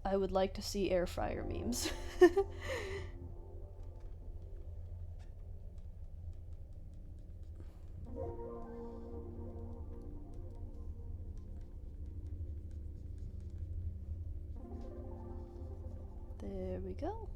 Speaker 1: I would like to see air fryer memes. There we go.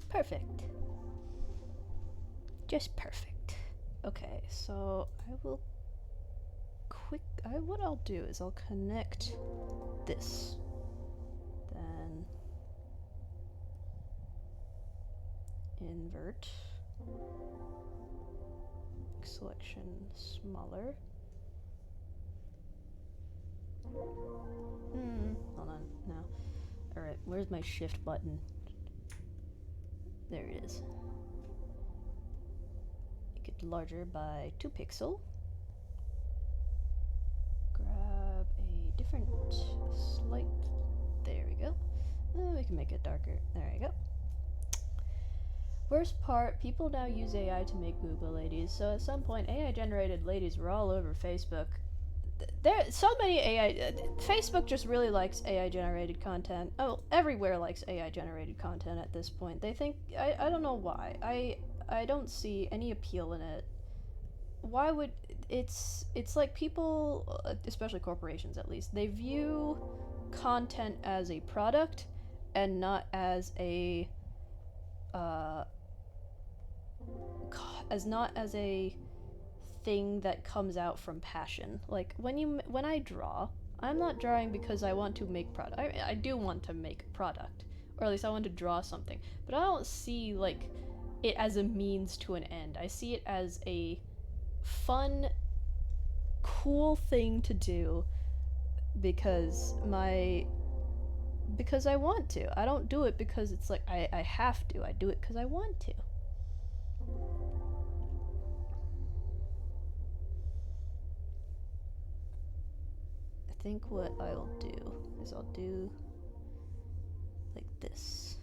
Speaker 1: Perfect. Just perfect. Okay, so what I'll do is I'll connect this. Then invert. Selection smaller. Hold on, now. Alright, where's my shift button? There it is. Make it larger by 2 pixel. Grab a different slight. There we go. We can make it darker. There we go. Worst part, people now use AI to make booba ladies, so at some point AI generated ladies were all over Facebook. There so many AI Facebook just really likes AI generated content. Oh, everywhere likes AI generated content at this point. They think I don't know why. I don't see any appeal in it. why would it's like people, especially corporations at least, they view content as a product and not as a uh as not as a thing that comes out from passion. Like when I draw, I'm not drawing because I want to make product. I do want to make a product, or at least I want to draw something. But I don't see like it as a means to an end. I see it as a fun, cool thing to do because I want to. I don't do it because it's like I have to. I do it because I want to. I think what I'll do is I'll do like this.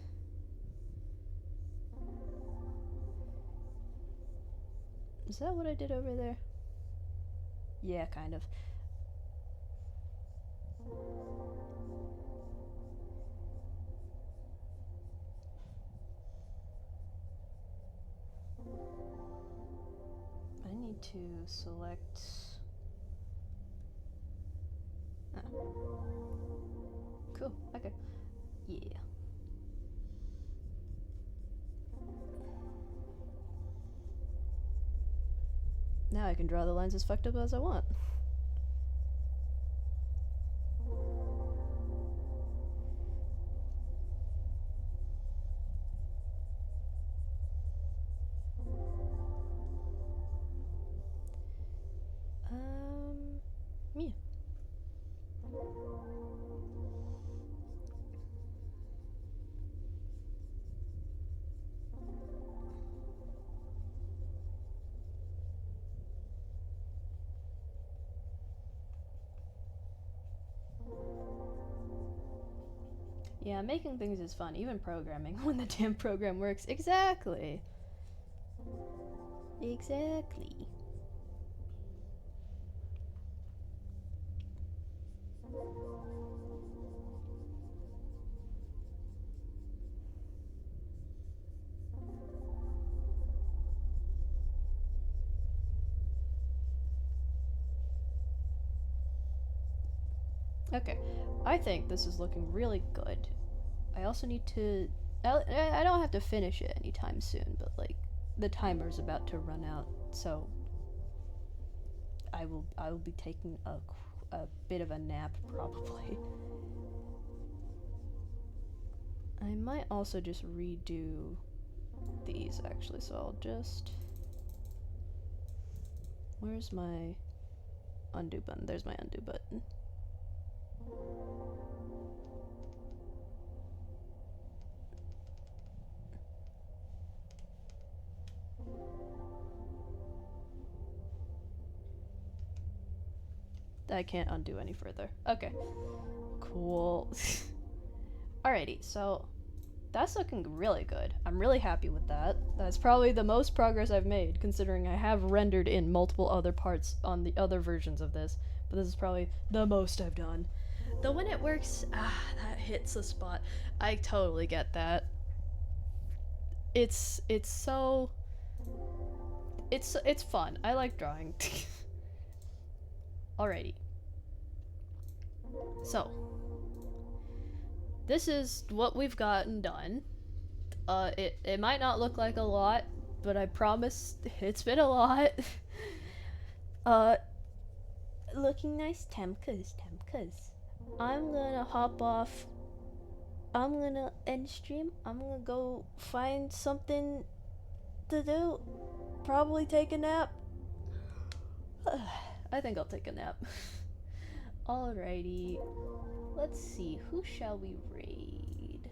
Speaker 1: Is that what I did over there? Yeah, kind of. I need to select. Ah. Cool. Okay. Yeah. Now I can draw the lines as fucked up as I want. Yeah. Yeah, making things is fun, even programming, when the damn program works. Exactly. Exactly. Okay, I think this is looking really good. I also need to. I don't have to finish it anytime soon, but like the timer's about to run out, so I will be taking a bit of a nap probably. I might also just redo these actually, so I'll just. Where's my undo button? There's my undo button. I can't undo any further. Okay. Cool. Alrighty, so that's looking really good. I'm really happy with that. That's probably the most progress I've made, considering I have rendered in multiple other parts on the other versions of this, but this is probably the most I've done. Though when it works, that hits the spot. I totally get that. It's so it's fun. I like drawing. Alrighty. So, this is what we've gotten done. It might not look like a lot, but I promise it's been a lot. uh, Looking nice, Temkas. I'm gonna hop off. I'm gonna end stream. I'm gonna go find something to do. Probably take a nap. I think I'll take a nap. Alrighty. Let's see, who shall we raid?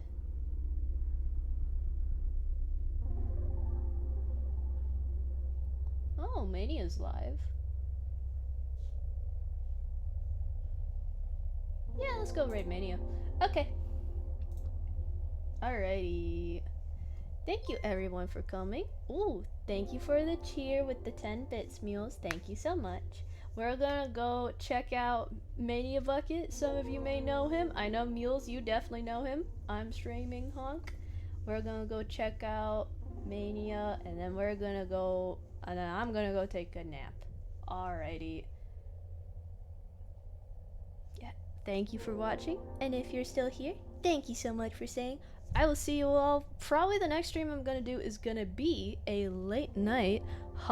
Speaker 1: Oh, Mania's live. Yeah, let's go raid Mania. Okay. Alrighty. Thank you everyone for coming. Ooh, thank you for the cheer with the 10 bits mules. Thank you so much. We're gonna go check out Mania Bucket. Some of you may know him. I know Mules, you definitely know him. I'm streaming Honk. We're gonna go check out Mania, and then we're gonna go, and then I'm gonna go take a nap. Alrighty. Yeah, thank you for watching, and if you're still here, thank you so much for saying. I will see you all. Probably the next stream I'm gonna do is gonna be a late night Halloween